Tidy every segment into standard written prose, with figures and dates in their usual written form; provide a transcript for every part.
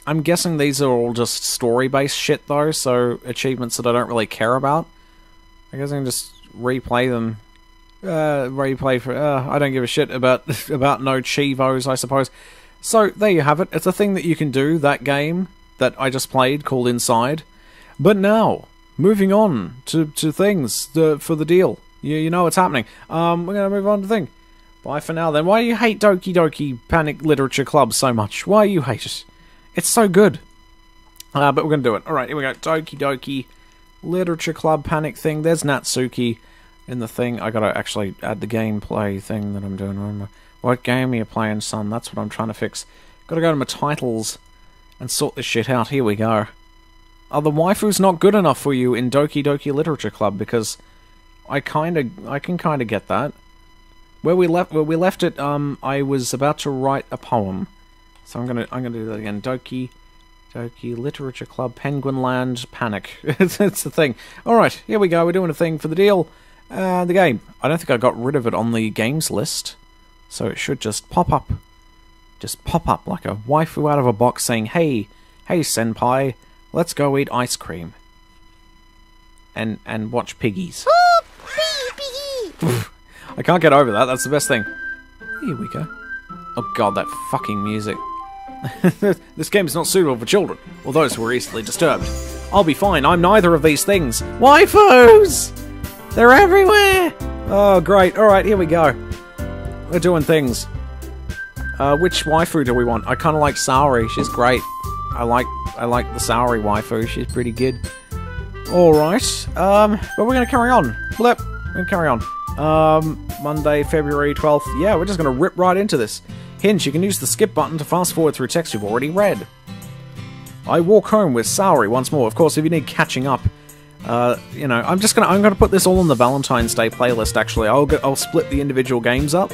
I'm guessing these are all just story-based shit, though, so achievements that I don't really care about. I guess I can just replay them. Replay for... I don't give a shit about no Chivos, I suppose. So, there you have it. It's a thing that you can do, that game that I just played, called Inside. But now, moving on to things for the deal. You know what's happening. We're going to move on to thing. Bye for now, then. Why do you hate Doki Doki Panic Literature Club so much? Why do you hate it? It's so good. But we're going to do it. Alright, here we go. Doki Doki Literature Club Panic thing. There's Natsuki in the thing. I gotta actually add the gameplay thing that I'm doing. What game are you playing, son? That's what I'm trying to fix. Gotta go to my titles and sort this shit out. Here we go. The waifu's not good enough for you in Doki Doki Literature Club, because I can kinda get that. Where we left it, I was about to write a poem. So I'm gonna do that again. Doki Literature Club, Penguin Land, Panic. It's the thing. Alright, here we go. We're doing a thing for the deal. The game. I don't think I got rid of it on the games list. So it should just pop up. Just pop up like a waifu out of a box saying, hey senpai, let's go eat ice cream. And watch piggies. I can't get over that. That's the best thing. Here we go. Oh god, that fucking music. This game is not suitable for children, or those who are easily disturbed. I'll be fine, I'm neither of these things. Waifus! They're everywhere! Oh, great. Alright, here we go. We're doing things. Which waifu do we want? I kinda like Saori, she's great. I like the Saori waifu, she's pretty good. Alright, but we're gonna carry on. Blip, we're gonna carry on. Monday, February 12th. Yeah, we're just gonna rip right into this. Hint, you can use the skip button to fast forward through text you've already read. I walk home with Saori once more. Of course, if you need catching up, you know, I'm gonna put this all on the Valentine's Day playlist. Actually, I'll split the individual games up.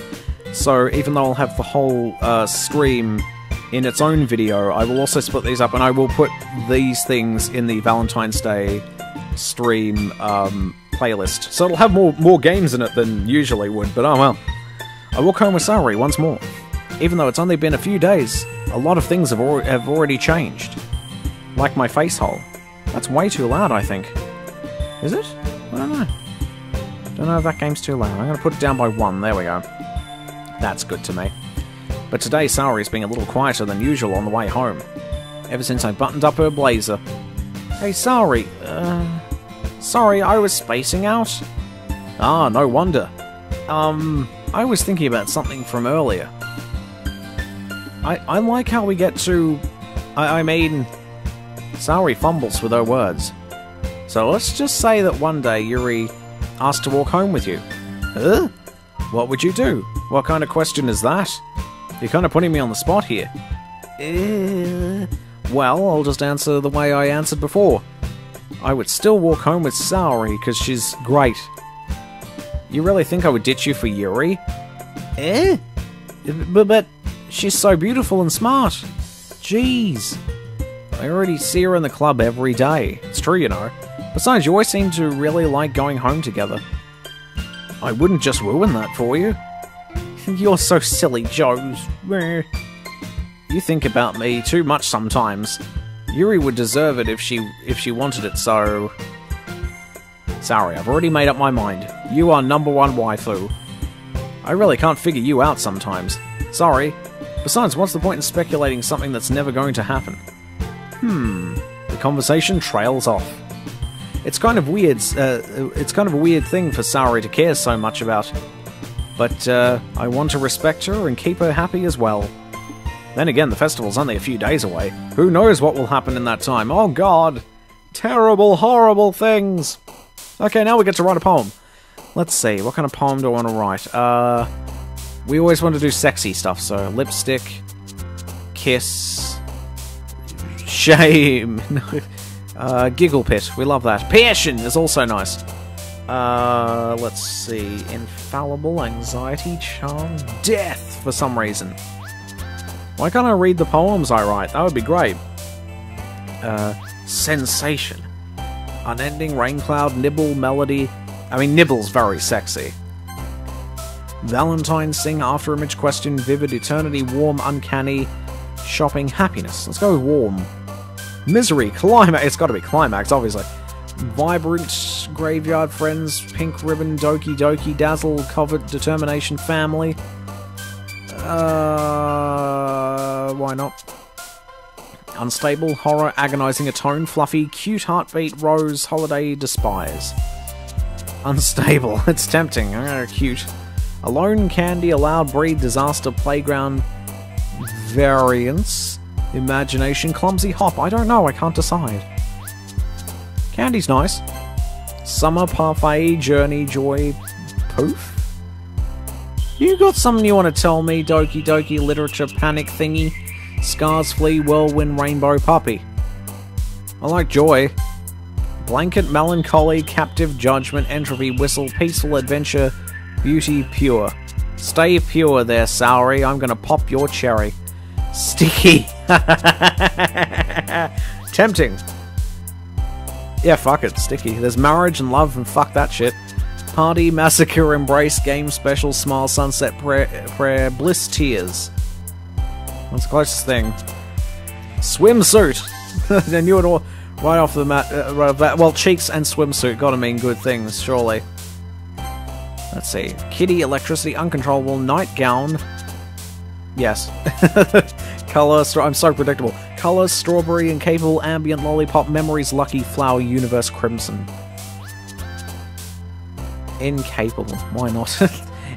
So even though I'll have the whole stream in its own video, I will also split these up, and I will put these things in the Valentine's Day stream playlist. So it'll have more games in it than usually would. But oh well. I walk home with Saori once more. Even though it's only been a few days, a lot of things have already changed. Like my face hole. That's way too loud, I think. Is it? I don't know. Don't know if that game's too loud. I'm going to put it down by 1. There we go. That's good to me. But today, Saori's being a little quieter than usual on the way home. Ever since I buttoned up her blazer. Hey, Saori. Sorry, I was spacing out. Ah, no wonder. I was thinking about something from earlier. I like how we get to... I mean... Saori fumbles with her words. So let's just say that one day Yuri asked to walk home with you. Huh? What would you do? What kind of question is that? You're kind of putting me on the spot here. Well, I'll just answer the way I answered before. I would still walk home with Saori because she's great. You really think I would ditch you for Yuri? But she's so beautiful and smart. Jeez. I already see her in the club every day. It's true, you know. Besides, you always seem to really like going home together. I wouldn't just ruin that for you. You're so silly, Joes. You think about me too much sometimes. Yuri would deserve it if she wanted it, so... Sorry, I've already made up my mind. You are #1 waifu. I really can't figure you out sometimes. Sorry. Besides, what's the point in speculating something that's never going to happen? The conversation trails off. It's kind of weird. It's kind of a weird thing for Saori to care so much about. But I want to respect her and keep her happy as well. Then again, the festival's only a few days away. Who knows what will happen in that time? Oh god! Terrible, horrible things! Okay, now we get to write a poem. Let's see, what kind of poem do I want to write? We always want to do sexy stuff, so lipstick, kiss, shame, giggle pit, we love that. Passion is also nice. Let's see, infallible, anxiety, charm, death, for some reason. Why can't I read the poems I write? That would be great. Sensation. Unending, rain cloud, nibble, melody. I mean, nibble's very sexy. Valentine, sing, after image, question, vivid, eternity, warm, uncanny, shopping, happiness. Let's go with warm. Misery, climax. It's got to be climax, obviously. Vibrant, graveyard, friends, pink ribbon, Doki Doki, dazzle, covet, determination, family. Why not? Unstable, horror, agonizing, atone, fluffy, cute, heartbeat, rose, holiday, despise. Unstable, it's tempting. Cute. Alone, candy, allowed, breed, disaster, playground, variance, imagination, clumsy, hop. I don't know, I can't decide. Candy's nice. Summer, parfait, journey, joy, poof? You got something you want to tell me? Doki Doki, literature, panic thingy, scars, flea, whirlwind, rainbow, puppy. I like joy. Blanket, melancholy, captive, judgment, entropy, whistle, peaceful, adventure, beauty, pure. Stay pure there, Soury. I'm gonna pop your cherry. Sticky. Tempting. Yeah, fuck it. Sticky. There's marriage and love and fuck that shit. Party, massacre, embrace, game, special, smile, sunset, prayer, bliss, tears. What's the closest thing? Swimsuit. I knew it all right off the mat. Right off that. Well, cheeks and swimsuit gotta mean good things, surely. Let's see. Kitty, electricity, uncontrollable, nightgown. Yes. Color, I'm so predictable. Color, strawberry, incapable, ambient, lollipop, memories, lucky, flower, universe, crimson. Incapable. Why not?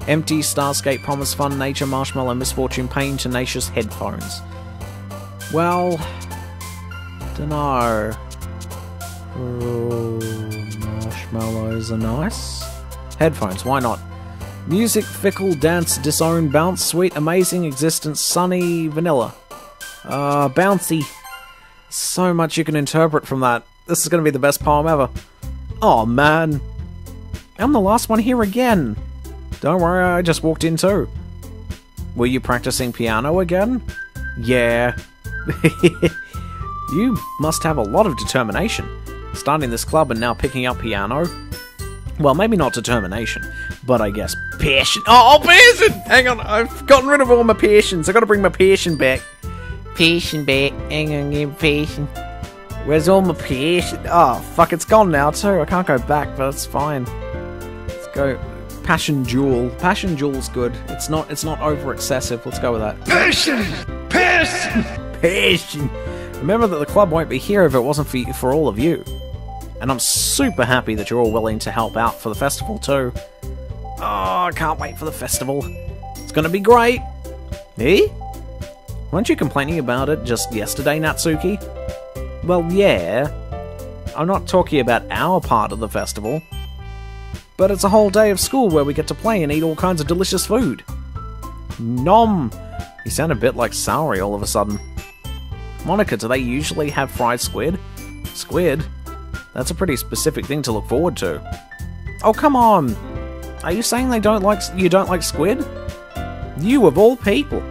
Empty, starscape, promise, fun, nature, marshmallow, misfortune, pain, tenacious, headphones. Well, dunno. Marshmallows are nice. Headphones, why not? Music, fickle, dance, disown, bounce, sweet, amazing, existence, sunny, vanilla. Bouncy. So much you can interpret from that. This is going to be the best poem ever. Oh man. I'm the last one here again. Don't worry, I just walked in too. Were you practicing piano again? Yeah. You must have a lot of determination. Starting this club and now picking up piano. Well, maybe not determination, but I guess passion. Oh, passion! Hang on, I've gotten rid of all my passions. I've got to bring my passion back. Passion back. Hang on, give passion. Where's all my passion? Oh, fuck, it's gone now too. I can't go back, but it's fine. Let's go. Passion Jewel. Passion Jewel's good. It's not over excessive. Let's go with that. Passion! Passion! Passion! Remember that the club won't be here if it wasn't for all of you. And I'm super happy that you're all willing to help out for the festival too. Oh, I can't wait for the festival. It's gonna be great. Eh? Weren't you complaining about it just yesterday, Natsuki? Well, yeah. I'm not talking about our part of the festival. But it's a whole day of school where we get to play and eat all kinds of delicious food. Nom! You sound a bit like Soury all of a sudden. Monica, do they usually have fried squid? Squid? That's a pretty specific thing to look forward to. Oh, come on! Are you saying you don't like squid? You of all people.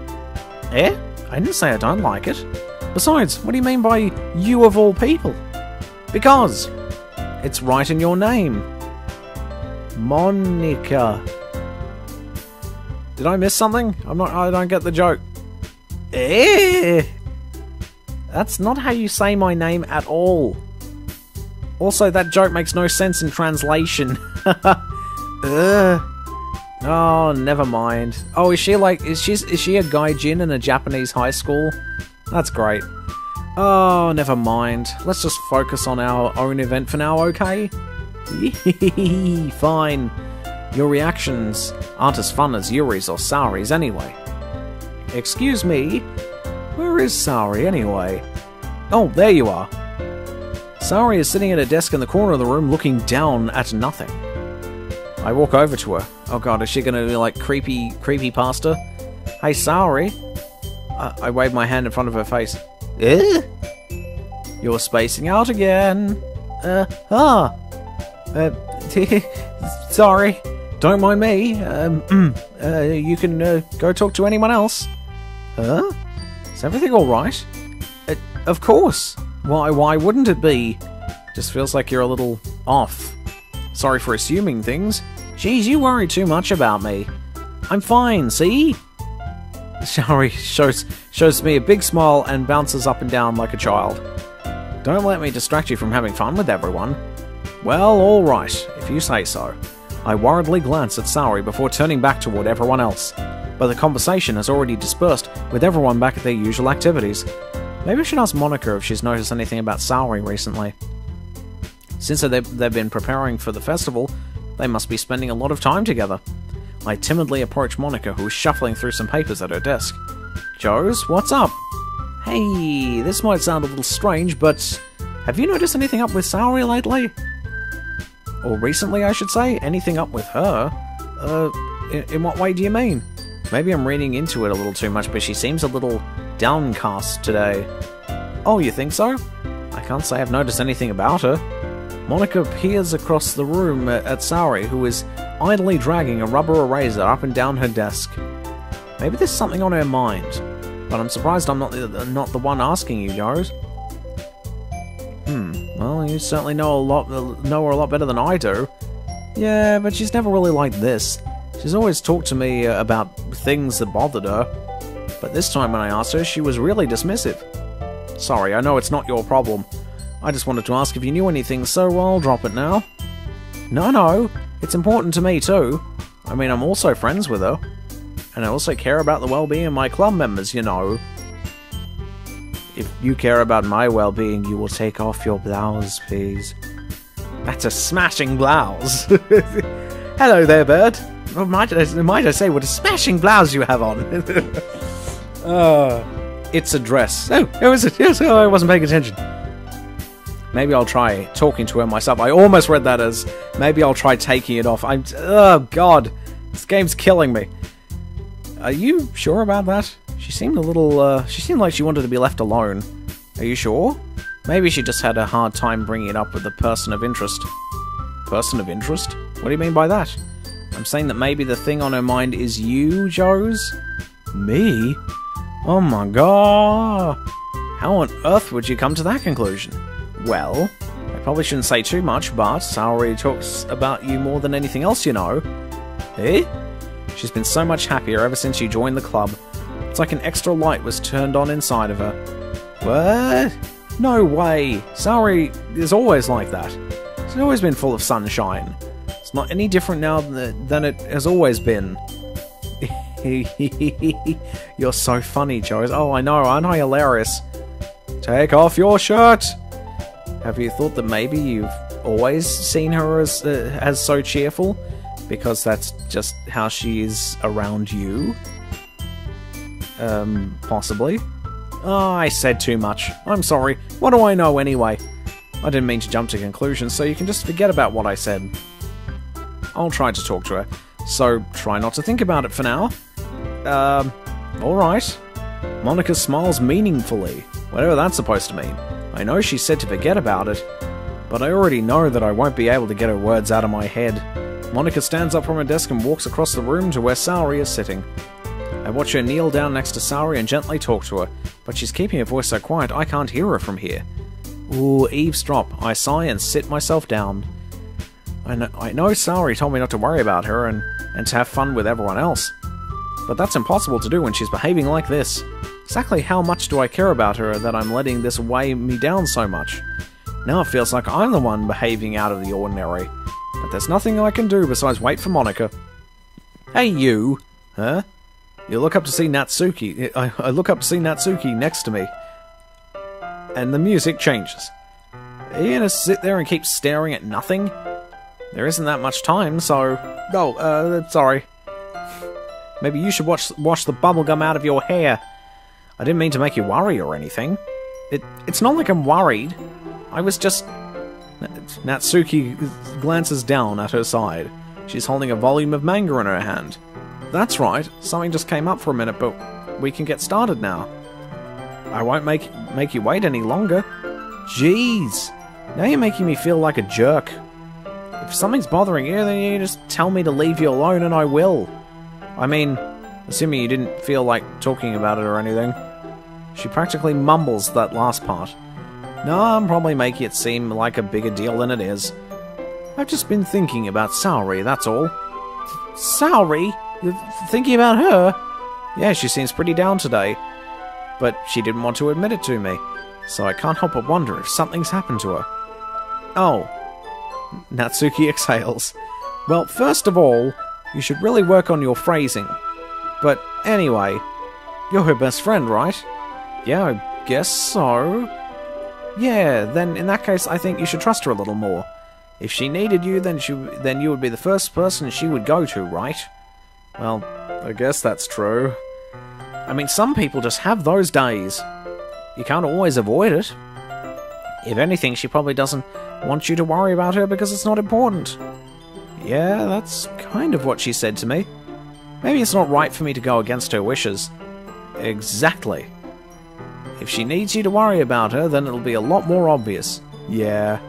Eh? I didn't say I don't like it. Besides, what do you mean by you of all people? Because it's right in your name. Monica. Did I miss something? I don't get the joke. Eh? That's not how you say my name at all. Also, that joke makes no sense in translation. Oh, never mind. Oh, is she a gaijin in a Japanese high school? That's great. Oh, never mind. Let's just focus on our own event for now, okay? Fine. Your reactions aren't as fun as Yuri's or Soury's anyway. Excuse me? Where is Soury anyway? Oh, there you are. Soury is sitting at a desk in the corner of the room looking down at nothing. I walk over to her. Oh god, is she gonna be like creepy pasta? Hey, Soury. I wave my hand in front of her face. Eh? You're spacing out again. Sorry. Don't mind me. You can go talk to anyone else. Huh? Is everything alright? Of course. Why wouldn't it be? Just feels like you're a little off. Sorry for assuming things. Jeez, you worry too much about me. I'm fine, see? Saori shows me a big smile and bounces up and down like a child. Don't let me distract you from having fun with everyone. Well, alright, if you say so. I worriedly glance at Saori before turning back toward everyone else, but the conversation has already dispersed with everyone back at their usual activities. Maybe I should ask Monica if she's noticed anything about Saori recently. Since they've been preparing for the festival, they must be spending a lot of time together. I timidly approach Monica, who is shuffling through some papers at her desk. Joes, what's up? Hey, this might sound a little strange, but have you noticed anything up with Saori lately? Or recently, I should say? Anything up with her? In what way do you mean? Maybe I'm reading into it a little too much, but she seems a little downcast today. Oh, you think so? I can't say I've noticed anything about her. Monica peers across the room at Saori, who is idly dragging a rubber eraser up and down her desk. Maybe there's something on her mind, but I'm surprised I'm not the one asking you, Joes. Well, you certainly know her a lot better than I do. Yeah, but she's never really like this. She's always talked to me about things that bothered her, but this time when I asked her, she was really dismissive. Sorry, I know it's not your problem. I just wanted to ask if you knew anything, so I'll drop it now. No, it's important to me too. I mean, I'm also friends with her, and I also care about the well-being of my club members, you know. If you care about my well-being, you will take off your blouse, please. That's a smashing blouse. Hello there, bird. Oh, might I say what a smashing blouse you have on. It's a dress. Oh, I wasn't paying attention. Maybe I'll try talking to her myself. I almost read that as, maybe I'll try taking it off. Oh god, this game's killing me. Are you sure about that? She seemed like she wanted to be left alone. Are you sure? Maybe she just had a hard time bringing it up with the person of interest. Person of interest? What do you mean by that? I'm saying that maybe the thing on her mind is you, Joes? Me? Oh my god! How on earth would you come to that conclusion? Well, I probably shouldn't say too much, but Saori talks about you more than anything else, you know. Eh? She's been so much happier ever since you joined the club. It's like an extra light was turned on inside of her. What? No way! Saori is always like that. She's always been full of sunshine. It's not any different now than it has always been. You're so funny, Joes. Oh, I know, aren't I hilarious? Take off your shirt! Have you thought that maybe you've always seen her as so cheerful? Because that's just how she is around you? Possibly. Oh, I said too much. I'm sorry. What do I know anyway? I didn't mean to jump to conclusions, so you can just forget about what I said. I'll try to talk to her, so try not to think about it for now. Alright. Monica smiles meaningfully, whatever that's supposed to mean. I know she said to forget about it, but I already know that I won't be able to get her words out of my head. Monica stands up from her desk and walks across the room to where Saori is sitting. I watch her kneel down next to Saori and gently talk to her, but she's keeping her voice so quiet I can't hear her from here. Ooh, eavesdrop. I sigh and sit myself down. I know Saori told me not to worry about her and to have fun with everyone else, but that's impossible to do when she's behaving like this. Exactly how much do I care about her that I'm letting this weigh me down so much? Now it feels like I'm the one behaving out of the ordinary, but there's nothing I can do besides wait for Monica. Hey you! Huh? You look up to see Natsuki. I look up to see Natsuki next to me, and the music changes. Are you gonna sit there and keep staring at nothing? There isn't that much time, so... Oh, sorry. Maybe you should wash the bubblegum out of your hair. I didn't mean to make you worry or anything. It's not like I'm worried. I was just... Natsuki glances down at her side. She's holding a volume of manga in her hand. That's right, something just came up for a minute, but we can get started now. I won't make you wait any longer. Jeez, now you're making me feel like a jerk. If something's bothering you, then you just tell me to leave you alone and I will. I mean, assuming you didn't feel like talking about it or anything. She practically mumbles that last part. No, I'm probably making it seem like a bigger deal than it is. I've just been thinking about Saori, that's all. Saori? You're thinking about her? Yeah, she seems pretty down today. But she didn't want to admit it to me. So I can't help but wonder if something's happened to her. Oh. Natsuki exhales. Well, first of all, you should really work on your phrasing. But anyway, you're her best friend, right? Yeah, I guess so. Yeah, then in that case, I think you should trust her a little more. If she needed you, then you would be the first person she would go to, right? Well, I guess that's true. I mean, some people just have those days. You can't always avoid it. If anything, she probably doesn't want you to worry about her because it's not important. Yeah, that's kind of what she said to me. Maybe it's not right for me to go against her wishes. Exactly. If she needs you to worry about her, then it'll be a lot more obvious. Yeah.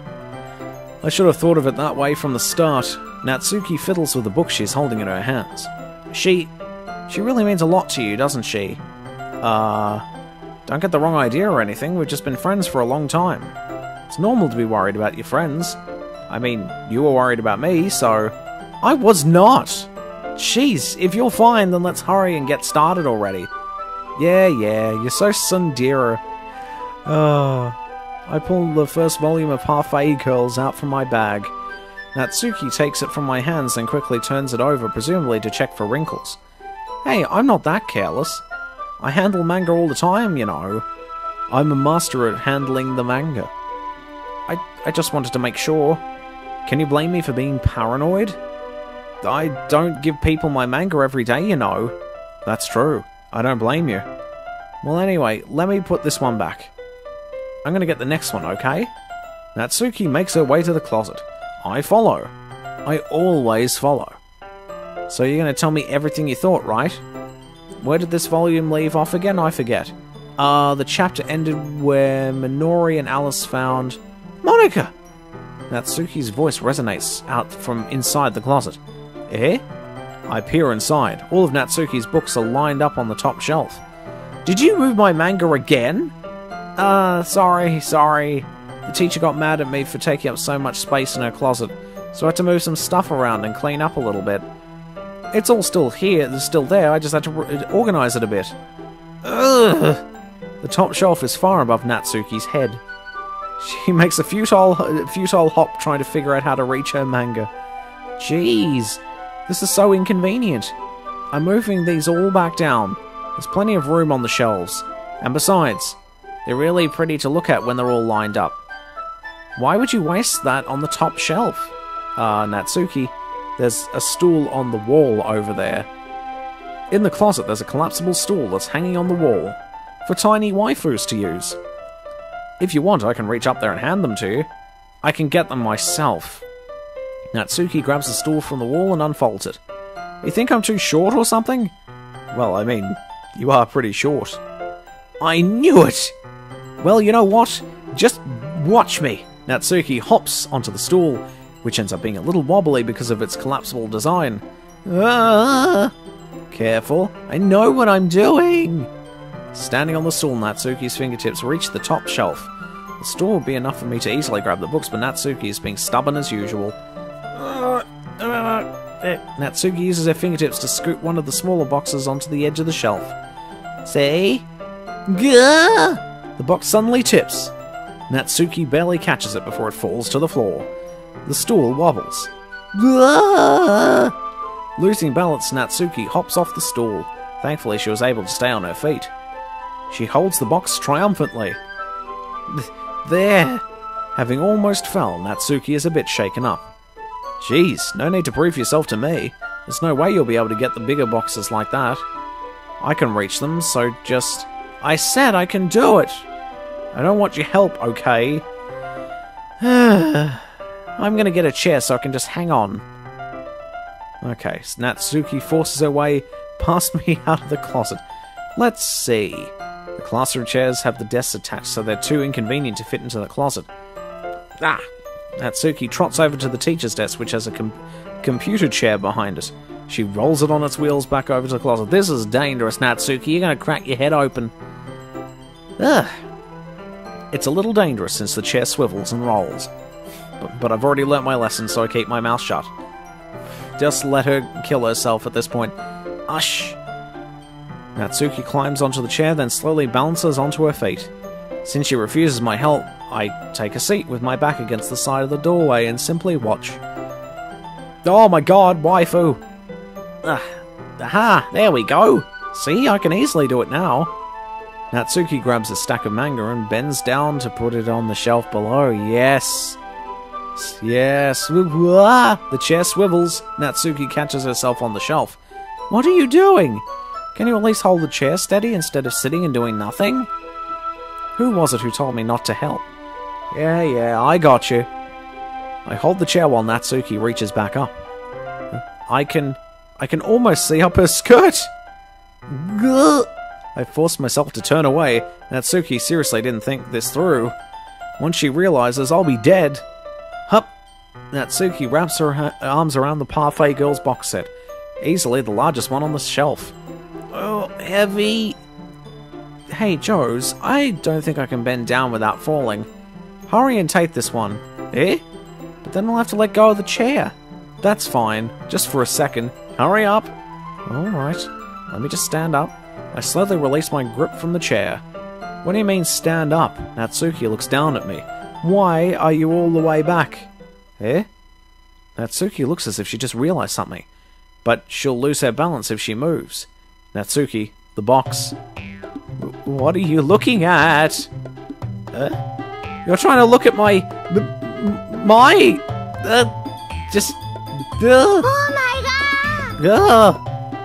I should have thought of it that way from the start. Natsuki fiddles with the book she's holding in her hands. She really means a lot to you, doesn't she? Don't get the wrong idea or anything, we've just been friends for a long time. It's normal to be worried about your friends. I mean, you were worried about me, so... I was not! Jeez, if you're fine, then let's hurry and get started already. Yeah, you're so tsundere. I pull the first volume of Parfait Curls out from my bag. Natsuki takes it from my hands and quickly turns it over, presumably to check for wrinkles. Hey, I'm not that careless. I handle manga all the time, you know. I'm a master at handling the manga. I just wanted to make sure. Can you blame me for being paranoid? I don't give people my manga every day, you know. That's true. I don't blame you. Well, anyway, let me put this one back. I'm gonna get the next one, okay? Natsuki makes her way to the closet. I follow. I always follow. So you're gonna tell me everything you thought, right? Where did this volume leave off again? I forget. The chapter ended where Minori and Alice found... Monica! Natsuki's voice resonates out from inside the closet. Eh? I peer inside. All of Natsuki's books are lined up on the top shelf. Did you move my manga again? Sorry. The teacher got mad at me for taking up so much space in her closet, so I had to move some stuff around and clean up a little bit. It's all still here, it's still there, I just had to organize it a bit. Ugh! The top shelf is far above Natsuki's head. She makes a futile hop trying to figure out how to reach her manga. Jeez, this is so inconvenient. I'm moving these all back down. There's plenty of room on the shelves. And besides, they're really pretty to look at when they're all lined up. Why would you waste that on the top shelf? Natsuki, there's a stool on the wall over there. In the closet, there's a collapsible stool that's hanging on the wall for tiny waifus to use. If you want, I can reach up there and hand them to you. I can get them myself. Natsuki grabs the stool from the wall and unfolds it. You think I'm too short or something? Well, I mean, you are pretty short. I knew it! Well, you know what? Just watch me. Natsuki hops onto the stool, which ends up being a little wobbly because of its collapsible design. Careful, I know what I'm doing! Standing on the stool, Natsuki's fingertips reach the top shelf. The stool would be enough for me to easily grab the books, but Natsuki is being stubborn as usual. Natsuki uses her fingertips to scoot one of the smaller boxes onto the edge of the shelf. See? Gah! The box suddenly tips. Natsuki barely catches it before it falls to the floor. The stool wobbles. Gah! Losing balance, Natsuki hops off the stool. Thankfully, she was able to stay on her feet. She holds the box triumphantly. There! Having almost fell, Natsuki is a bit shaken up. Jeez, no need to prove yourself to me. There's no way you'll be able to get the bigger boxes like that. I can reach them, so just... I said I can do it! I don't want your help, okay? I'm gonna get a chair so I can just hang on. Okay, so Natsuki forces her way past me out of the closet. Let's see. The classroom chairs have the desks attached, so they're too inconvenient to fit into the closet. Natsuki trots over to the teacher's desk, which has a computer chair behind it. She rolls it on its wheels back over to the closet. This is dangerous, Natsuki. You're going to crack your head open. Ugh. It's a little dangerous since the chair swivels and rolls. But I've already learnt my lesson, so I keep my mouth shut. Just let her kill herself at this point. Ush. Natsuki climbs onto the chair, then slowly balances onto her feet. Since she refuses my help, I take a seat with my back against the side of the doorway and simply watch. Oh my god, waifu! Aha, there we go! See, I can easily do it now. Natsuki grabs a stack of manga and bends down to put it on the shelf below. Yes! Yes! The chair swivels. Natsuki catches herself on the shelf. What are you doing? Can you at least hold the chair steady instead of sitting and doing nothing? Who was it who told me not to help? Yeah, I got you. I hold the chair while Natsuki reaches back up. I can almost see up her skirt! I forced myself to turn away. Natsuki seriously didn't think this through. Once she realizes I'll be dead... Hup! Natsuki wraps her arms around the Parfait Girls box set. Easily the largest one on the shelf. Oh, heavy. Hey, Joes, I don't think I can bend down without falling. Hurry and take this one. Eh? But then I'll have to let go of the chair. That's fine. Just for a second. Hurry up. Alright. Let me just stand up. I slowly release my grip from the chair. What do you mean, stand up? Natsuki looks down at me. Why are you all the way back? Eh? Natsuki looks as if she just realized something. But she'll lose her balance if she moves. Natsuki, the box. What are you looking at? You're trying to look at my... just... Oh my god!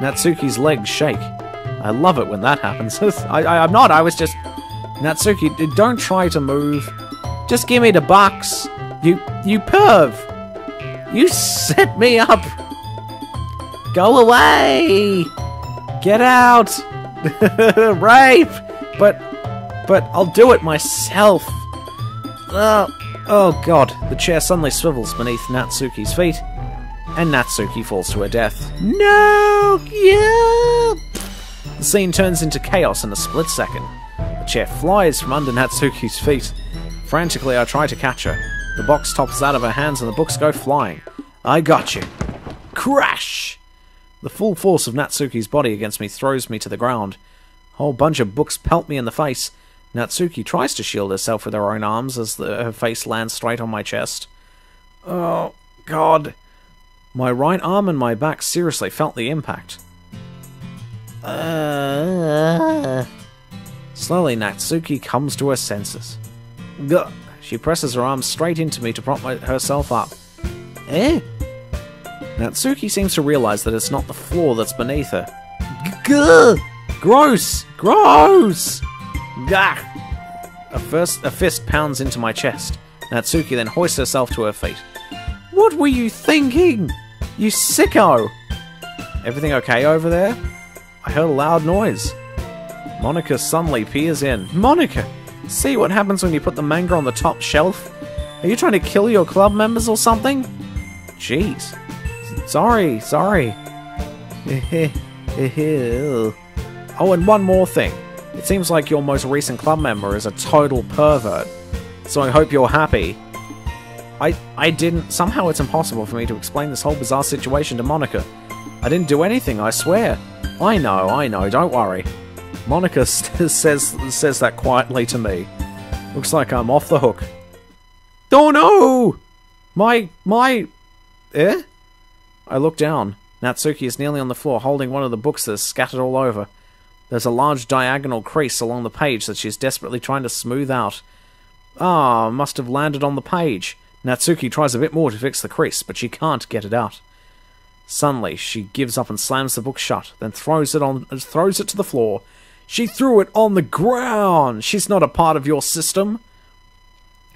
Natsuki's legs shake. I love it when that happens. I'm not, I was just... Natsuki, don't try to move. Just give me the box. You perv. You set me up. Go away. Get out. Rape. But I'll do it myself. Oh god. The chair suddenly swivels beneath Natsuki's feet. And Natsuki falls to her death. No! Yeah! The scene turns into chaos in a split second. The chair flies from under Natsuki's feet. Frantically, I try to catch her. The box topples out of her hands and the books go flying. I got you. Crash! The full force of Natsuki's body against me throws me to the ground. A whole bunch of books pelt me in the face. Natsuki tries to shield herself with her own arms as her face lands straight on my chest. Oh, God. My right arm and my back seriously felt the impact. Slowly, Natsuki comes to her senses. Gah! She presses her arms straight into me to prop herself up. Eh? Natsuki seems to realize that it's not the floor that's beneath her. Gah! Gross! Gross! Gah! A fist pounds into my chest. Natsuki then hoists herself to her feet. What were you thinking? You sicko! Everything okay over there? I heard a loud noise. Monica suddenly peers in. Monica! See what happens when you put the manga on the top shelf? Are you trying to kill your club members or something? Jeez. Sorry. Oh, and one more thing. It seems like your most recent club member is a total pervert. So I hope you're happy. I didn't... Somehow it's impossible for me to explain this whole bizarre situation to Monica. I didn't do anything, I swear. I know, don't worry. Monica says that quietly to me. Looks like I'm off the hook. Oh no! Eh? I look down. Natsuki is kneeling on the floor holding one of the books that's scattered all over. There's a large diagonal crease along the page that she's desperately trying to smooth out. Must have landed on the page. Natsuki tries a bit more to fix the crease, but she can't get it out. Suddenly, she gives up and slams the book shut, then throws it to the floor. She threw it on the ground! She's not a part of your system!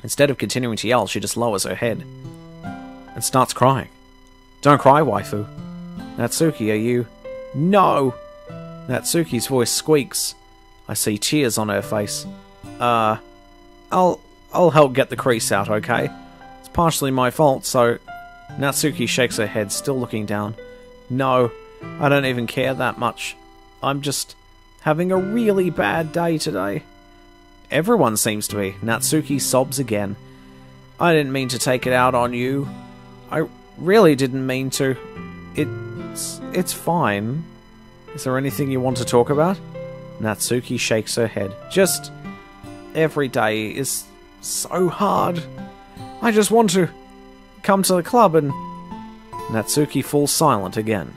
Instead of continuing to yell, she just lowers her head and starts crying. Don't cry, waifu. Natsuki, are you... No! Natsuki's voice squeaks. I see tears on her face. I'll help get the crease out, okay? It's partially my fault, so... Natsuki shakes her head, still looking down. No, I don't even care that much. I'm just having a really bad day today. Everyone seems to be. Natsuki sobs again. I didn't mean to take it out on you. I really didn't mean to. It's fine. Is there anything you want to talk about? Natsuki shakes her head. Just... every day is so hard. I just want to come to the club and... Natsuki falls silent again.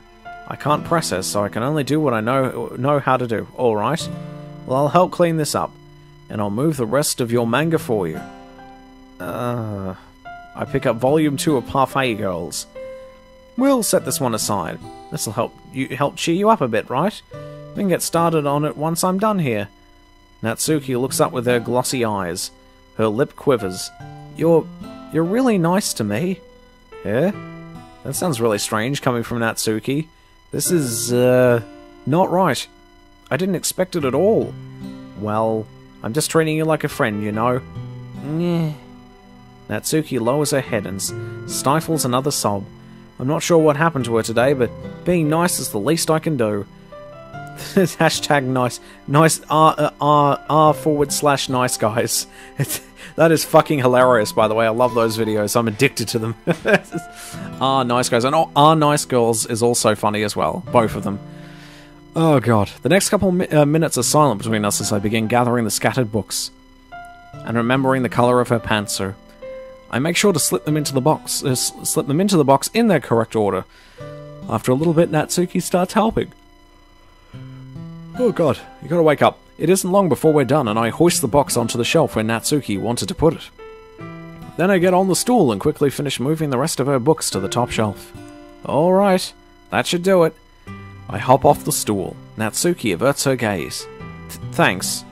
I can't press her, so I can only do what I know how to do. Alright. Well, I'll help clean this up. And I'll move the rest of your manga for you. I pick up Volume 2 of Parfait Girls. We'll set this one aside. This'll help cheer you up a bit, right? We can get started on it once I'm done here. Natsuki looks up with her glossy eyes. Her lip quivers. You're really nice to me. Yeah? That sounds really strange coming from Natsuki. This is, not right. I didn't expect it at all. Well, I'm just treating you like a friend, you know. Nyeh. Natsuki lowers her head and stifles another sob. I'm not sure what happened to her today, but being nice is the least I can do. Hashtag nice. Nice r/nice guys. That is fucking hilarious, by the way. I love those videos. I'm addicted to them. Nice guys. And nice girls is also funny as well. Both of them. Oh god. The next couple minutes are silent between us as I begin gathering the scattered books. And remembering the colour of her pantsu. I make sure to slip them into the box in their correct order. After a little bit, Natsuki starts helping. Oh god, you gotta wake up. It isn't long before we're done, and I hoist the box onto the shelf where Natsuki wanted to put it. Then I get on the stool and quickly finish moving the rest of her books to the top shelf. Alright, that should do it. I hop off the stool. Natsuki averts her gaze. Thanks.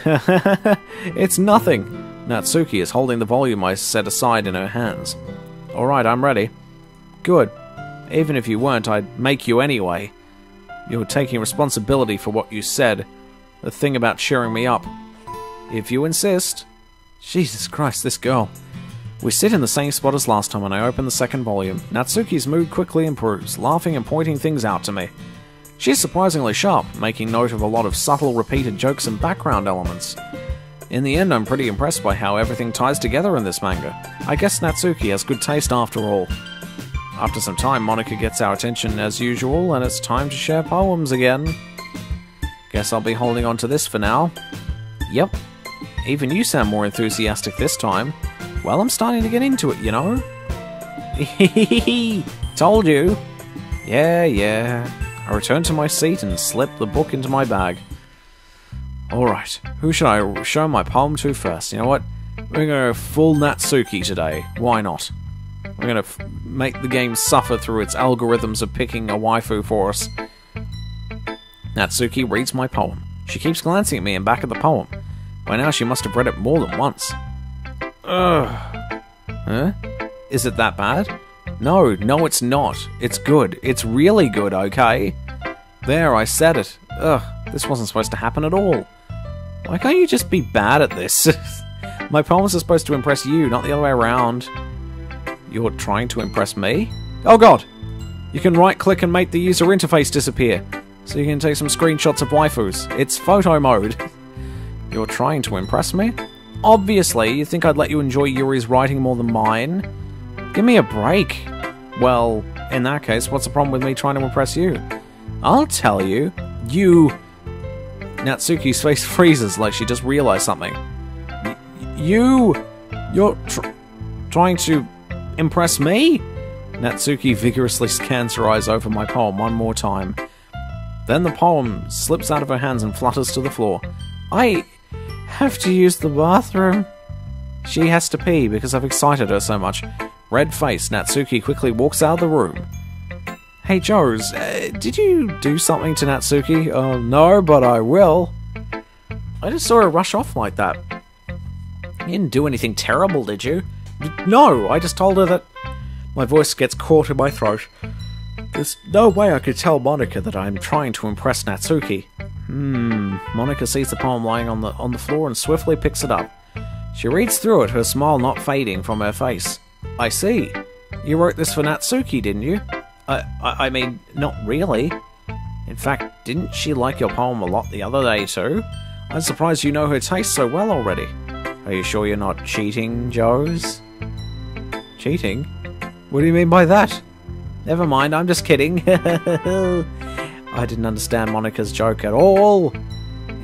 It's nothing. Natsuki is holding the volume I set aside in her hands. Alright, I'm ready. Good. Even if you weren't, I'd make you anyway. You're taking responsibility for what you said. The thing about cheering me up. If you insist. Jesus Christ, this girl. We sit in the same spot as last time when I open the second volume. Natsuki's mood quickly improves, laughing and pointing things out to me. She's surprisingly sharp, making note of a lot of subtle repeated jokes and background elements. In the end, I'm pretty impressed by how everything ties together in this manga. I guess Natsuki has good taste after all. After some time, Monika gets our attention as usual, and it's time to share poems again. Guess I'll be holding on to this for now. Yep. Even you sound more enthusiastic this time. Well, I'm starting to get into it, you know? Told you. Yeah. I return to my seat and slip the book into my bag. Alright, who should I show my poem to first? You know what? We're going to full Natsuki today. Why not? We're going to make the game suffer through its algorithms of picking a waifu for us. Natsuki reads my poem. She keeps glancing at me and back at the poem. By now she must have read it more than once. Ugh. Huh? Is it that bad? No, it's not. It's good. It's really good, okay? There, I said it. Ugh, this wasn't supposed to happen at all. Why can't you just be bad at this? My poems are supposed to impress you, not the other way around. You're trying to impress me? Oh god! You can right-click and make the user interface disappear, so you can take some screenshots of waifus. It's photo mode. You're trying to impress me? Obviously, you think I'd let you enjoy Yuri's writing more than mine? Give me a break. Well, in that case, what's the problem with me trying to impress you? I'll tell you. Natsuki's face freezes like she just realized something. You're trying to impress me? Natsuki vigorously scans her eyes over my poem one more time. Then the poem slips out of her hands and flutters to the floor. I have to use the bathroom. She has to pee because I've excited her so much. Red face, Natsuki quickly walks out of the room. Hey Joes, did you do something to Natsuki? No, but I will. I just saw her rush off like that. You didn't do anything terrible, did you? No, I just told her that... My voice gets caught in my throat. There's no way I could tell Monika that I'm trying to impress Natsuki. Monika sees the poem lying on the floor and swiftly picks it up. She reads through it, her smile not fading from her face. I see. You wrote this for Natsuki, didn't you? I mean, not really. In fact, didn't she like your poem a lot the other day too? I'm surprised you know her taste so well already. Are you sure you're not cheating, Joes? Cheating? What do you mean by that? Never mind, I'm just kidding. I didn't understand Monika's joke at all.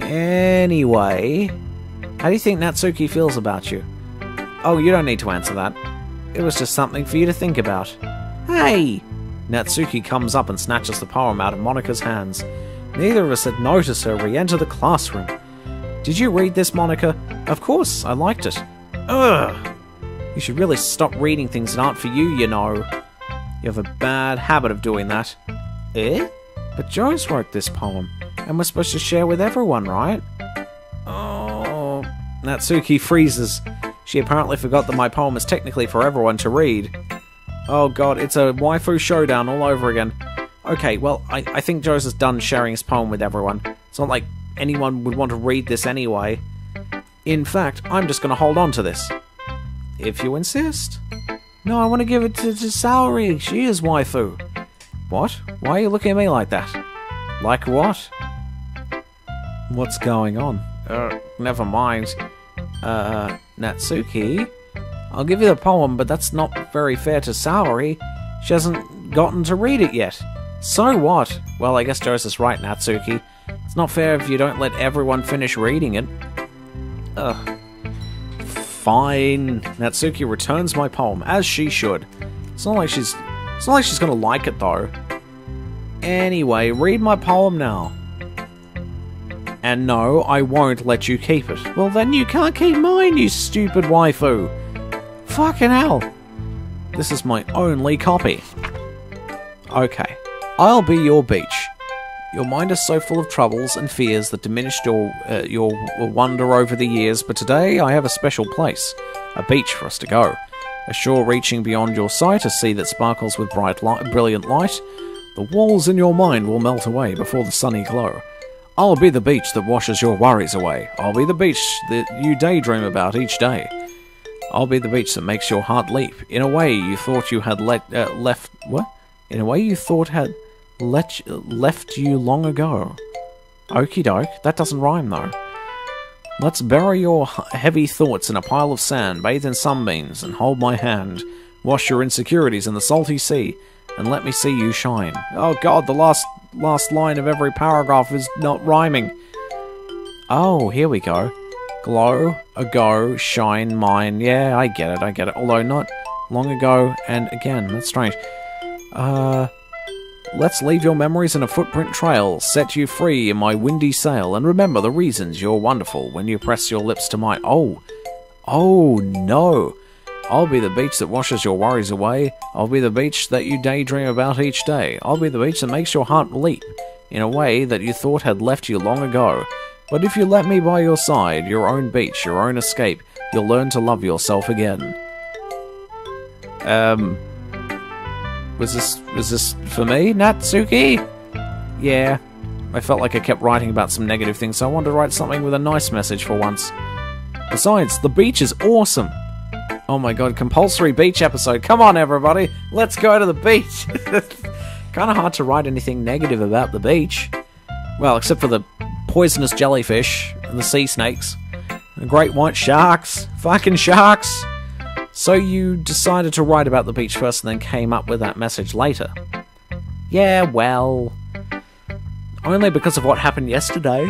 Anyway, how do you think Natsuki feels about you? Oh, you don't need to answer that. It was just something for you to think about. Hey! Natsuki comes up and snatches the poem out of Monika's hands. Neither of us had noticed her re-enter the classroom. Did you read this, Monika? Of course, I liked it. Ugh! You should really stop reading things that aren't for you, you know. You have a bad habit of doing that. Eh? But Joyce wrote this poem, and we're supposed to share with everyone, right? Oh... Natsuki freezes. She apparently forgot that my poem is technically for everyone to read. Oh god, it's a waifu showdown all over again. Okay, well, I think Joyce is done sharing his poem with everyone. It's not like anyone would want to read this anyway. In fact, I'm just going to hold on to this. If you insist. No, I want to give it to Saori. She is waifu. What? Why are you looking at me like that? Like what? What's going on? Never mind. Natsuki? I'll give you the poem, but that's not very fair to Saori. She hasn't gotten to read it yet. So what? Well, I guess Joseph's right, Natsuki. It's not fair if you don't let everyone finish reading it. Ugh. Fine. Natsuki returns my poem, as she should. It's not like she's gonna like it, though. Anyway, read my poem now. And no, I won't let you keep it. Well, then you can't keep mine, you stupid waifu. Fucking hell. This is my only copy. Okay. I'll be your beach. Your mind is so full of troubles and fears that diminished your wonder over the years, but today I have a special place. A beach for us to go. A shore reaching beyond your sight, a sea that sparkles with brilliant light. The walls in your mind will melt away before the sunny glow. I'll be the beach that washes your worries away. I'll be the beach that you daydream about each day. I'll be the beach that makes your heart leap. In a way you thought you had left... What? In a way you thought had left you long ago. Okie doke. That doesn't rhyme, though. Let's bury your heavy thoughts in a pile of sand, bathe in sunbeams, and hold my hand. Wash your insecurities in the salty sea, and let me see you shine. Oh god, the last line of every paragraph is not rhyming. Oh, here we go. Glow, ago, shine, mine. Yeah, I get it. Although not long ago, and again, that's strange. Let's leave your memories in a footprint trail, set you free in my windy sail, and remember the reasons you're wonderful when you press your lips to mine. Oh no. I'll be the beach that washes your worries away. I'll be the beach that you daydream about each day. I'll be the beach that makes your heart leap in a way that you thought had left you long ago. But if you let me by your side, your own beach, your own escape, you'll learn to love yourself again. Was this for me, Natsuki? Yeah. I felt like I kept writing about some negative things, so I wanted to write something with a nice message for once. Besides, the beach is awesome! Oh my god, compulsory beach episode. Come on, everybody! Let's go to the beach! Kinda hard to write anything negative about the beach. Well, except for the poisonous jellyfish, and the sea snakes, and the great white sharks. Fucking sharks! So you decided to write about the beach first and then came up with that message later? Yeah, well... only because of what happened yesterday.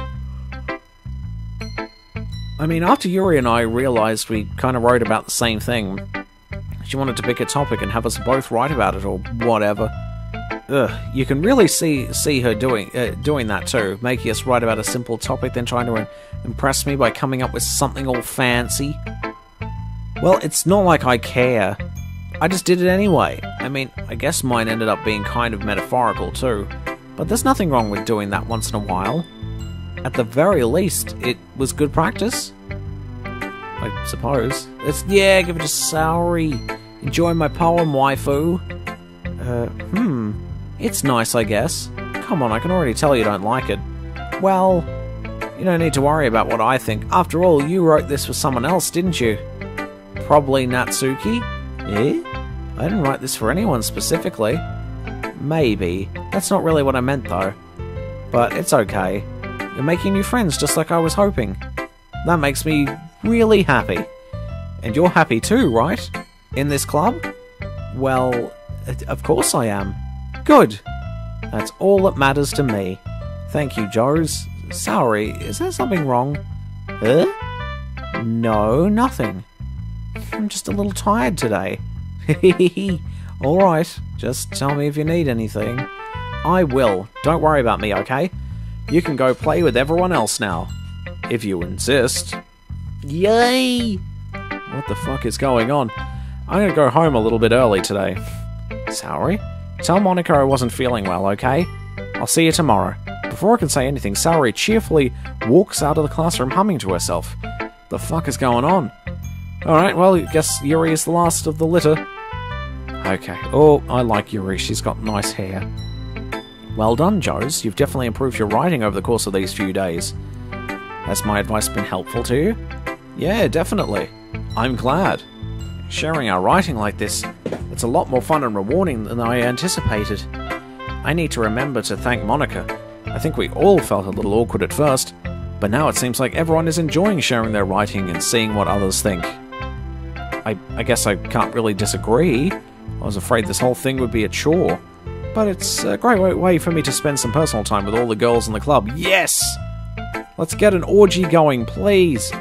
I mean, after Yuri and I realised we kind of wrote about the same thing, she wanted to pick a topic and have us both write about it, or whatever. Ugh, you can really see her doing that too, making us write about a simple topic, then trying to impress me by coming up with something all fancy. Well, it's not like I care. I just did it anyway. I mean, I guess mine ended up being kind of metaphorical too, but there's nothing wrong with doing that once in a while. At the very least, it was good practice. I suppose. Yeah, give it to Saori. Enjoy my poem, waifu. It's nice, I guess. Come on, I can already tell you don't like it. Well, you don't need to worry about what I think. After all, you wrote this for someone else, didn't you? Probably Natsuki? Eh? I didn't write this for anyone specifically. Maybe. That's not really what I meant, though. But it's okay. You're making new friends just like I was hoping. That makes me really happy. And you're happy too, right? In this club? Well, of course I am. Good. That's all that matters to me. Thank you, Joes. Sorry, is there something wrong? Huh? No, nothing. I'm just a little tired today. Alright, just tell me if you need anything. I will. Don't worry about me, okay? You can go play with everyone else now. If you insist. Yay! What the fuck is going on? I'm gonna go home a little bit early today. Saori? Tell Monica I wasn't feeling well, okay? I'll see you tomorrow. Before I can say anything, Saori cheerfully walks out of the classroom humming to herself. The fuck is going on? Alright, well, I guess Yuri is the last of the litter. Okay. Oh, I like Yuri. She's got nice hair. Well done, Joes. You've definitely improved your writing over the course of these few days. Has my advice been helpful to you? Yeah, definitely. I'm glad. Sharing our writing like this, it's a lot more fun and rewarding than I anticipated. I need to remember to thank Monica. I think we all felt a little awkward at first, but now it seems like everyone is enjoying sharing their writing and seeing what others think. I guess I can't really disagree. I was afraid this whole thing would be a chore. But it's a great way for me to spend some personal time with all the girls in the club. Yes! Let's get an orgy going, please!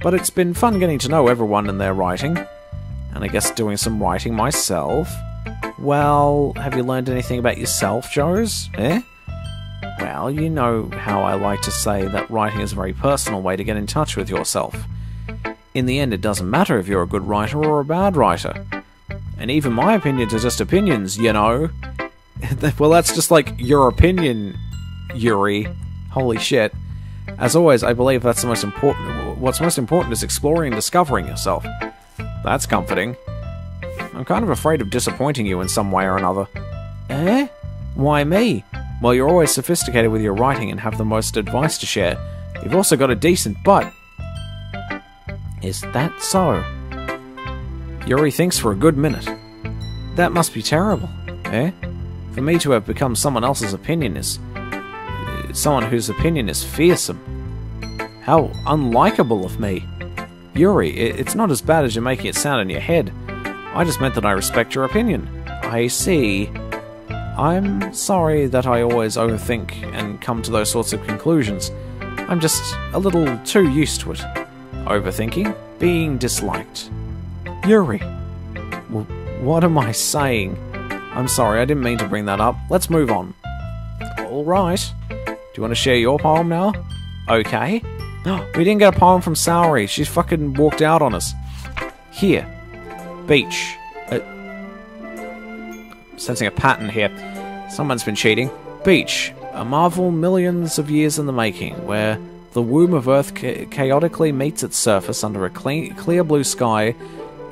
But it's been fun getting to know everyone and their writing. And I guess doing some writing myself. Well, have you learned anything about yourself, Joes? Eh? Well, you know how I like to say that writing is a very personal way to get in touch with yourself. In the end, it doesn't matter if you're a good writer or a bad writer. And even my opinions are just opinions, you know? Well, that's just like your opinion, Yuri. Holy shit. As always, I believe that's the most important. What's most important is exploring and discovering yourself. That's comforting. I'm kind of afraid of disappointing you in some way or another. Eh? Why me? Well, you're always sophisticated with your writing and have the most advice to share. You've also got a decent butt. Is that so? Yuri thinks for a good minute. That must be terrible, eh? For me to have become someone else's opinion is... someone whose opinion is fearsome. How unlikable of me. Yuri, it's not as bad as you're making it sound in your head. I just meant that I respect your opinion. I see. I'm sorry that I always overthink and come to those sorts of conclusions. I'm just a little too used to it. Overthinking, being disliked. Yuri. Well, what am I saying? I'm sorry, I didn't mean to bring that up. Let's move on. Alright. Do you want to share your poem now? Okay. We didn't get a poem from Saori. She's fucking walked out on us. Here. Beach. Sensing a pattern here. Someone's been cheating. Beach. A marvel millions of years in the making, where the womb of Earth chaotically meets its surface under a clear blue sky,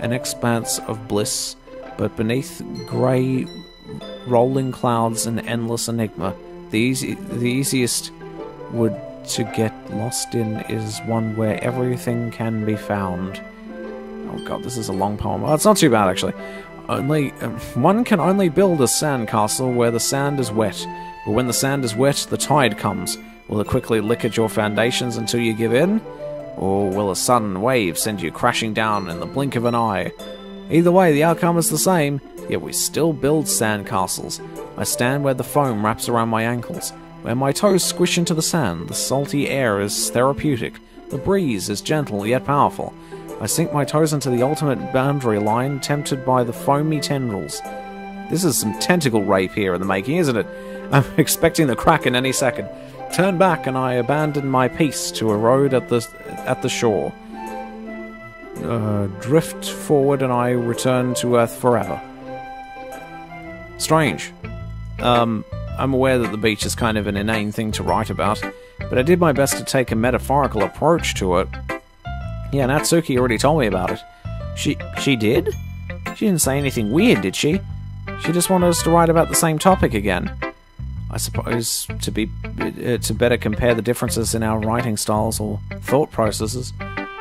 an expanse of bliss, but beneath grey rolling clouds an endless enigma. The easiest wood to get lost in is one where everything can be found. Oh god, this is a long poem. Oh, it's not too bad, actually. One can only build a sandcastle where the sand is wet, but when the sand is wet, the tide comes. Will it quickly lick at your foundations until you give in? Or will a sudden wave send you crashing down in the blink of an eye? Either way, the outcome is the same, yet we still build sandcastles. I stand where the foam wraps around my ankles. Where my toes squish into the sand, the salty air is therapeutic. The breeze is gentle yet powerful. I sink my toes into the ultimate boundary line, tempted by the foamy tendrils. This is some tentacle rape here in the making, isn't it? I'm expecting the Kraken any second. Turn back, and I abandon my peace to erode at the shore. Drift forward, and I return to Earth forever. Strange. I'm aware that the beach is kind of an inane thing to write about, but I did my best to take a metaphorical approach to it. Yeah, Natsuki already told me about it. She did? She didn't say anything weird, did she? She just wanted us to write about the same topic again. I suppose to better compare the differences in our writing styles or thought processes.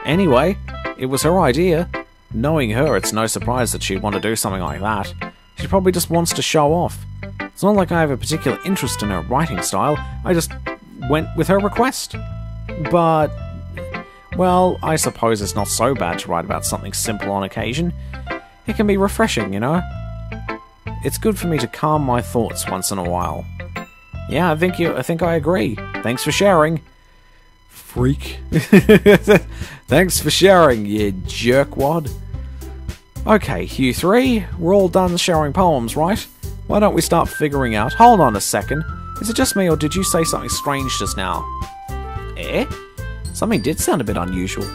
Anyway, it was her idea. Knowing her, it's no surprise that she'd want to do something like that. She probably just wants to show off. It's not like I have a particular interest in her writing style, I just went with her request. But, well, I suppose it's not so bad to write about something simple on occasion. It can be refreshing, you know? It's good for me to calm my thoughts once in a while. Yeah, I think I agree. Thanks for sharing. Freak. Thanks for sharing, you jerkwad. Okay, you three, we're all done sharing poems, right? Why don't we start figuring out... Hold on a second. Is it just me, or did you say something strange just now? Eh? Something did sound a bit unusual.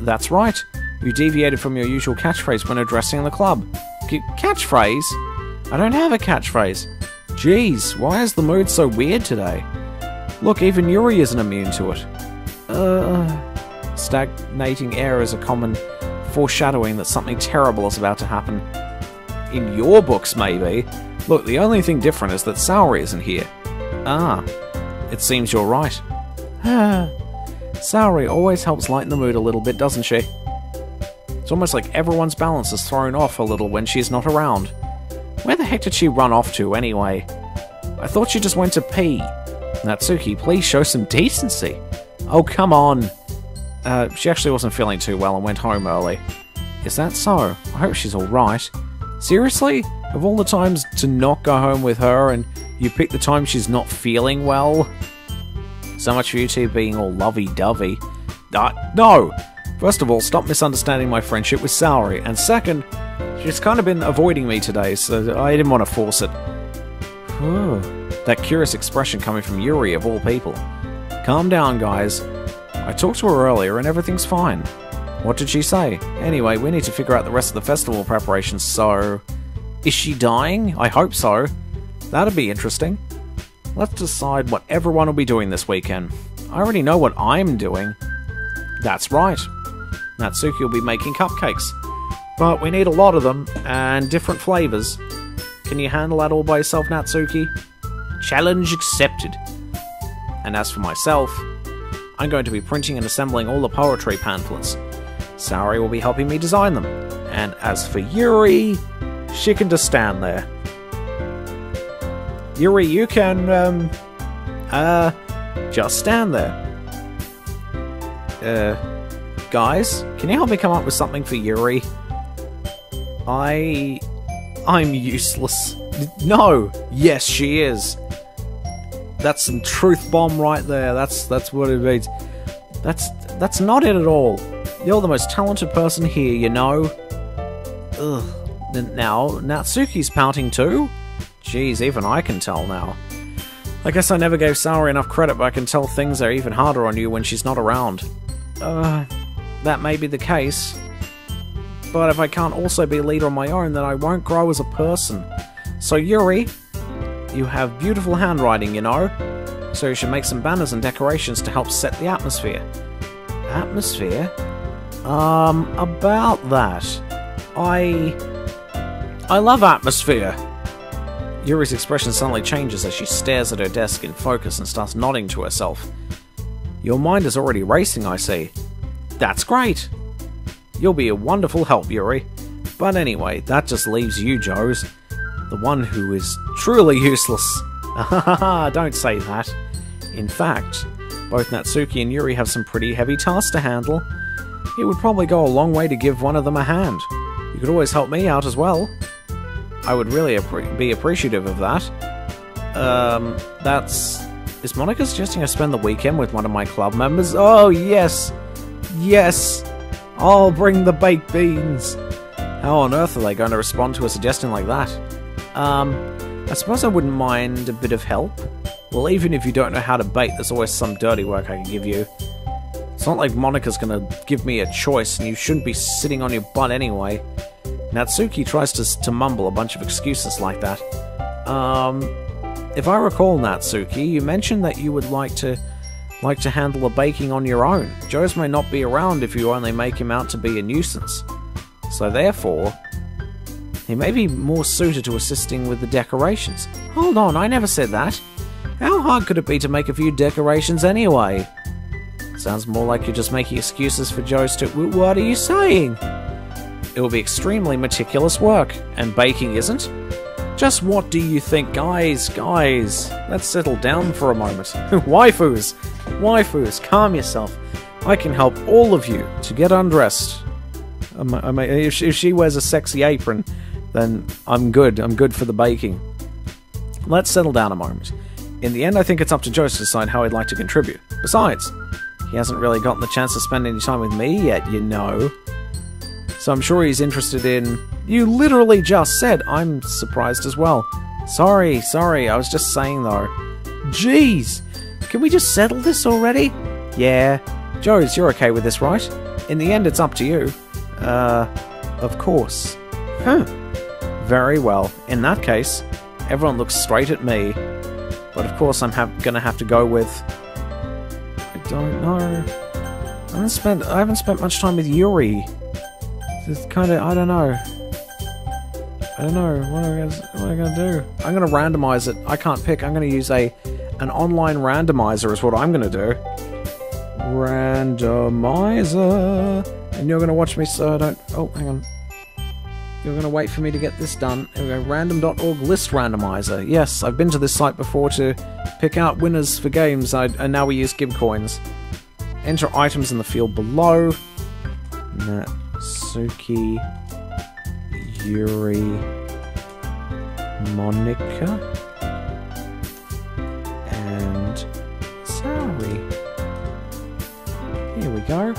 That's right. You deviated from your usual catchphrase when addressing the club. Catchphrase? I don't have a catchphrase. Jeez, why is the mood so weird today? Look, even Yuri isn't immune to it. Stagnating air is a common foreshadowing that something terrible is about to happen. In your books, maybe. Look, the only thing different is that Saori isn't here. Ah, it seems you're right. Saori always helps lighten the mood a little bit, doesn't she? It's almost like everyone's balance is thrown off a little when she's not around. Where the heck did she run off to, anyway? I thought she just went to pee. Natsuki, please show some decency. Oh, come on. She actually wasn't feeling too well and went home early. Is that so? I hope she's alright. Seriously? Of all the times to not go home with her, and you pick the time she's not feeling well? So much for you two being all lovey-dovey. No! First of all, stop misunderstanding my friendship with Saori, and second, she's kind of been avoiding me today, so I didn't want to force it. That curious expression coming from Yuri, of all people. Calm down, guys. I talked to her earlier and everything's fine. What did she say? Anyway, we need to figure out the rest of the festival preparations, so... Is she dying? I hope so. That'd be interesting. Let's decide what everyone will be doing this weekend. I already know what I'm doing. That's right. Natsuki will be making cupcakes. But we need a lot of them, and different flavors. Can you handle that all by yourself, Natsuki? Challenge accepted. And as for myself, I'm going to be printing and assembling all the poetry pamphlets. Saori will be helping me design them. And as for Yuri, she can just stand there. Yuri, you can, just stand there. Guys, can you help me come up with something for Yuri? I'm useless. No! Yes, she is. That's some truth bomb right there. That's what it means. That's not it at all. You're the most talented person here, you know. Ugh. Now, Natsuki's pouting too? Jeez, even I can tell now. I guess I never gave Saori enough credit, but I can tell things are even harder on you when she's not around. That may be the case. But if I can't also be a leader on my own, then I won't grow as a person. So Yuri, you have beautiful handwriting, you know? So you should make some banners and decorations to help set the atmosphere. Atmosphere? About that. I love atmosphere. Yuri's expression suddenly changes as she stares at her desk in focus and starts nodding to herself. Your mind is already racing, I see. That's great. You'll be a wonderful help, Yuri. But anyway, that just leaves you, Joes. The one who is truly useless. Don't say that. In fact, both Natsuki and Yuri have some pretty heavy tasks to handle. It would probably go a long way to give one of them a hand. You could always help me out as well. I would really be appreciative of that. Is Monica suggesting I spend the weekend with one of my club members? Oh, yes! Yes! I'll bring the baked beans! How on earth are they going to respond to a suggestion like that? I suppose I wouldn't mind a bit of help. Well, even if you don't know how to bake, there's always some dirty work I can give you. It's not like Monica's gonna give me a choice, and you shouldn't be sitting on your butt anyway. Natsuki tries to mumble a bunch of excuses like that. If I recall, Natsuki, you mentioned that you would like to handle the baking on your own. Joes may not be around if you only make him out to be a nuisance. So therefore, he may be more suited to assisting with the decorations. Hold on, I never said that. How hard could it be to make a few decorations anyway? Sounds more like you're just making excuses for Joes to... What are you saying? It will be extremely meticulous work, and baking isn't? Just what do you think, guys? Let's settle down for a moment. Waifus, calm yourself. I can help all of you to get undressed. If she wears a sexy apron, then I'm good. I'm good for the baking. Let's settle down a moment. In the end, I think it's up to Joe to decide how he'd like to contribute. Besides, he hasn't really gotten the chance to spend any time with me yet, you know. So I'm sure he's interested in... You literally just said. I'm surprised as well. Sorry, I was just saying though. Jeez! Can we just settle this already? Yeah. Joes, you're okay with this, right? In the end, it's up to you. Of course. Huh. Very well. In that case, everyone looks straight at me. But of course, I'm gonna have to go with... I don't know. I haven't spent much time with Yuri. It's kind of... I don't know. What am I gonna do? I'm gonna randomize it. I can't pick. I'm gonna use an online randomizer is what I'm gonna do. Randomizer. And you're gonna watch me so I don't... Oh, hang on. You're gonna wait for me to get this done. Here we go. Random.org list randomizer. Yes, I've been to this site before to pick out winners for games, and now we use Gib coins. Enter items in the field below. Natsuki, Yuri, Monica, and Saori. Here we go.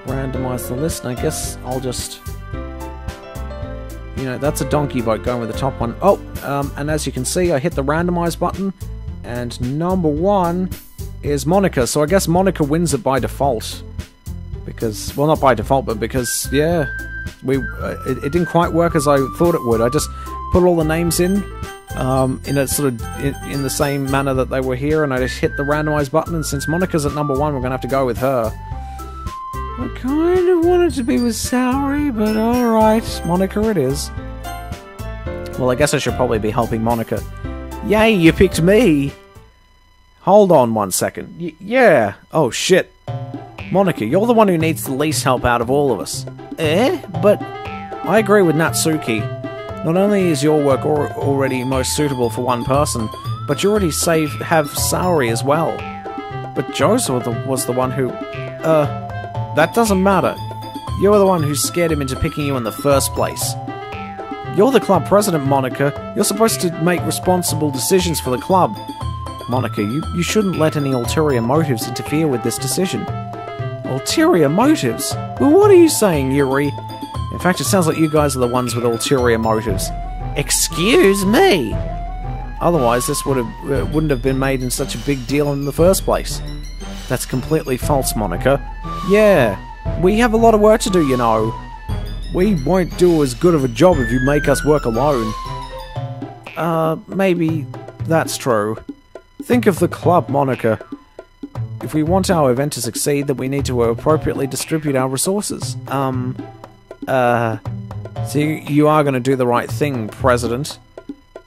Randomize the list, and I guess I'll just... You know, that's a donkey vote going with the top one. Oh, and as you can see, I hit the randomize button, and number 1 is Monica. So I guess Monica wins it by default. Because, well, not by default, but because, yeah, it didn't quite work as I thought it would. I just put all the names in a sort of in the same manner that they were here, and I just hit the randomize button. And since Monica's at number 1, we're gonna have to go with her. I kind of wanted to be with Saori, but alright, Monica it is. Well, I guess I should probably be helping Monica. Yay, you picked me! Hold on 1 second. Yeah! Oh, shit. Monica, you're the one who needs the least help out of all of us. But... I agree with Natsuki. Not only is your work already most suitable for one person, but you already have Saori as well. But Joseph was the one who... That doesn't matter. You're the one who scared him into picking you in the first place. You're the club president, Monica. You're supposed to make responsible decisions for the club. Monica, you shouldn't let any ulterior motives interfere with this decision. Ulterior motives? Well, what are you saying, Yuri? In fact, it sounds like you guys are the ones with ulterior motives. Excuse me! Otherwise, this wouldn't have been made in such a big deal in the first place. That's completely false, Monica. Yeah, we have a lot of work to do, you know. We won't do as good of a job if you make us work alone. Maybe that's true. Think of the club, Monica. If we want our event to succeed, then we need to appropriately distribute our resources. So you are going to do the right thing, President.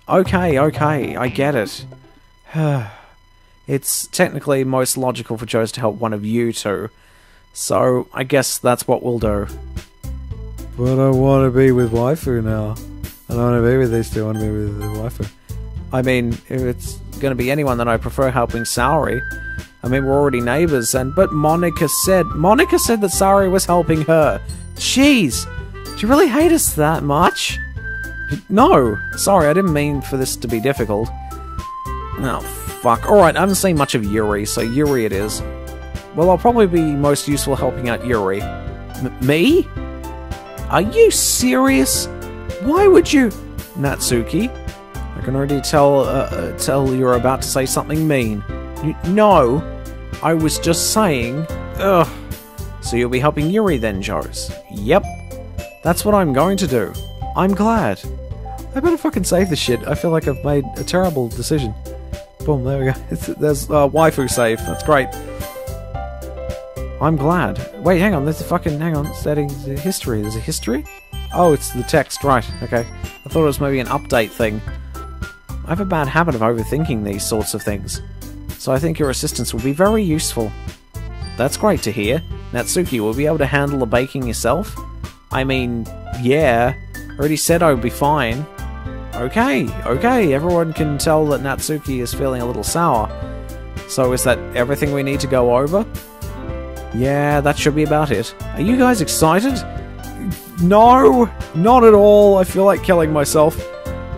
Okay, I get it. It's technically most logical for Joes to help one of you two. So, I guess that's what we'll do. But I want to be with waifu now. I don't want to be with these two, I want to be with the waifu. I mean, if it's going to be anyone, then I prefer helping Saori. I mean, we're already neighbours, but Monica said that Saori was helping her. Jeez! Do you really hate us that much? No! Sorry, I didn't mean for this to be difficult. Oh, fuck. Alright, I haven't seen much of Yuri, so Yuri it is. Well, I'll probably be most useful helping out Yuri. Me? Are you serious? Why would you... Natsuki? I can already tell you're about to say something mean. No, I was just saying... Ugh. So you'll be helping Yuri then, Joes? Yep. That's what I'm going to do. I'm glad. I better fucking save this shit. I feel like I've made a terrible decision. Boom, there we go. There's waifu save. That's great. I'm glad. Wait, hang on. There's a fucking... Hang on. Settings. History. There's a history? Oh, it's the text. Right. Okay. I thought it was maybe an update thing. I have a bad habit of overthinking these sorts of things. So I think your assistance will be very useful. That's great to hear. Natsuki, will be able to handle the baking yourself? I mean, yeah. Already said I would be fine. Okay. Everyone can tell that Natsuki is feeling a little sour. So is that everything we need to go over? Yeah, that should be about it. Are you guys excited? No, not at all. I feel like killing myself.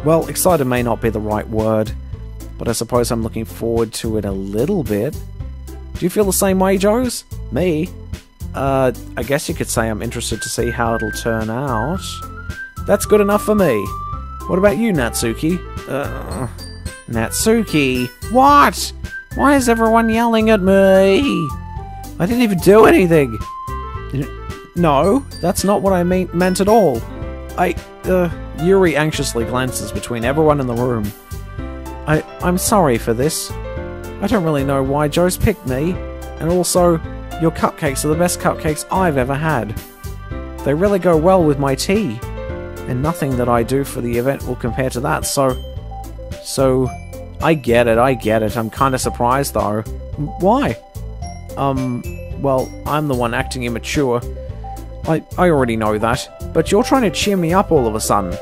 Well, excited may not be the right word, but I suppose I'm looking forward to it a little bit. Do you feel the same way, Joes? Me? I guess you could say I'm interested to see how it'll turn out. That's good enough for me. What about you, Natsuki? Natsuki? What? Why is everyone yelling at me? I didn't even do anything. No, that's not what I meant at all. Yuri anxiously glances between everyone in the room. I'm sorry for this. I don't really know why Joe's picked me. And also, your cupcakes are the best cupcakes I've ever had. They really go well with my tea. And nothing that I do for the event will compare to that, so, I get it. I'm kinda surprised, though. Why? Well, I'm the one acting immature. I already know that, but you're trying to cheer me up all of a sudden.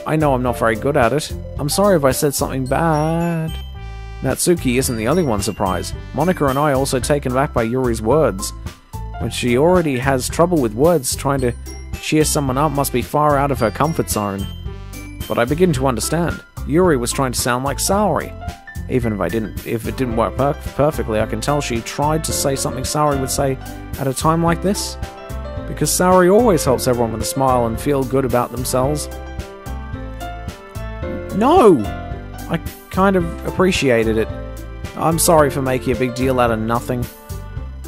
I know I'm not very good at it. I'm sorry if I said something bad. Natsuki isn't the only one surprised. Monika and I are also taken back by Yuri's words. When she already has trouble with words, trying to cheer someone up must be far out of her comfort zone. But I begin to understand. Yuri was trying to sound like Saori. Even if it didn't work perfectly, I can tell she tried to say something Saori would say at a time like this. Because Saori always helps everyone with a smile and feel good about themselves. No! I kind of appreciated it. I'm sorry for making a big deal out of nothing.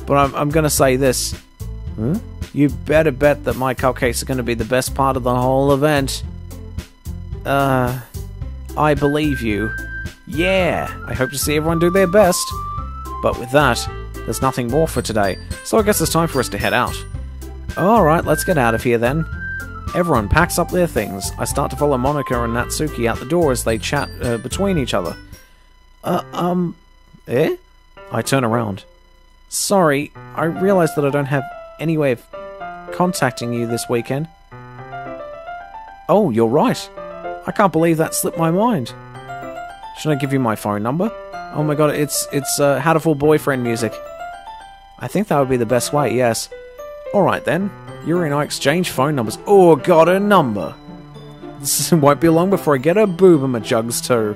But I'm gonna say this. Huh? You better bet that my cupcakes are gonna be the best part of the whole event. I believe you. Yeah, I hope to see everyone do their best. But with that, there's nothing more for today, so I guess it's time for us to head out. Alright, let's get out of here then. Everyone packs up their things. I start to follow Monika and Natsuki out the door as they chat between each other. Eh? I turn around. Sorry, I realize that I don't have any way of contacting you this weekend. Oh, you're right. I can't believe that slipped my mind. Should I give you my phone number? Oh my god, it's How to Fool Boyfriend music. I think that would be the best way, yes. Alright then. Yuri and I exchange phone numbers. Oh, got a number. This won't be long before I get a boob in my jugs too.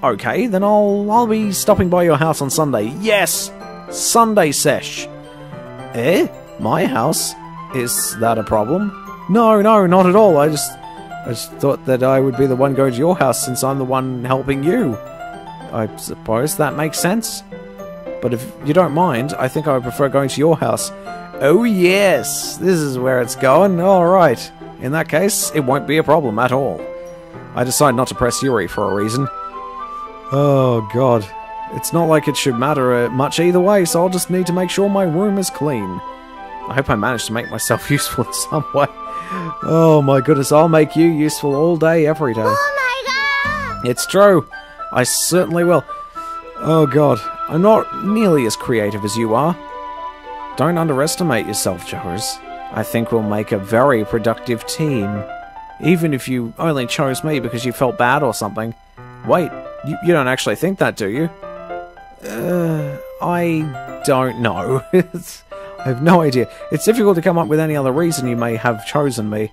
Okay, then I'll be stopping by your house on Sunday. Yes! Sunday sesh. Eh? My house? Is that a problem? No, not at all. I just thought that I would be the one going to your house since I'm the one helping you. I suppose that makes sense. But if you don't mind, I think I would prefer going to your house. Oh yes, this is where it's going. Alright. In that case, it won't be a problem at all. I decide not to press Yuri for a reason. Oh god. It's not like it should matter much either way, so I'll just need to make sure my room is clean. I hope I manage to make myself useful in some way. Oh my goodness, I'll make you useful all day, every day. Oh my god! It's true. I certainly will. Oh god, I'm not nearly as creative as you are. Don't underestimate yourself, Joes. I think we'll make a very productive team. Even if you only chose me because you felt bad or something. Wait, you don't actually think that, do you? I don't know. I have no idea. It's difficult to come up with any other reason you may have chosen me.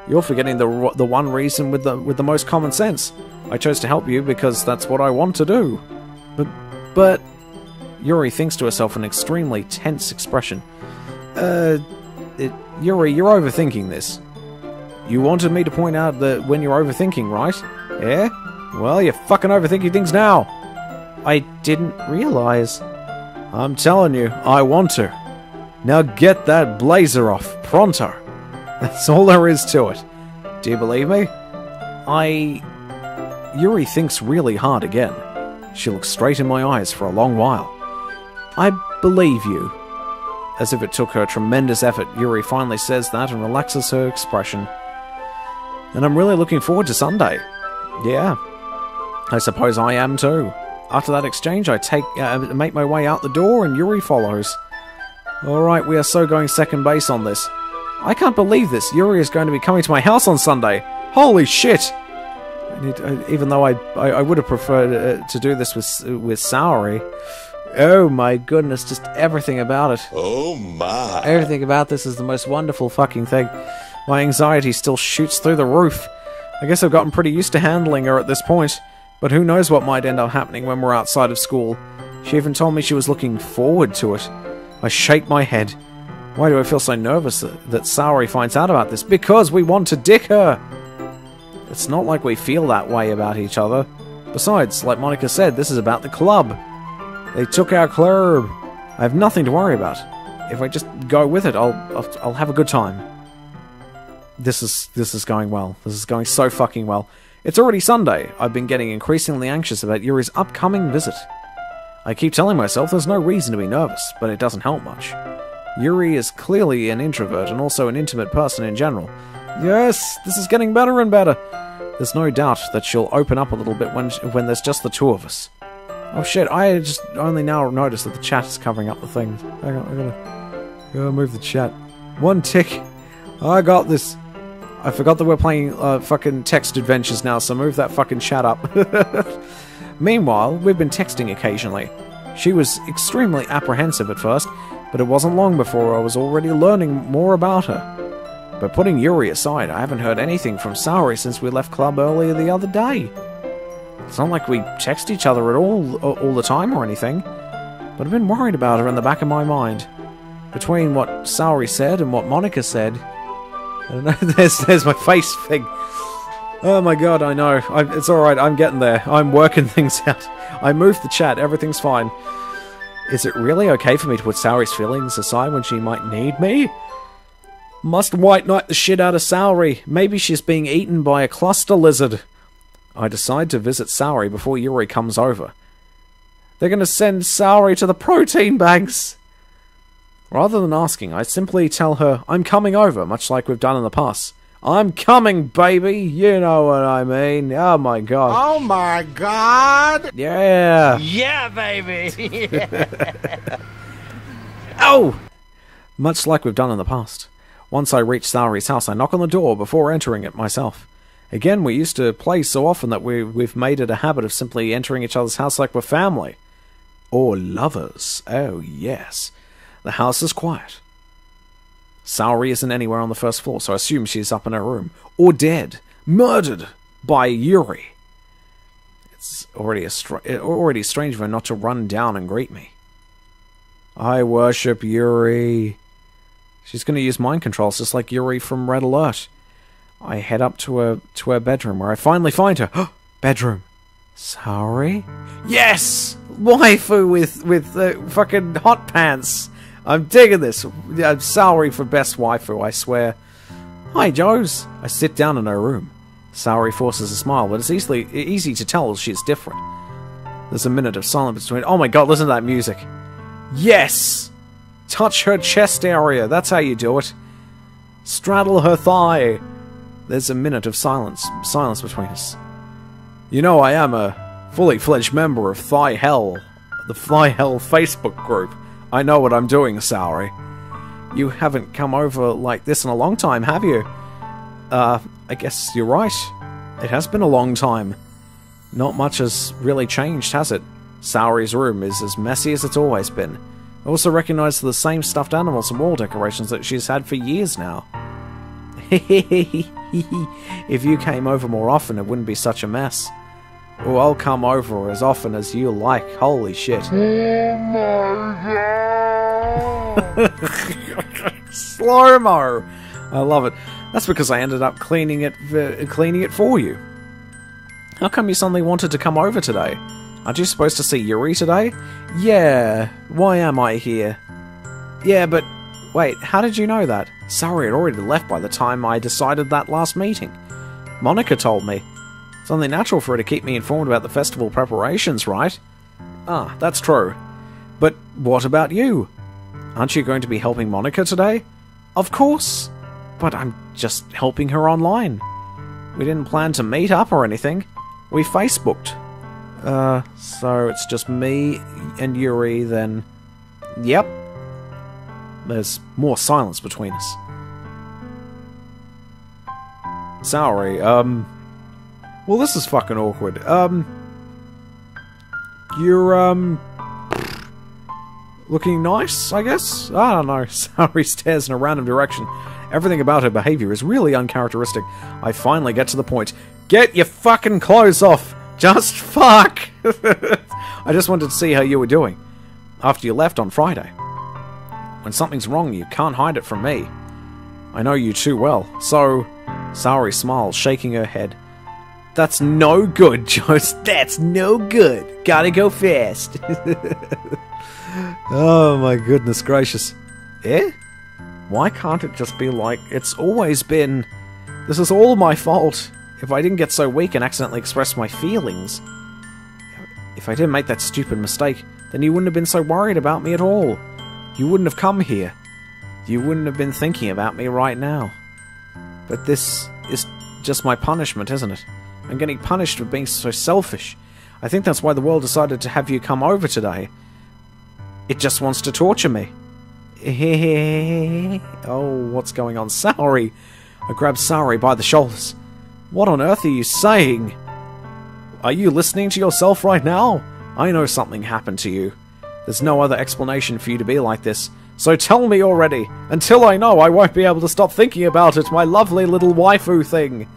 You're forgetting the one reason with the most common sense. I chose to help you because that's what I want to do. But... Yuri thinks to herself an extremely tense expression. Yuri, you're overthinking this. You wanted me to point out that when you're overthinking, right? Yeah? Well, you're fucking overthinking things now. I didn't realize. I'm telling you, I want to. Now get that blazer off, pronto. That's all there is to it. Do you believe me? Yuri thinks really hard again. She looks straight in my eyes for a long while. I believe you. As if it took her tremendous effort, Yuri finally says that and relaxes her expression. And I'm really looking forward to Sunday. Yeah. I suppose I am too. After that exchange, I make my way out the door and Yuri follows. Alright, we are so going second base on this. I can't believe this. Yuri is going to be coming to my house on Sunday. Holy shit! Even though I would have preferred to do this with Saori. Oh my goodness, just everything about it. Oh my. Everything about this is the most wonderful fucking thing. My anxiety still shoots through the roof. I guess I've gotten pretty used to handling her at this point, but who knows what might end up happening when we're outside of school. She even told me she was looking forward to it. I shake my head. Why do I feel so nervous that Saori finds out about this? Because we want to dick her! It's not like we feel that way about each other. Besides, like Monica said, this is about the club. They took our club. I have nothing to worry about. If I just go with it, I'll have a good time. This is going well. This is going so fucking well. It's already Sunday. I've been getting increasingly anxious about Yuri's upcoming visit. I keep telling myself there's no reason to be nervous, but it doesn't help much. Yuri is clearly an introvert and also an intimate person in general. Yes, this is getting better and better. There's no doubt that she'll open up a little bit when there's just the two of us. Oh shit, I just only now noticed that the chat is covering up the thing. I gotta move the chat. One tick. I got this. I forgot that we're playing fucking text adventures now, so move that fucking chat up. Meanwhile, we've been texting occasionally. She was extremely apprehensive at first, but it wasn't long before I was already learning more about her. But putting Yuri aside, I haven't heard anything from Saori since we left club earlier the other day. It's not like we text each other at all the time or anything, but I've been worried about her in the back of my mind. Between what Saori said and what Monica said, I don't know, there's my face thing. Oh my god, I know. It's alright, I'm getting there. I'm working things out. I moved the chat, everything's fine. Is it really okay for me to put Saori's feelings aside when she might need me? Must white knight the shit out of Saori. Maybe she's being eaten by a cluster lizard. I decide to visit Saori before Yuri comes over. They're gonna send Saori to the protein banks! Rather than asking, I simply tell her I'm coming over, much like we've done in the past. I'm coming, baby! You know what I mean. Oh my god. Oh my god! Yeah! Yeah, baby! Oh! Much like we've done in the past. Once I reach Saori's house, I knock on the door before entering it myself. Again, we used to play so often that we've made it a habit of simply entering each other's house like we're family. Or lovers. Oh, yes. The house is quiet. Saori isn't anywhere on the first floor, so I assume she's up in her room. Or dead. Murdered by Yuri. It's already strange of her not to run down and greet me. I worship Yuri. She's going to use mind controls just like Yuri from Red Alert. I head up to her bedroom where I finally find her. Bedroom. Saori? Yes! Waifu with fucking hot pants. I'm digging this. Saori for best waifu, I swear. Hi, Joes. I sit down in her room. Saori forces a smile, but it's easy to tell she's different. There's a minute of silence between. Oh my god, listen to that music. Yes! Touch her chest area. That's how you do it. Straddle her thigh. There's a minute of silence between us. You know I am a fully fledged member of Thigh Hell, the Thigh Hell Facebook group. I know what I'm doing, Saori. You haven't come over like this in a long time, have you? I guess you're right. It has been a long time. Not much has really changed, has it? Saori's room is as messy as it's always been. I also recognize the same stuffed animals and wall decorations that she's had for years now. If you came over more often, it wouldn't be such a mess. Or I'll come over as often as you like. Holy shit. Oh my god! Slow-mo! I love it. That's because I ended up cleaning it for you. How come you suddenly wanted to come over today? Aren't you supposed to see Yuri today? Yeah, why am I here? Yeah, but wait, how did you know that? Saori had already left by the time I decided that last meeting. Monica told me. It's only natural for her to keep me informed about the festival preparations, right? Ah, that's true. But what about you? Aren't you going to be helping Monica today? Of course. But I'm just helping her online. We didn't plan to meet up or anything. We Facebooked. So it's just me and Yuri, then... Yep. There's more silence between us. Saori, well, this is fucking awkward. Looking nice, I guess? I don't know. Saori stares in a random direction. Everything about her behavior is really uncharacteristic. I finally get to the point. Get your fucking clothes off! Just fuck! I just wanted to see how you were doing. After you left on Friday. When something's wrong, you can't hide it from me. I know you too well. So, Saori smiles, shaking her head. That's no good, Joes. That's no good. Gotta go fast. Oh my goodness gracious. Eh? Why can't it just be like it's always been? This is all my fault. If I didn't get so weak and accidentally express my feelings. If I didn't make that stupid mistake, then you wouldn't have been so worried about me at all. You wouldn't have come here. You wouldn't have been thinking about me right now. But this is just my punishment, isn't it? I'm getting punished for being so selfish. I think that's why the world decided to have you come over today. It just wants to torture me. Oh, what's going on? Saori! I grabbed Saori by the shoulders. What on earth are you saying? Are you listening to yourself right now? I know something happened to you. There's no other explanation for you to be like this. So tell me already. Until I know, I won't be able to stop thinking about it, my lovely little waifu thing.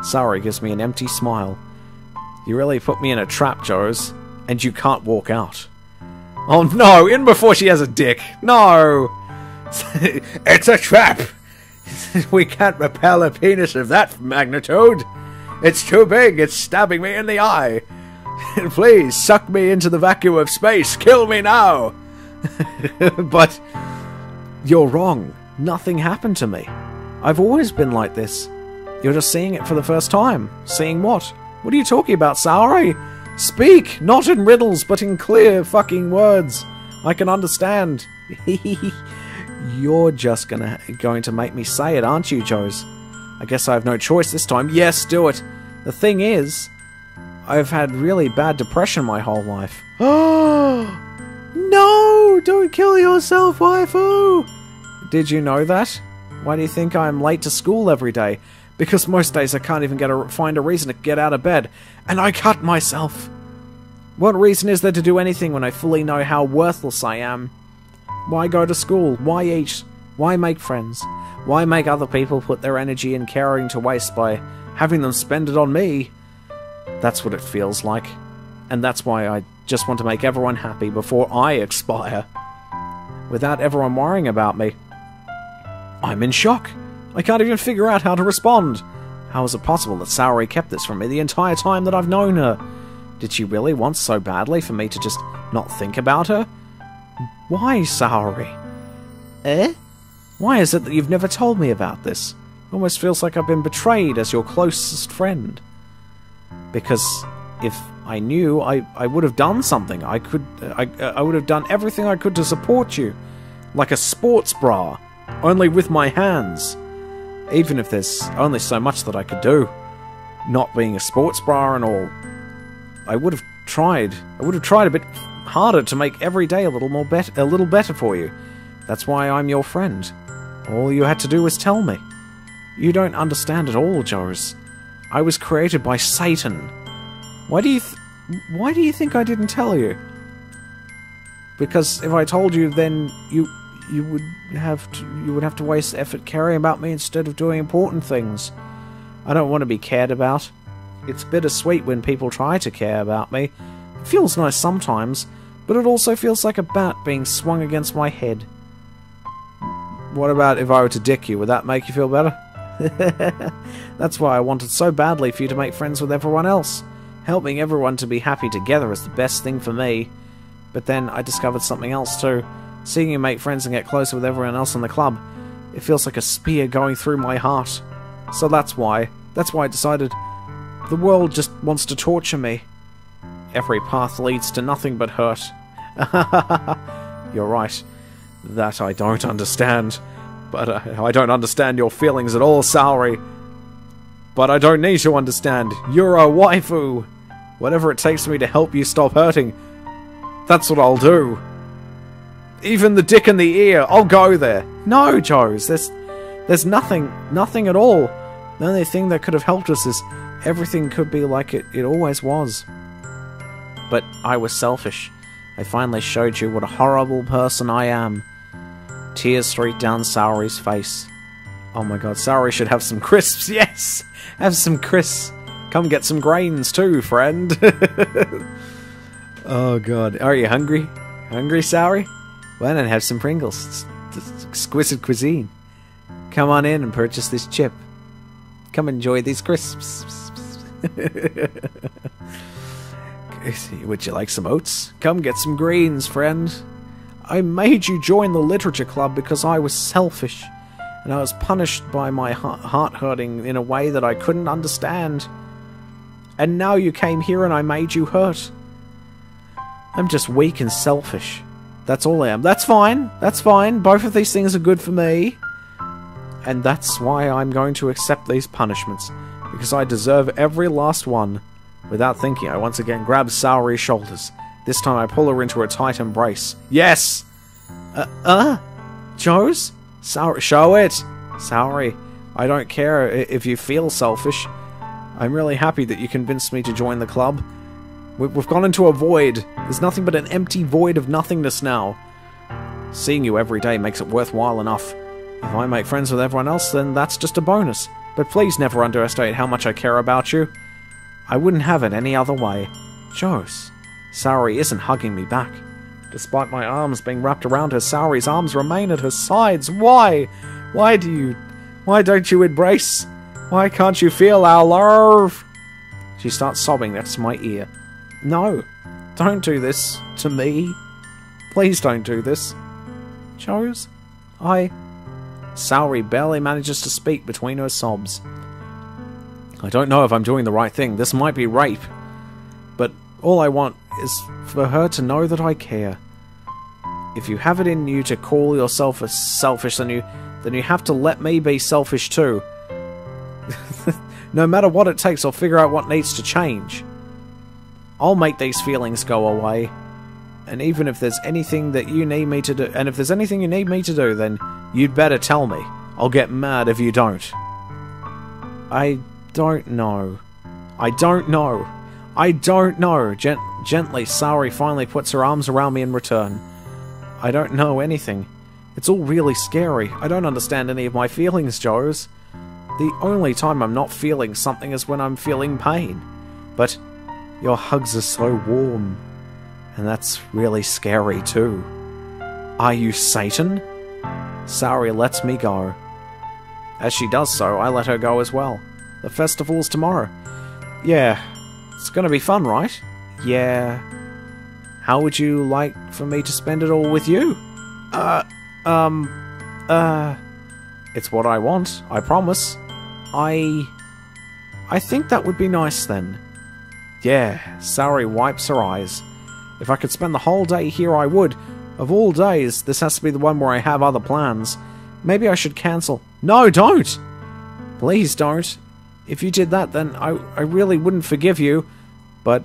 Saori gives me an empty smile. You really put me in a trap, Joes, and you can't walk out. Oh no, in before she has a dick. No! It's a trap! We can't repel a penis of that magnitude. It's too big, it's stabbing me in the eye. Please, suck me into the vacuum of space, kill me now! But you're wrong. Nothing happened to me. I've always been like this. You're just seeing it for the first time. Seeing what? What are you talking about, Saori? Speak! Not in riddles, but in clear fucking words. I can understand. You're just going to make me say it, aren't you, Joes? I guess I have no choice this time. Yes, do it. The thing is, I've had really bad depression my whole life. Oh no! Don't kill yourself, waifu! Did you know that? Why do you think I'm late to school every day? Because most days I can't even find a reason to get out of bed, and I cut myself. What reason is there to do anything when I fully know how worthless I am? Why go to school? Why eat? Why make friends? Why make other people put their energy and caring to waste by having them spend it on me? That's what it feels like. And that's why I just want to make everyone happy before I expire. Without everyone worrying about me. I'm in shock. I can't even figure out how to respond. How is it possible that Saori kept this from me the entire time that I've known her? Did she really want so badly for me to just not think about her? Why, Saori? Eh? Why is it that you've never told me about this? It almost feels like I've been betrayed as your closest friend. Because if I knew, I would have done something. I would have done everything I could to support you. Like a sports bra. Only with my hands. Even if there's only so much that I could do. Not being a sports bra and all. I would have tried. I would have tried a bit harder to make every day a little better for you. That's why I'm your friend. All you had to do was tell me. You don't understand at all, Joes. I was created by Satan. Why do you think I didn't tell you? Because if I told you, then you would have to waste effort caring about me instead of doing important things. I don't want to be cared about. It's bittersweet when people try to care about me. It feels nice sometimes, but it also feels like a bat being swung against my head. What about if I were to dick you? Would that make you feel better? That's why I wanted so badly for you to make friends with everyone else. Helping everyone to be happy together is the best thing for me. But then I discovered something else too. Seeing you make friends and get closer with everyone else in the club, it feels like a spear going through my heart. So that's why I decided the world just wants to torture me. Every path leads to nothing but hurt. You're right. That I don't understand. But I don't understand your feelings at all, Saori. But I don't need to understand. You're a waifu. Whatever it takes for me to help you stop hurting, that's what I'll do. Even the dick in the ear, I'll go there. No, Joes, there's nothing at all. The only thing that could have helped us is everything could be like it always was. But I was selfish. I finally showed you what a horrible person I am. Tears streaked down Saori's face. Oh my god, Saori should have some crisps, yes! Have some crisps. Come get some grains too, friend. Oh god, are you hungry? Hungry, Saori? Well then, have some Pringles. It's exquisite cuisine. Come on in and purchase this chip. Come enjoy these crisps. Would you like some oats? Come get some greens, friend. I made you join the literature club because I was selfish, and I was punished by my heart hurting in a way that I couldn't understand. And now you came here and I made you hurt. I'm just weak and selfish. That's all I am. That's fine. That's fine. Both of these things are good for me. And that's why I'm going to accept these punishments, because I deserve every last one. Without thinking, I once again grab Saori's shoulders. This time I pull her into a tight embrace. Yes! Joes? Saori, show it! Saori, I don't care if you feel selfish. I'm really happy that you convinced me to join the club. We've gone into a void. There's nothing but an empty void of nothingness now. Seeing you every day makes it worthwhile enough. If I make friends with everyone else, then that's just a bonus. But please never underestimate how much I care about you. I wouldn't have it any other way. Joes. Saori isn't hugging me back. Despite my arms being wrapped around her, Saori's arms remain at her sides. Why? Why don't you embrace? Why can't you feel our love? She starts sobbing next to my ear. No, don't do this to me. Please don't do this. Joes, Saori barely manages to speak between her sobs. I don't know if I'm doing the right thing. This might be rape. But all I want is for her to know that I care. If you have it in you to call yourself selfish, then you have to let me be selfish too. No matter what it takes, I'll figure out what needs to change. I'll make these feelings go away. And even if there's anything that you need me to do, then you'd better tell me. I'll get mad if you don't. I don't know. Gently, Saori finally puts her arms around me in return. I don't know anything. It's all really scary. I don't understand any of my feelings, Joes. The only time I'm not feeling something is when I'm feeling pain. But your hugs are so warm. And that's really scary too. Are you Satan? Saori lets me go. As she does so, I let her go as well. The festival's tomorrow. Yeah, it's gonna be fun, right? Yeah. How would you like for me to spend it all with you? It's what I want, I promise. I think that would be nice then. Yeah, Saori wipes her eyes. If I could spend the whole day here, I would. Of all days, this has to be the one where I have other plans. Maybe I should cancel. No, don't! Please don't. If you did that, then I really wouldn't forgive you. But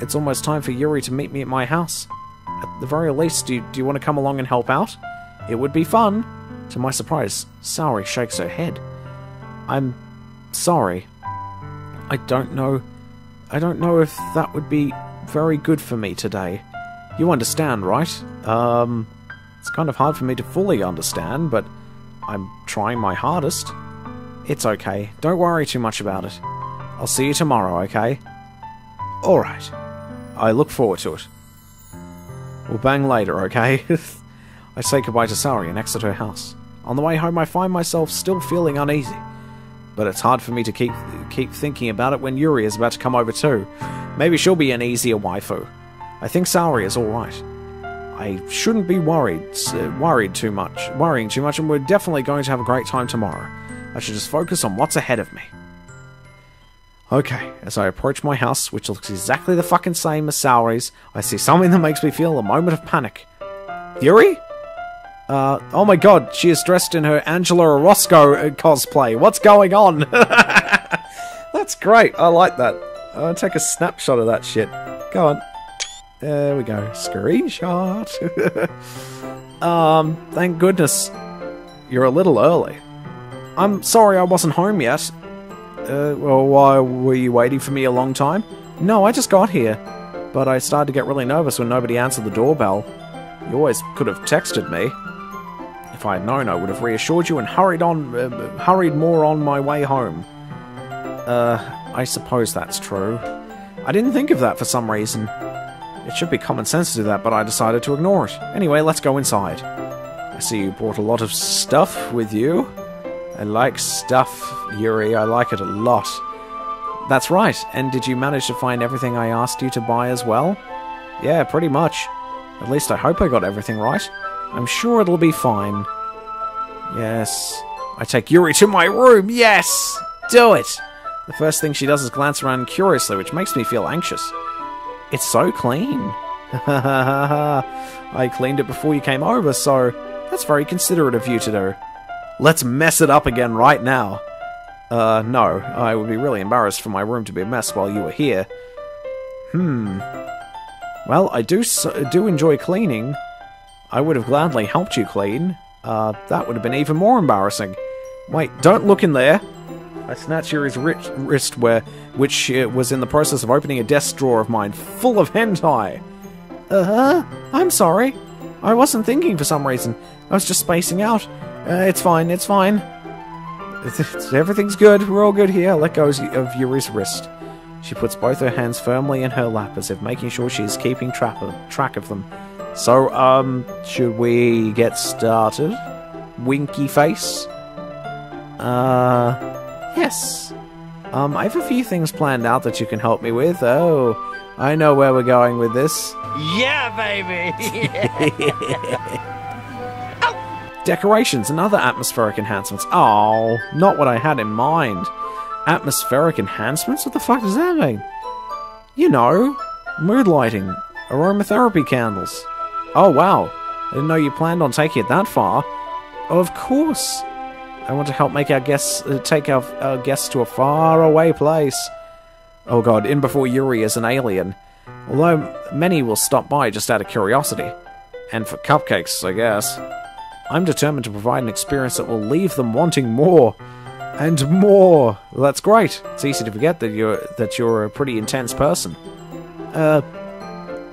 it's almost time for Yuri to meet me at my house. At the very least, do you want to come along and help out? It would be fun. To my surprise, Saori shakes her head. I'm sorry. I don't know if that would be very good for me today. You understand, right? It's kind of hard for me to fully understand, but I'm trying my hardest. It's okay. Don't worry too much about it. I'll see you tomorrow, okay? Alright. I look forward to it. We'll bang later, okay? I say goodbye to Saori and exit her house. On the way home, I find myself still feeling uneasy. But it's hard for me to keep thinking about it when Yuri is about to come over too. Maybe she'll be an easier waifu. I think Saori is alright. I shouldn't be worrying too much, and we're definitely going to have a great time tomorrow. I should just focus on what's ahead of me. Okay, as I approach my house, which looks exactly the fucking same as Saori's, I see something that makes me feel a moment of panic. Yuri? Oh my god, she is dressed in her Angela Orozco cosplay. What's going on? That's great, I like that. I'll take a snapshot of that shit. Go on. There we go. Screenshot. Thank goodness. You're a little early. I'm sorry I wasn't home yet. Well, why were you waiting for me a long time? No, I just got here. but I started to get really nervous when nobody answered the doorbell. You always could have texted me. If I had known, I would have reassured you and hurried more on my way home. I suppose that's true. I didn't think of that for some reason. It should be common sense to do that, but I decided to ignore it. Anyway, let's go inside. I see you brought a lot of stuff with you. I like stuff, Yuri. I like it a lot. That's right. And did you manage to find everything I asked you to buy as well? Yeah, pretty much. At least I hope I got everything right. I'm sure it'll be fine. Yes. I take Yuri to my room. Yes! Do it! The first thing she does is glance around curiously, which makes me feel anxious. It's so clean. I cleaned it before you came over, so that's very considerate of you to do. Let's mess it up again right now. No. I would be really embarrassed for my room to be a mess while you were here. Well, I do enjoy cleaning. I would have gladly helped you clean. That would have been even more embarrassing. Wait, don't look in there. I snatched Yuri's wrist, which was in the process of opening a desk drawer of mine, full of hentai. I'm sorry. I wasn't thinking for some reason. I was just spacing out. It's fine, it's fine. Everything's good, we're all good here. Let go of Yuri's wrist. She puts both her hands firmly in her lap, as if making sure she's keeping track of them. So, should we get started? Winky face? Yes. I have a few things planned out that you can help me with. Oh, I know where we're going with this. Yeah, baby! Decorations and other atmospheric enhancements. Oh, not what I had in mind. Atmospheric enhancements? What the fuck does that mean? You know, mood lighting, aromatherapy candles. Oh, wow. I didn't know you planned on taking it that far. Of course. I want to help make our guests take our guests to a faraway place. Oh god, in before Yuri is an alien. Although many will stop by just out of curiosity. And for cupcakes, I guess. I'm determined to provide an experience that will leave them wanting more. And more. Well, that's great. It's easy to forget that you're a pretty intense person.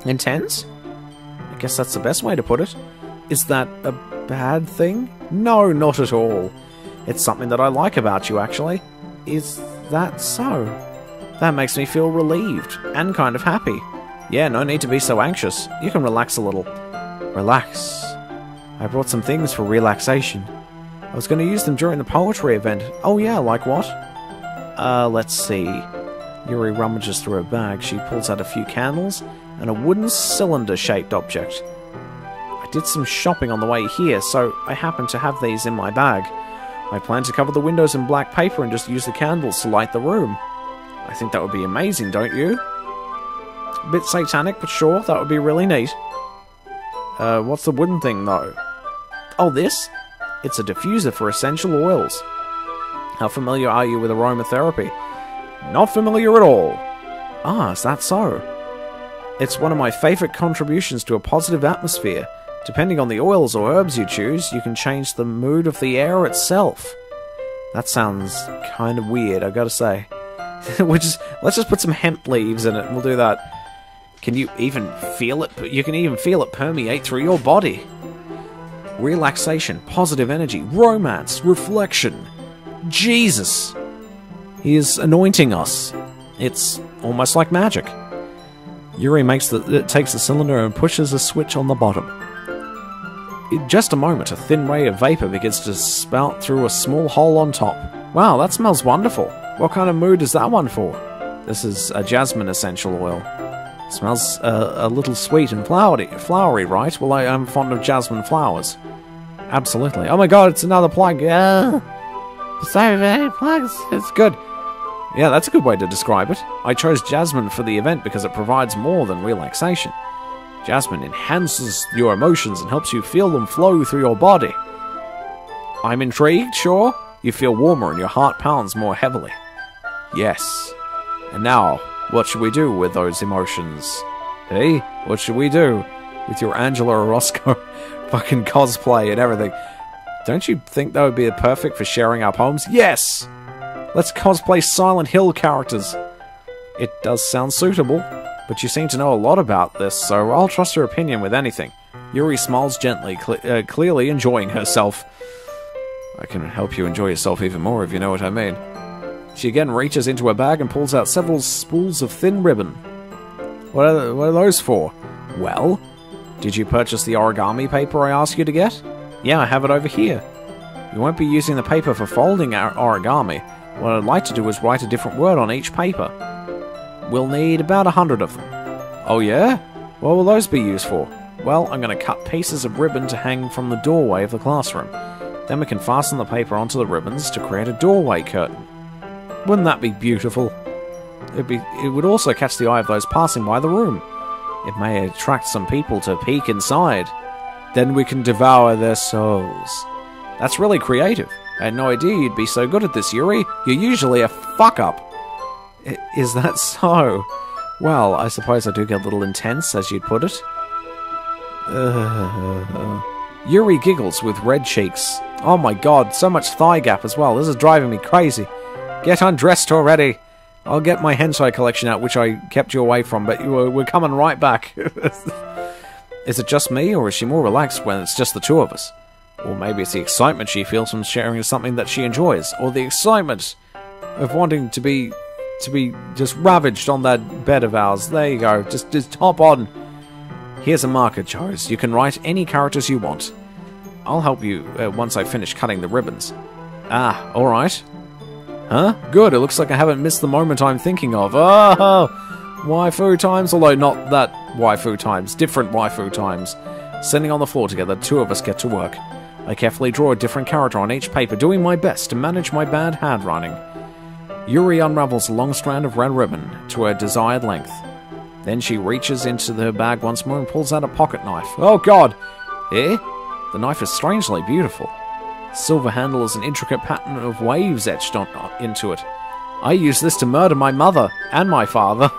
Intense? I guess that's the best way to put it. Is that a bad thing? No, not at all. It's something that I like about you, actually. Is that so? That makes me feel relieved and kind of happy. Yeah, no need to be so anxious. You can relax a little. Relax. I brought some things for relaxation. I was going to use them during the poetry event. Oh yeah, like what? Let's see. Yuri rummages through her bag. She pulls out a few candles and a wooden cylinder-shaped object. I did some shopping on the way here, so I happen to have these in my bag. I plan to cover the windows in black paper and just use the candles to light the room. I think that would be amazing, don't you? A bit satanic, but sure, that would be really neat. What's the wooden thing, though? Oh, this? It's a diffuser for essential oils. How familiar are you with aromatherapy? Not familiar at all. Ah, is that so? It's one of my favourite contributions to a positive atmosphere. Depending on the oils or herbs you choose, you can change the mood of the air itself. That sounds kind of weird, I've got to say. Let's just put some hemp leaves in it, and we'll do that. Can you even feel it? You can even feel it permeate through your body. Relaxation, positive energy, romance, reflection. Jesus! He is anointing us. It's almost like magic. Yuri takes the cylinder and pushes a switch on the bottom. In just a moment, a thin ray of vapor begins to spout through a small hole on top. Wow, that smells wonderful. What kind of mood is that one for? This is a jasmine essential oil. It smells a little sweet and flowery, right? Well, I am fond of jasmine flowers. Absolutely. Oh my god, it's another plug. So many plugs. It's good. Yeah, that's a good way to describe it. I chose jasmine for the event because it provides more than relaxation. Jasmine enhances your emotions and helps you feel them flow through your body. I'm intrigued, sure? You feel warmer and your heart pounds more heavily. Yes. And now, what should we do with those emotions? Hey, what should we do with your Angela Orozco fucking cosplay and everything? Don't you think that would be perfect for sharing our poems? Yes! Let's cosplay Silent Hill characters. It does sound suitable, but you seem to know a lot about this, so I'll trust your opinion with anything. Yuri smiles gently, clearly enjoying herself. I can help you enjoy yourself even more if you know what I mean. She again reaches into her bag and pulls out several spools of thin ribbon. What are those for? Well, did you purchase the origami paper I asked you to get? Yeah, I have it over here. You won't be using the paper for folding our origami. What I'd like to do is write a different word on each paper. We'll need about 100 of them. Oh yeah? What will those be used for? Well, I'm going to cut pieces of ribbon to hang from the doorway of the classroom. Then we can fasten the paper onto the ribbons to create a doorway curtain. Wouldn't that be beautiful? It would also catch the eye of those passing by the room. It may attract some people to peek inside. Then we can devour their souls. That's really creative. I had no idea you'd be so good at this, Yuri. You're usually a fuck-up. Is that so? Well, I suppose I do get a little intense, as you'd put it. Yuri giggles with red cheeks. Oh my god, so much thigh gap as well. This is driving me crazy. Get undressed already. I'll get my hentai collection out, which I kept you away from, but we're coming right back. Is it just me, or is she more relaxed when it's just the two of us? Or maybe it's the excitement she feels from sharing something that she enjoys, or the excitement of wanting to be just ravaged on that bed of ours. There you go. Just hop on. Here's a marker, Joes. You can write any characters you want. I'll help you once I finish cutting the ribbons. Ah, alright. Huh? Good, it looks like I haven't missed the moment I'm thinking of. Oh! Waifu times, although not that waifu times. Different waifu times. Sitting on the floor together, the two of us get to work. I carefully draw a different character on each paper, doing my best to manage my bad handwriting. Yuri unravels a long strand of red ribbon to her desired length. Then she reaches into her bag once more and pulls out a pocket knife. Oh god! Eh? The knife is strangely beautiful. Silver handle is an intricate pattern of waves etched into it. I use this to murder my mother and my father.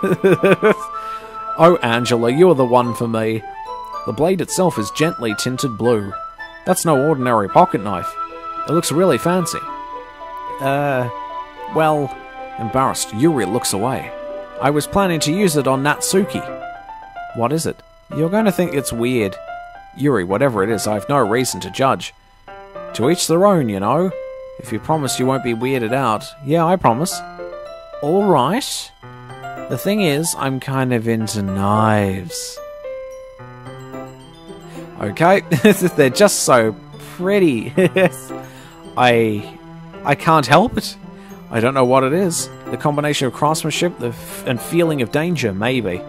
Oh, Angela, you are the one for me. The blade itself is gently tinted blue. That's no ordinary pocket knife. It looks really fancy. Well, embarrassed, Yuri looks away. I was planning to use it on Natsuki. What is it? You're going to think it's weird. Yuri, whatever it is, I have no reason to judge. To each their own, you know. If you promise you won't be weirded out. Yeah, I promise. Alright. The thing is, I'm kind of into knives. Okay, they're just so pretty. I can't help it. I don't know what it is. The combination of craftsmanship and feeling of danger, maybe.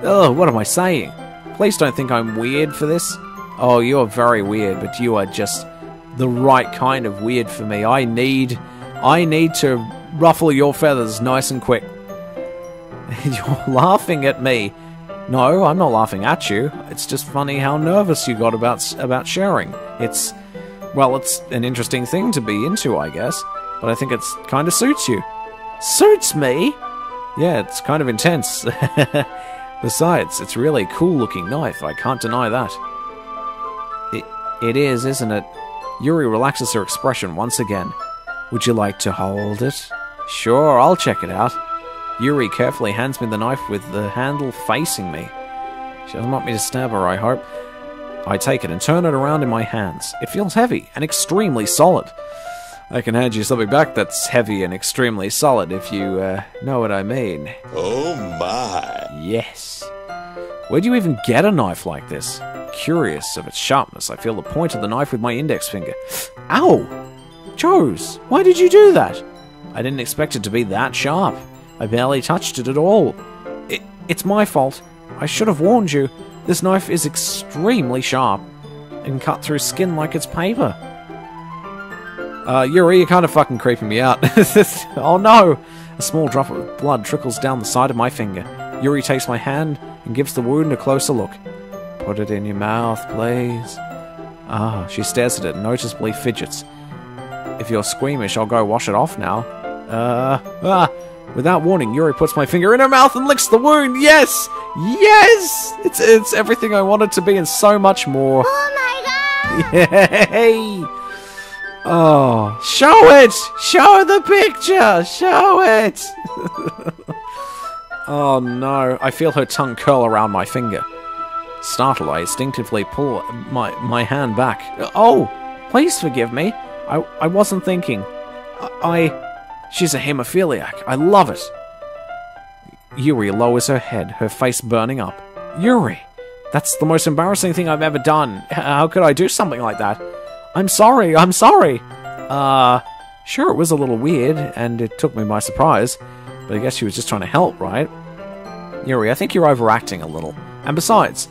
Ugh, what am I saying? Please don't think I'm weird for this. Oh, you are very weird, but you are just the right kind of weird for me. I need to ruffle your feathers nice and quick. You're laughing at me. No, I'm not laughing at you. It's just funny how nervous you got about sharing. It's an interesting thing to be into, I guess. But I think it's kind of suits you. Suits me? Yeah, it's kind of intense. Besides, it's really cool-looking knife. I can't deny that. It is, isn't it? Yuri relaxes her expression once again. Would you like to hold it? Sure, I'll check it out. Yuri carefully hands me the knife with the handle facing me. She doesn't want me to stab her, I hope. I take it and turn it around in my hands. It feels heavy and extremely solid. I can hand you something back that's heavy and extremely solid if you know what I mean. Oh my. Yes. Where'd you even get a knife like this? Curious of its sharpness, I feel the point of the knife with my index finger. Ow! Joes, why did you do that? I didn't expect it to be that sharp. I barely touched it at all. It's my fault. I should have warned you. This knife is extremely sharp and cut through skin like it's paper. Yuri, you're kind of fucking creeping me out. Oh no! A small drop of blood trickles down the side of my finger. Yuri takes my hand and gives the wound a closer look. Put it in your mouth, please. Ah, she stares at it and noticeably fidgets. If you're squeamish, I'll go wash it off now. Without warning, Yuri puts my finger in her mouth and licks the wound. Yes! Yes! It's everything I wanted to be and so much more. Oh my god! Yay! Oh, show it! Show the picture! Show it! Oh no, I feel her tongue curl around my finger. Startled, I instinctively pull my hand back. Oh, please forgive me. I wasn't thinking. She's a hemophiliac. I love it. Yuri lowers her head, her face burning up. Yuri, that's the most embarrassing thing I've ever done. How could I do something like that? I'm sorry. Sure, it was a little weird, and it took me by surprise, but I guess she was just trying to help, right? Yuri, I think you're overacting a little. And besides,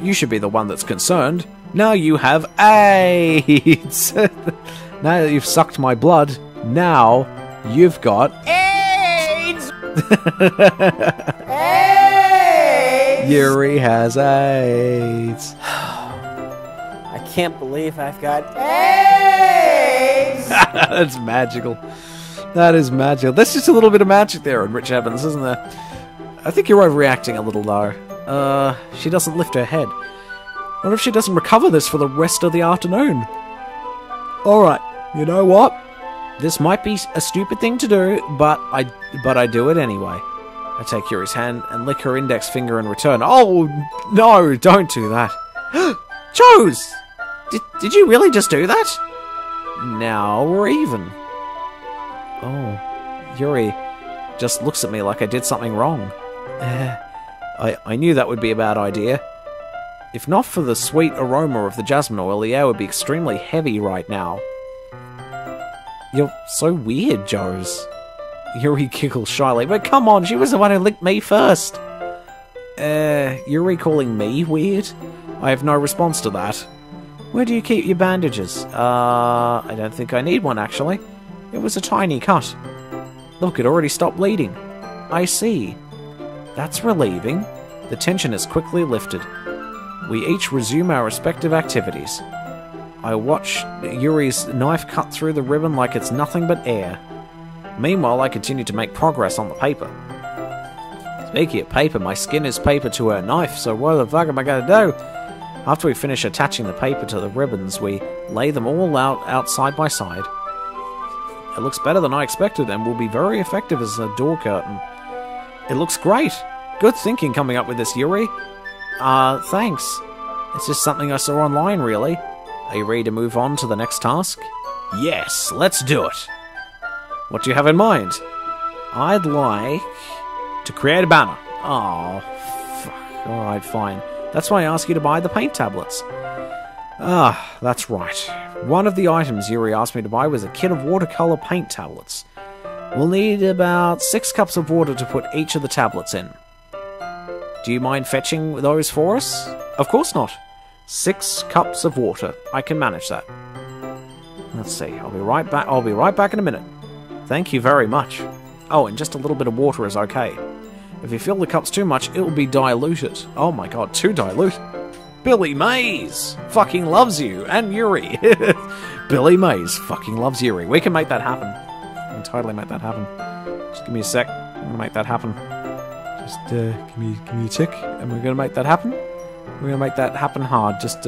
you should be the one that's concerned. Now you have AIDS! Now that you've sucked my blood, now you've got AIDS! AIDS! Yuri has AIDS. I can't believe I've got AIDS! That's magical. That is magical. There's just a little bit of magic there in Rich Evans, isn't there? I think you're overreacting a little, though. She doesn't lift her head. What if she doesn't recover this for the rest of the afternoon? Alright, you know what? This might be a stupid thing to do, but I do it anyway. I take Yuri's hand and lick her index finger in return. Oh, no, don't do that. Chose! Did you really just do that? Now we're even. Oh, Yuri just looks at me like I did something wrong. I knew that would be a bad idea. If not for the sweet aroma of the jasmine oil, the air would be extremely heavy right now. You're so weird, Joes. Yuri giggles shyly. But come on, she was the one who licked me first. Yuri calling me weird? I have no response to that. Where do you keep your bandages? I don't think I need one, actually. It was a tiny cut. Look, it already stopped bleeding. I see. That's relieving. The tension is quickly lifted. We each resume our respective activities. I watch Yuri's knife cut through the ribbon like it's nothing but air. Meanwhile, I continue to make progress on the paper. Speaking of paper, my skin is paper to her knife, so what the fuck am I going to do? After we finish attaching the paper to the ribbons, we lay them all out side by side. It looks better than I expected and will be very effective as a door curtain. It looks great. Good thinking coming up with this, Yuri. Thanks. It's just something I saw online, really. Are you ready to move on to the next task? Yes, let's do it. What do you have in mind? I'd like to create a banner. Oh, fuck. Alright, fine. That's why I asked you to buy the paint tablets. Ah, that's right. One of the items Yuri asked me to buy was a kit of watercolor paint tablets. We'll need about 6 cups of water to put each of the tablets in. Do you mind fetching those for us? Of course not. 6 cups of water. I can manage that. Let's see. I'll be right back in a minute. Thank you very much. Oh, and just a little bit of water is okay. If you fill the cups too much, it will be diluted. Oh my god, too dilute. Billy Mays fucking loves you, and Yuri. Billy Mays fucking loves Yuri. We can make that happen. We can totally make that happen. Just give me a sec. I'm gonna make that happen. Just give me a tick, and we're gonna make that happen. We're gonna make that happen hard. Just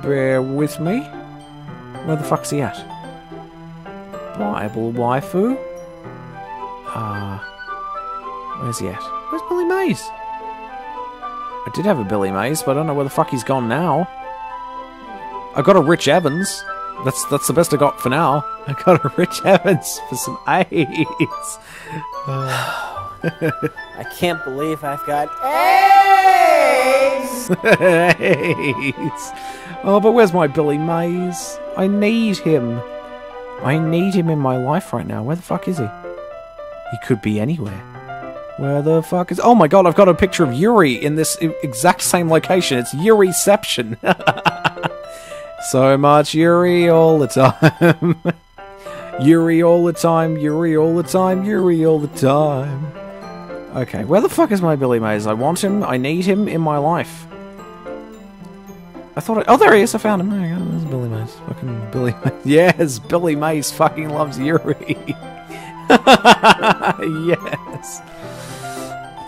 bear with me. Where the fuck's he at? Bible waifu? Where's he at? Where's Billy Mays? I did have a Billy Mays, but I don't know where the fuck he's gone now. I got a Rich Evans. That's the best I got for now. I got a Rich Evans for some AIDS. I can't believe I've got AIDS! AIDS. Oh, but where's my Billy Mays? I need him. I need him in my life right now. Where the fuck is he? He could be anywhere. Where the fuck is... Oh my god, I've got a picture of Yuri in this exact same location. It's Yuriception. So much Yuri all the time. Yuri all the time, Yuri all the time, Yuri all the time. Okay, where the fuck is my Billy Mays? I want him, I need him in my life. I thought oh, there he is, I found him. There you go, there's Billy Mays. Fucking Billy Mays. Yes, Billy Mays fucking loves Yuri. Yes.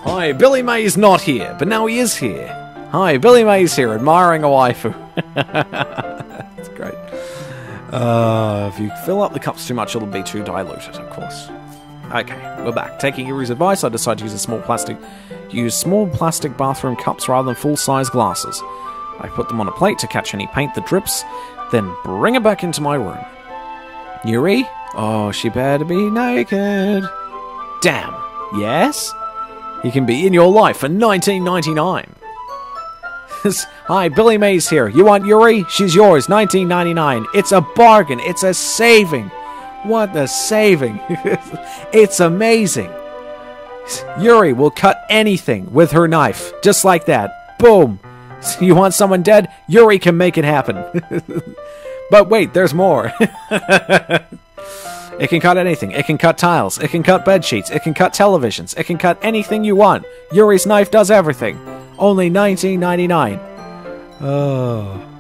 Hi, Billy Mays not here, but now he is here. Hi, Billy Mays here, admiring a waifu. That's great. If you fill up the cups too much, it'll be too diluted, of course. Okay, we're back. Taking Yuri's advice, I decided to use small plastic bathroom cups rather than full-size glasses. I put them on a plate to catch any paint that drips, then bring it back into my room. Yuri? Oh, she better be naked. Damn. Yes? He can be in your life for $19.99. Hi, Billy Mays here. You want Yuri? She's yours, $19.99. It's a bargain. It's a saving. What a saving. It's amazing. Yuri will cut anything with her knife. Just like that. Boom. You want someone dead? Yuri can make it happen. But wait, there's more. It can cut anything. It can cut tiles. It can cut bed sheets. It can cut televisions. It can cut anything you want. Yuri's knife does everything. Only $19.99. Oh.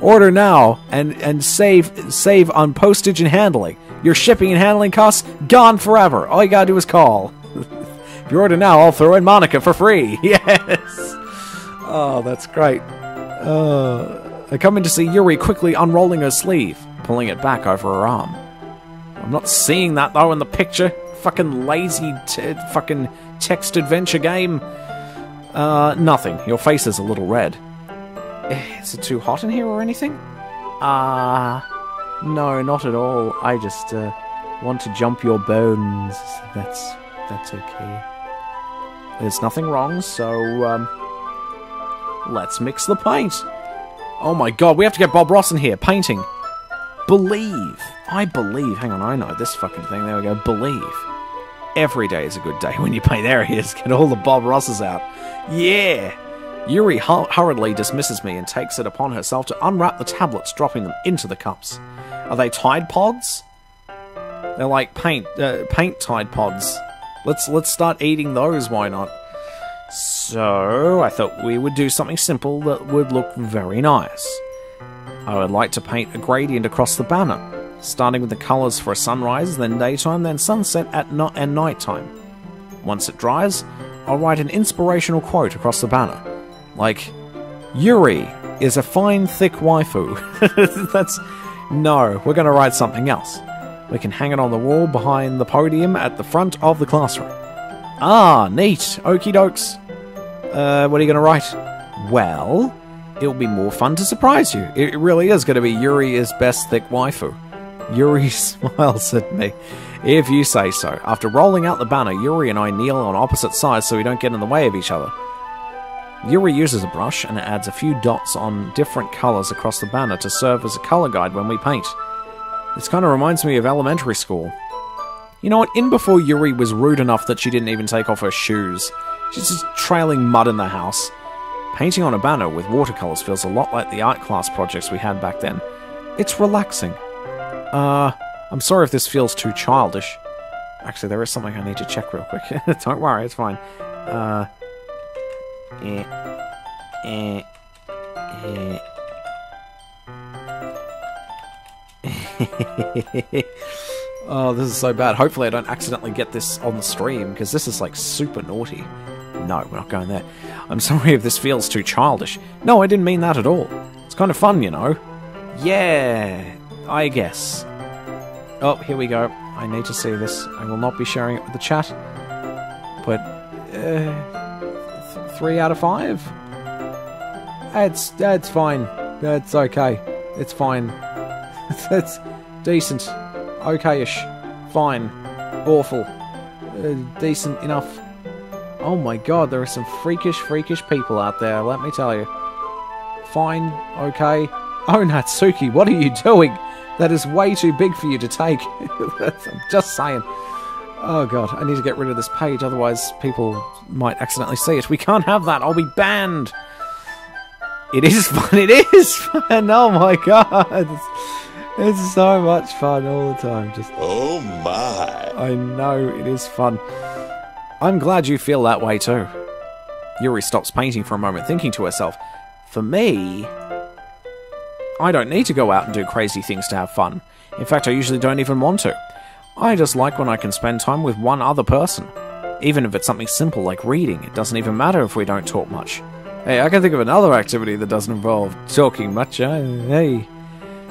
Order now and save on postage and handling. Your shipping and handling costs gone forever. All you gotta do is call. If you order now, I'll throw in Monica for free. Yes. Oh, that's great. I come in to see Yuri quickly unrolling her sleeve, pulling it back over her arm. I'm not seeing that though in the picture. Fucking lazy fucking text adventure game. Nothing. Your face is a little red. Is it too hot in here or anything? No, not at all. I just want to jump your bones. That's okay. There's nothing wrong, so let's mix the paint. Oh my god, we have to get Bob Ross in here painting. Believe. I believe. Hang on, I know this fucking thing. There we go. Believe. Every day is a good day when you paint. There he is. Get all the Bob Rosses out. Yeah. Yuri hurriedly dismisses me and takes it upon herself to unwrap the tablets, dropping them into the cups. Are they Tide Pods? They're like paint Tide Pods. Let's start eating those, why not? So, I thought we would do something simple that would look very nice. I would like to paint a gradient across the banner, starting with the colours for a sunrise, then daytime, then sunset and nighttime. Once it dries, I'll write an inspirational quote across the banner. Like, Yuri is a fine, thick waifu. No, we're going to write something else. We can hang it on the wall behind the podium at the front of the classroom. Ah, neat. Okie dokes. What are you going to write? Well, it'll be more fun to surprise you. It really is going to be Yuri is best thick waifu. Yuri smiles at me. If you say so. After rolling out the banner, Yuri and I kneel on opposite sides so we don't get in the way of each other. Yuri uses a brush and adds a few dots on different colours across the banner to serve as a colour guide when we paint. This kind of reminds me of elementary school. You know what? In before Yuri was rude enough that she didn't even take off her shoes. She's just trailing mud in the house. Painting on a banner with watercolours feels a lot like the art class projects we had back then. It's relaxing. I'm sorry if this feels too childish. Actually, there is something I need to check real quick. Don't worry, it's fine. Oh, this is so bad. Hopefully I don't accidentally get this on the stream, because this is like super naughty. No, we're not going there. I'm sorry if this feels too childish. No, I didn't mean that at all. It's kind of fun, you know. Yeah, I guess. Oh, here we go. I need to see this. I will not be sharing it with the chat. But, 3 out of 5? That's fine. That's okay. It's fine. That's decent. Okay-ish. Fine. Awful. Decent enough. Oh my god, there are some freakish people out there, let me tell you. Fine. Okay. Oh, Natsuki, what are you doing? That is way too big for you to take. I'm just saying. Oh god, I need to get rid of this page, otherwise people might accidentally see it. We can't have that, I'll be banned! It is fun, it is fun! Oh my god! It's so much fun all the time, just... Oh my! I know, it is fun. I'm glad you feel that way too. Yuri stops painting for a moment, thinking to herself, for me... I don't need to go out and do crazy things to have fun. In fact, I usually don't even want to. I just like when I can spend time with one other person. Even if it's something simple like reading, it doesn't even matter if we don't talk much. Hey, I can think of another activity that doesn't involve talking much. Hey,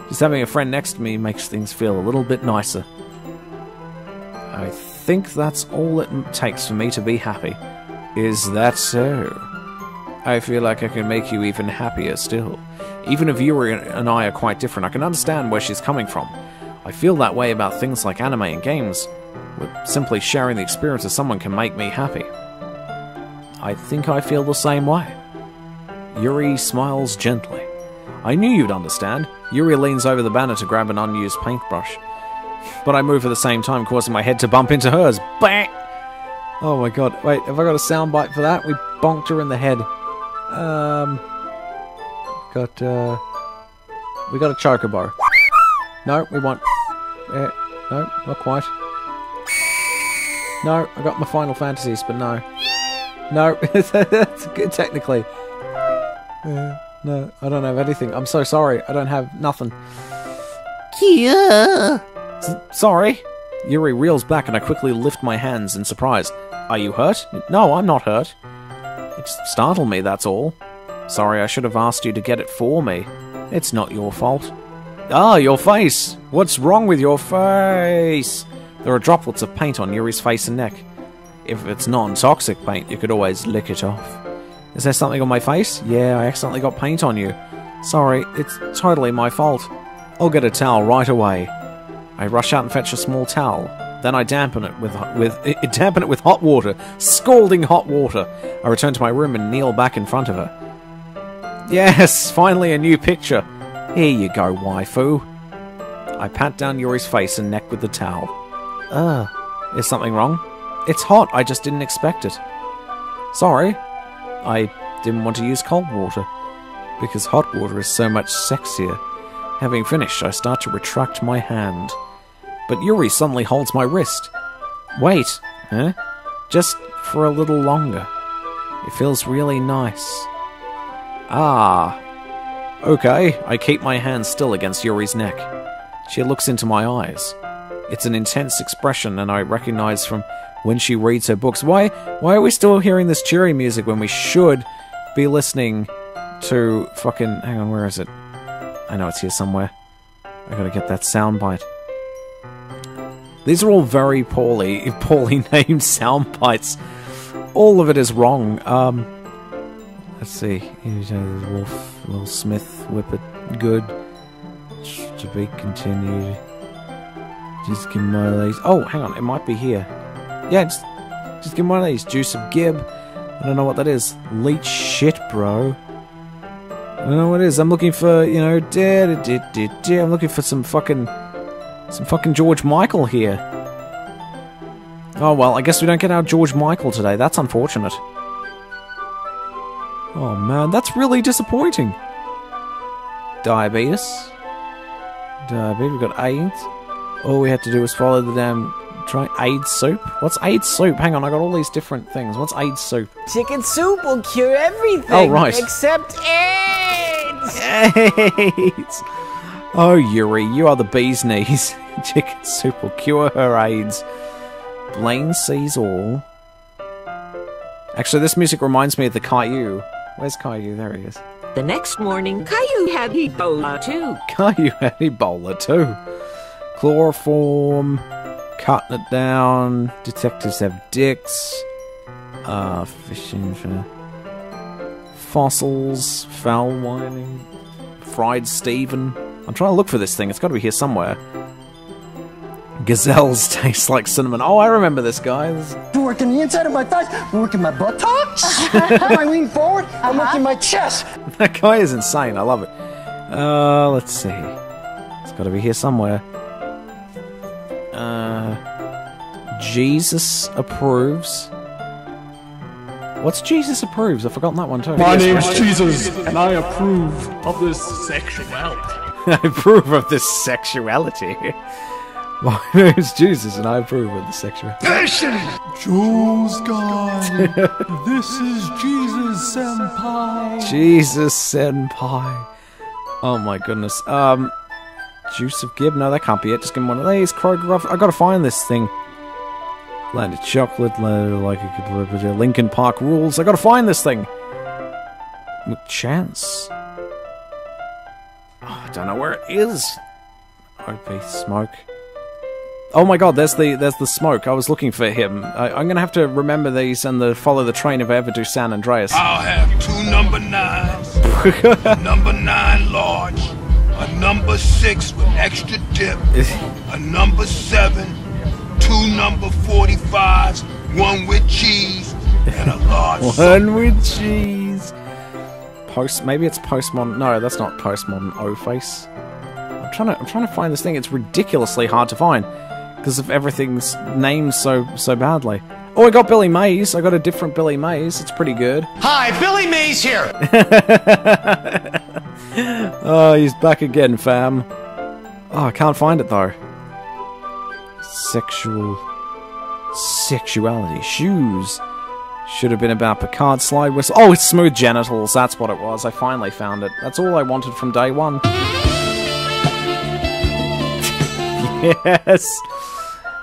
just having a friend next to me makes things feel a little bit nicer. I think that's all it takes for me to be happy. Is that so? I feel like I can make you even happier still. Even if Yuri and I are quite different, I can understand where she's coming from. I feel that way about things like anime and games. Simply sharing the experience of someone can make me happy. I think I feel the same way. Yuri smiles gently. I knew you'd understand. Yuri leans over the banner to grab an unused paintbrush. But I move at the same time, causing my head to bump into hers. Bang! Oh my god. Wait, have I got a soundbite for that? We bonked her in the head. We got a chocobo. No, we want... no, not quite. No, I got my Final Fantasies, but no. No, that's good technically. No, I don't have anything. I'm so sorry. I don't have nothing. Kia! Sorry. Yuri reels back and I quickly lift my hands in surprise. Are you hurt? No, I'm not hurt. It just startled me, that's all. Sorry, I should have asked you to get it for me. It's not your fault. Ah, your face! What's wrong with your face? There are droplets of paint on Yuri's face and neck. If it's non-toxic paint, you could always lick it off. Is there something on my face? Yeah, I accidentally got paint on you. Sorry, it's totally my fault. I'll get a towel right away. I rush out and fetch a small towel. Then I dampen it with hot water, scalding hot water. I return to my room and kneel back in front of her. Yes, finally a new picture. Here you go, waifu. I pat down Yuri's face and neck with the towel. Is something wrong? It's hot, I just didn't expect it. Sorry, I didn't want to use cold water, because hot water is so much sexier. Having finished, I start to retract my hand. But Yuri suddenly holds my wrist. Wait, huh? Just for a little longer. It feels really nice. Ah. Okay, I keep my hand still against Yuri's neck. She looks into my eyes. It's an intense expression, and I recognize from when she reads her books. Why are we still hearing this cheery music when we should be listening to fucking... Hang on, where is it? I know it's here somewhere. I gotta get that soundbite. These are all very poorly named soundbites. All of it is wrong. Let's see. Wolf, Will Smith, Whip It, Good. To be continued. Just give me one of these. Oh, hang on, it might be here. Yeah, just give me one of these. Juice of Gib. I don't know what that is. Leech shit, bro. I don't know what it is. I'm looking for, you know, I'm looking for some fucking George Michael here. Oh well, I guess we don't get our George Michael today. That's unfortunate. Oh man, that's really disappointing. Diabetes. We've got AIDS. All we had to do was follow the damn... Try AIDS soup? What's AIDS soup? Hang on, I got all these different things. What's AIDS soup? Chicken soup will cure everything. Oh, right. Except AIDS. AIDS. Oh, Yuri, you are the bee's knees. Chicken soup will cure her AIDS. Blaine sees all. Actually, this music reminds me of the Caillou. Where's Caillou? There he is. The next morning, Caillou had Ebola too. Caillou had Ebola too. Chloroform. Cutting it down. Detectives have dicks. Fishing for fossils. Foul whining. Fried Steven. I'm trying to look for this thing. It's got to be here somewhere. Gazelles taste like cinnamon. Oh, I remember this guy. I'm working the inside of my thighs. I'm working my buttocks. When I lean forward, I'm working my chest. That guy is insane. I love it. Let's see. It's got to be here somewhere. Jesus approves. What's Jesus approves? I've forgotten that one too. My name's Jesus, and I approve of this sexuality. I approve of this sexuality. My name's Jesus, and I approve of the sexuality. Passion! Joe's gone. This is Jesus Senpai. Jesus Senpai. Oh my goodness. Juice of Gib? No, that can't be it. Just give me one of these. Kroger, I gotta find this thing. Land of Chocolate, like a Linkin Park Rules. I gotta find this thing. Chance. Oh, I don't know where it is. OP Smoke. Oh my god, there's the smoke. I was looking for him. I'm gonna have to remember these and follow the train if I ever do San Andreas. I'll have 2 number 9s, a number 9 large, a number 6 with extra dip, a number 7, 2 number 45s, 1 with cheese, and a large One with cheese. Maybe it's postmodern. No, that's not postmodern O-face. I'm trying to find this thing. It's ridiculously hard to find because of everything's named so badly. Oh, I got Billy Mays. I got a different Billy Mays. It's pretty good. Hi, Billy Mays here. Oh, he's back again, fam. Oh, I can't find it though. Sexuality. Shoes. Should have been about Picard's slide whistle. Oh, it's smooth genitals. That's what it was. I finally found it. That's all I wanted from day one. Yes.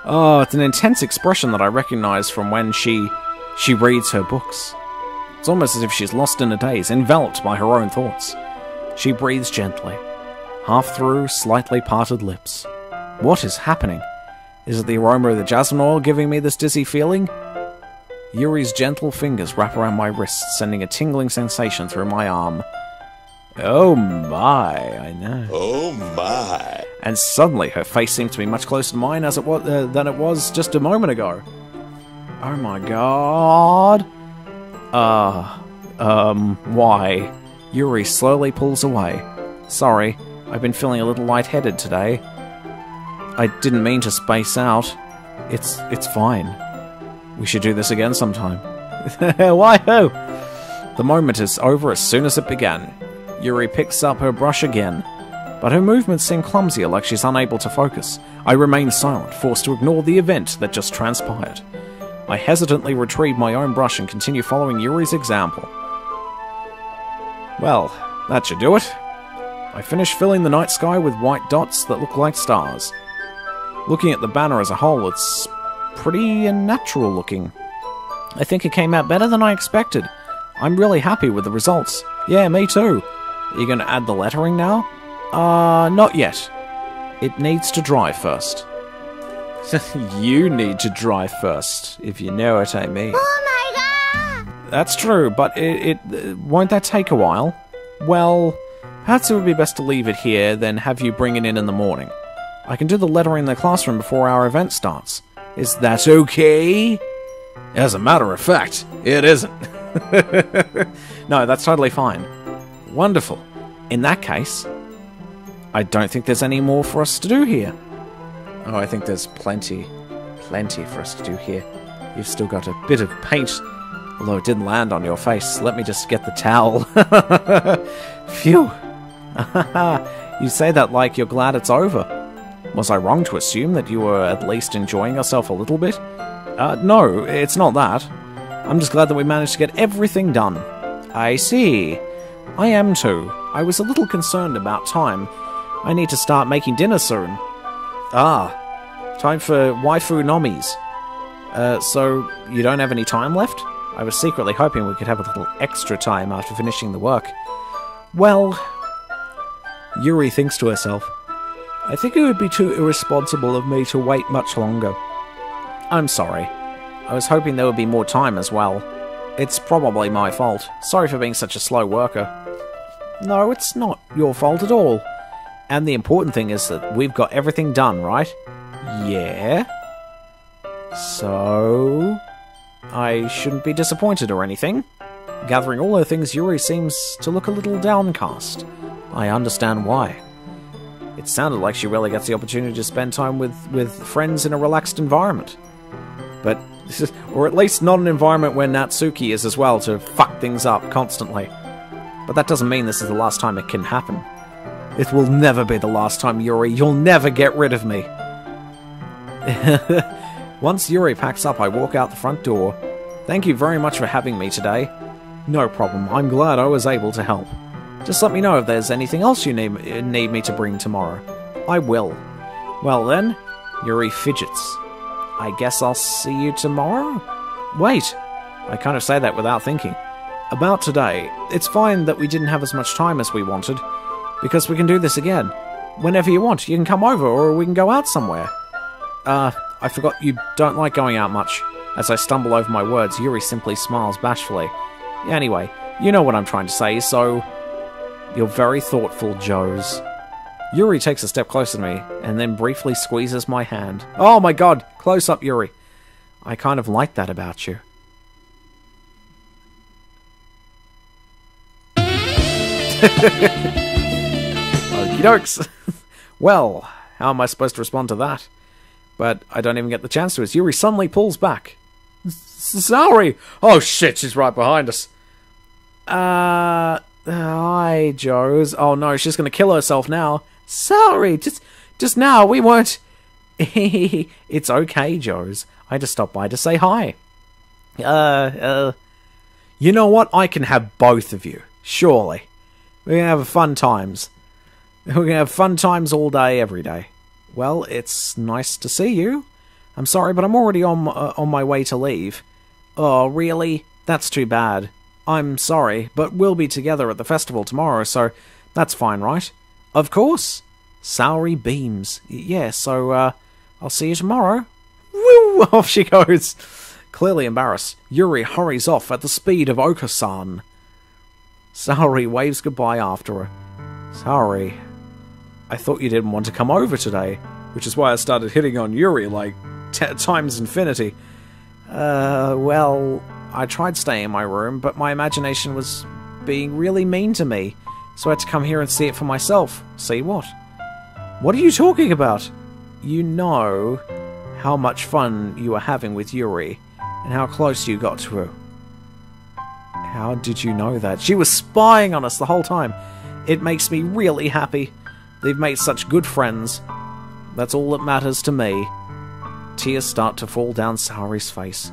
Oh, it's an intense expression that I recognize from when she reads her books. It's almost as if she's lost in a daze, enveloped by her own thoughts. She breathes gently, half through slightly parted lips. What is happening? Is it the aroma of the jasmine oil giving me this dizzy feeling? Yuri's gentle fingers wrap around my wrist, sending a tingling sensation through my arm. Oh my, I know. Oh my. And suddenly her face seems to be much closer to mine as it was than it was just a moment ago. Oh my god. Why? Yuri slowly pulls away. Sorry, I've been feeling a little lightheaded today. I didn't mean to space out. It's fine. We should do this again sometime. Why-ho! The moment is over as soon as it began. Yuri picks up her brush again, but her movements seem clumsier, like she's unable to focus. I remain silent, forced to ignore the event that just transpired. I hesitantly retrieve my own brush and continue following Yuri's example. Well, that should do it. I finish filling the night sky with white dots that look like stars. Looking at the banner as a whole, it's pretty unnatural looking. I think it came out better than I expected. I'm really happy with the results. Yeah, me too. Are you going to add the lettering now? Not yet. It needs to dry first. You need to dry first, if you know what I mean. Oh my god! That's true, but won't that take a while? Well, perhaps it would be best to leave it here, then have you bring it in the morning. I can do the lettering in the classroom before our event starts. Is that okay? As a matter of fact, it isn't. No, that's totally fine. Wonderful. In that case, I don't think there's any more for us to do here. Oh, I think there's plenty for us to do here. You've still got a bit of paint, although it didn't land on your face. Let me just get the towel. Phew. You say that like you're glad it's over. Was I wrong to assume that you were at least enjoying yourself a little bit? No, it's not that. I'm just glad that we managed to get everything done. I see. I am too. I was a little concerned about time. I need to start making dinner soon. Ah, time for waifu nomis. So you don't have any time left? I was secretly hoping we could have a little extra time after finishing the work. Well, Yuri thinks to herself, I think it would be too irresponsible of me to wait much longer. I'm sorry. I was hoping there would be more time as well. It's probably my fault. Sorry for being such a slow worker. No, it's not your fault at all. And the important thing is that we've got everything done, right? Yeah? So... I shouldn't be disappointed or anything. Gathering all her things, Yuri seems to look a little downcast. I understand why. It sounded like she really gets the opportunity to spend time with friends in a relaxed environment. But, or at least not an environment where Natsuki is as well to fuck things up constantly. But that doesn't mean this is the last time it can happen. It will never be the last time, Yuri. You'll never get rid of me. Once Yuri packs up, I walk out the front door. Thank you very much for having me today. No problem. I'm glad I was able to help. Just let me know if there's anything else you need me to bring tomorrow. I will. Well then, Yuri fidgets. I guess I'll see you tomorrow? Wait, I kind of say that without thinking. About today, it's fine that we didn't have as much time as we wanted, because we can do this again. Whenever you want, you can come over or we can go out somewhere. I forgot you don't like going out much. As I stumble over my words, Yuri simply smiles bashfully. Anyway, you know what I'm trying to say, so... You're very thoughtful, Joes. Yuri takes a step closer to me, and then briefly squeezes my hand. Oh my god! Close up, Yuri. I kind of like that about you. Okie dokes. Well, how am I supposed to respond to that? But I don't even get the chance to, as Yuri suddenly pulls back. Sorry! Oh shit, she's right behind us. Hi, Joes. Oh no, she's gonna kill herself now. Sorry, just now, we weren't... It's okay, Joes. I just stopped by to say hi. You know what? I can have both of you. Surely. We're gonna have fun times. We're gonna have fun times all day, every day. Well, it's nice to see you. I'm sorry, but I'm already on my way to leave. Oh, really? That's too bad. I'm sorry, but we'll be together at the festival tomorrow, so that's fine, right? Of course. Saori beams. Yeah, so, I'll see you tomorrow. Woo! Off she goes. Clearly embarrassed, Yuri hurries off at the speed of Oka-san. Saori waves goodbye after her. Saori, I thought you didn't want to come over today, which is why I started hitting on Yuri like times infinity. Well, I tried staying in my room, but my imagination was being really mean to me, so I had to come here and see it for myself. See what? What are you talking about? You know how much fun you were having with Yuri, and how close you got to her. How did you know that? She was spying on us the whole time. It makes me really happy. They've made such good friends. That's all that matters to me. Tears start to fall down Saori's face.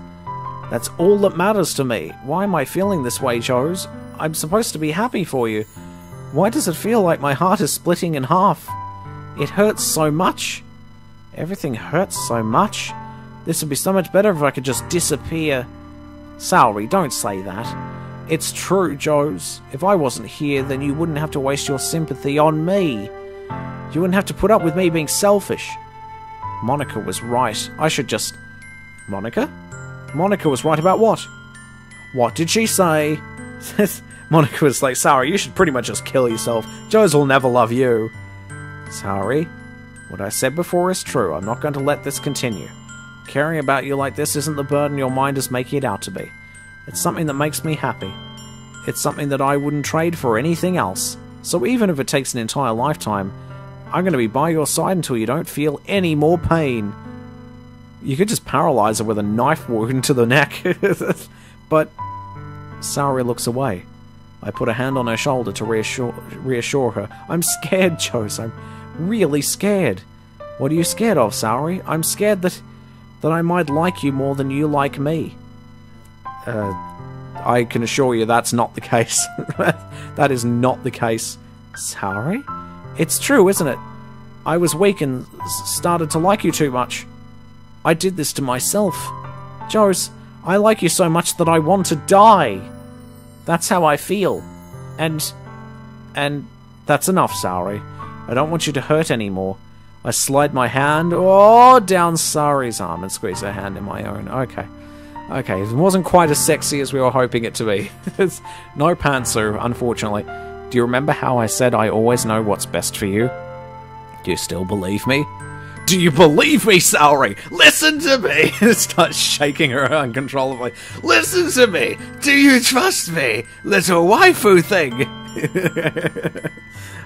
That's all that matters to me. Why am I feeling this way, Joes? I'm supposed to be happy for you. Why does it feel like my heart is splitting in half? It hurts so much. Everything hurts so much. This would be so much better if I could just disappear. Saori, don't say that. It's true, Joes. If I wasn't here, then you wouldn't have to waste your sympathy on me. You wouldn't have to put up with me being selfish. Monica was right. I should just... Monica? Monica was right about what? What did she say? Monica was like, Saori, you should pretty much just kill yourself. Joes will never love you. Saori, what I said before is true. I'm not going to let this continue. Caring about you like this isn't the burden your mind is making it out to be. It's something that makes me happy. It's something that I wouldn't trade for anything else. So even if it takes an entire lifetime, I'm going to be by your side until you don't feel any more pain. You could just paralyze her with a knife wound to the neck. But Saori looks away. I put a hand on her shoulder to reassure her. I'm scared, Joes. I'm really scared. What are you scared of, Saori? I'm scared that I might like you more than you like me. I can assure you that's not the case. That is not the case. Saori? It's true, isn't it? I was weak and started to like you too much. I did this to myself. Joes, I like you so much that I want to die. That's how I feel. And that's enough, Saori. I don't want you to hurt anymore. I slide my hand down Saori's arm and squeeze her hand in my own. Okay, it wasn't quite as sexy as we were hoping it to be. No pantsu, unfortunately. Do you remember how I said I always know what's best for you? Do you still believe me? Do you believe me, Saori? Listen to me! Starts shaking her uncontrollably. Listen to me! Do you trust me? Little waifu thing!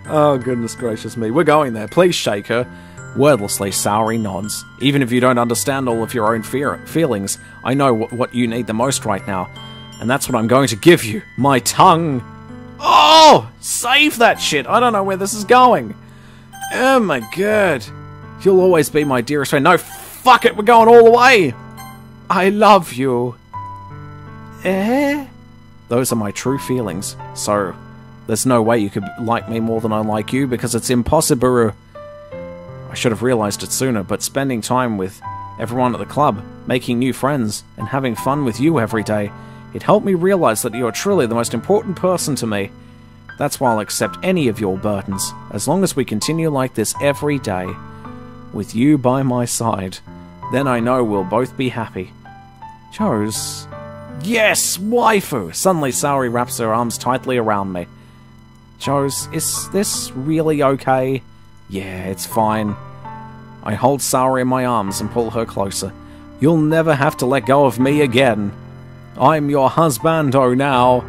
Oh, goodness gracious me. We're going there. Please shake her. Wordlessly, Saori nods. Even if you don't understand all of your own feelings, I know what you need the most right now. And that's what I'm going to give you. My tongue. Oh! Save that shit! I don't know where this is going. Oh my god. You'll always be my dearest friend. No, fuck it, we're going all the way! I love you. Those are my true feelings. So, there's no way you could like me more than I like you, because it's impossible. I should have realized it sooner, but spending time with everyone at the club, making new friends, and having fun with you every day, it helped me realize that you're truly the most important person to me. That's why I'll accept any of your burdens, as long as we continue like this every day, with you by my side. Then I know we'll both be happy. Chose. Yes, waifu! Suddenly Saori wraps her arms tightly around me. Chose, is this really okay? Yeah, it's fine. I hold Saori in my arms and pull her closer. You'll never have to let go of me again. I'm your husbando now.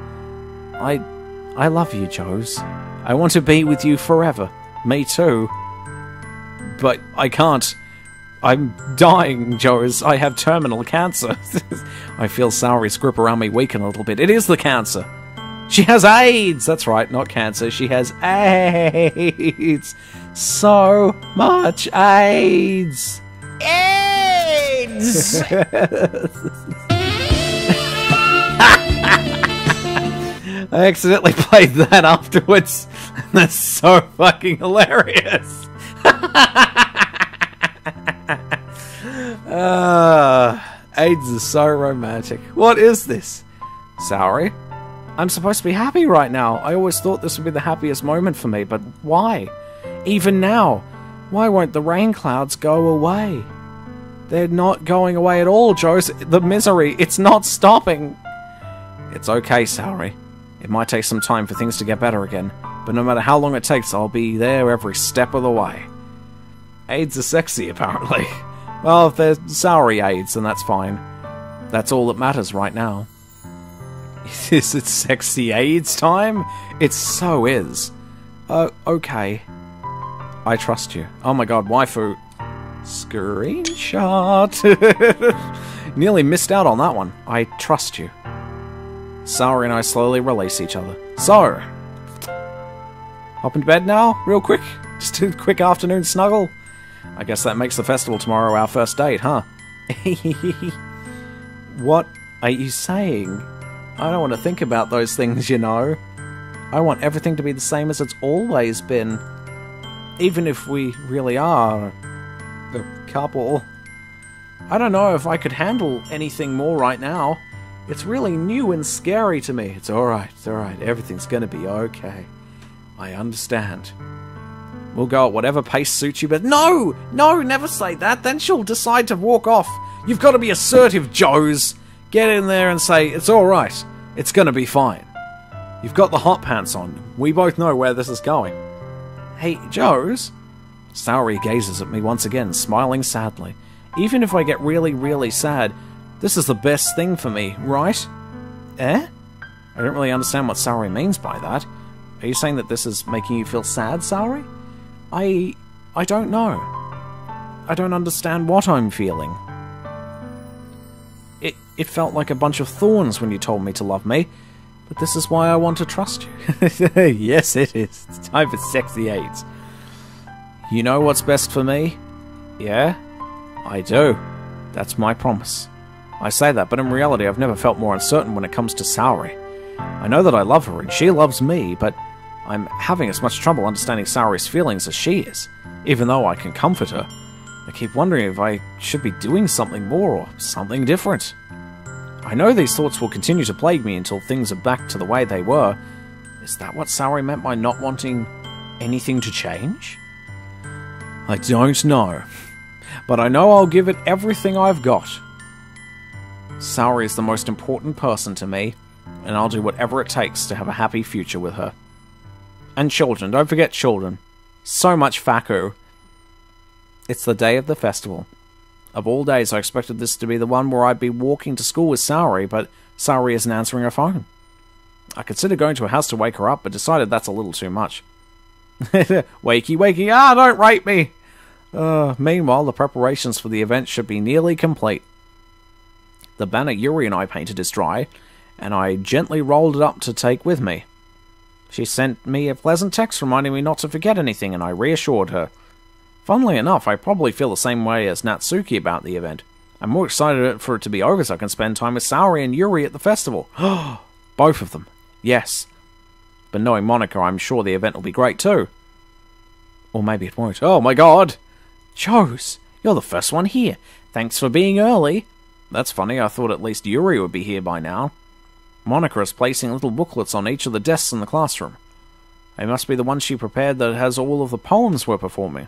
I love you, Chose. I want to be with you forever. Me too. But I can't. I'm dying, Joes. I have terminal cancer. I feel Saori's grip around me weaken a little bit. It is the cancer. She has AIDS! That's right, not cancer. She has AIDS. So much AIDS. AIDS! I accidentally played that afterwards. That's so fucking hilarious. AIDS is so romantic. What is this? Saori? I'm supposed to be happy right now. I always thought this would be the happiest moment for me, but why? Even now, why won't the rain clouds go away? They're not going away at all, Joe. The misery, it's not stopping. It's okay, Saori. It might take some time for things to get better again, but no matter how long it takes, I'll be there every step of the way. AIDS are sexy, apparently. Well, if they're Saori AIDS, then that's fine. That's all that matters right now. Is it sexy AIDS time? It so is. Okay. I trust you. Oh my god, waifu. Screenshot. Nearly missed out on that one. I trust you. Saori and I slowly release each other. So, hop into bed now, real quick? Just a quick afternoon snuggle? I guess that makes the festival tomorrow our first date, huh? What are you saying? I don't want to think about those things, you know. I want everything to be the same as it's always been. Even if we really are a couple. I don't know if I could handle anything more right now. It's really new and scary to me. It's alright, everything's gonna be okay. I understand. We'll go at whatever pace suits you, but no! No, never say that, then she'll decide to walk off. You've got to be assertive, Joes. Get in there and say, it's alright. It's gonna be fine. You've got the hot pants on. We both know where this is going. Hey, Joes? Saori gazes at me once again, smiling sadly. Even if I get really, really sad, this is the best thing for me, right? Eh? I don't really understand what Saori means by that. Are you saying that this is making you feel sad, Saori? I don't know. I don't understand what I'm feeling. It felt like a bunch of thorns when you told me to love me, but this is why I want to trust you. Yes, it is. It's time for sexy AIDS. You know what's best for me? Yeah? I do. That's my promise. I say that, but in reality I've never felt more uncertain when it comes to Saori. I know that I love her and she loves me, but I'm having as much trouble understanding Saori's feelings as she is, even though I can comfort her. I keep wondering if I should be doing something more or something different. I know these thoughts will continue to plague me until things are back to the way they were. Is that what Saori meant by not wanting anything to change? I don't know, but I know I'll give it everything I've got. Saori is the most important person to me, and I'll do whatever it takes to have a happy future with her. And children, don't forget children. So much Faku. It's the day of the festival. Of all days, I expected this to be the one where I'd be walking to school with Saori, but Saori isn't answering her phone. I considered going to her house to wake her up, but decided that's a little too much. Wakey, wakey, don't rape me! Meanwhile, the preparations for the event should be nearly complete. The banner Yuri and I painted is dry, and I gently rolled it up to take with me. She sent me a pleasant text reminding me not to forget anything, and I reassured her. Funnily enough, I probably feel the same way as Natsuki about the event. I'm more excited for it to be over so I can spend time with Saori and Yuri at the festival. Both of them. Yes. But knowing Monica, I'm sure the event will be great too. Or maybe it won't. Oh my god! Chose, you're the first one here. Thanks for being early. That's funny, I thought at least Yuri would be here by now. Monica is placing little booklets on each of the desks in the classroom. They must be the one she prepared that has all of the poems we're performing.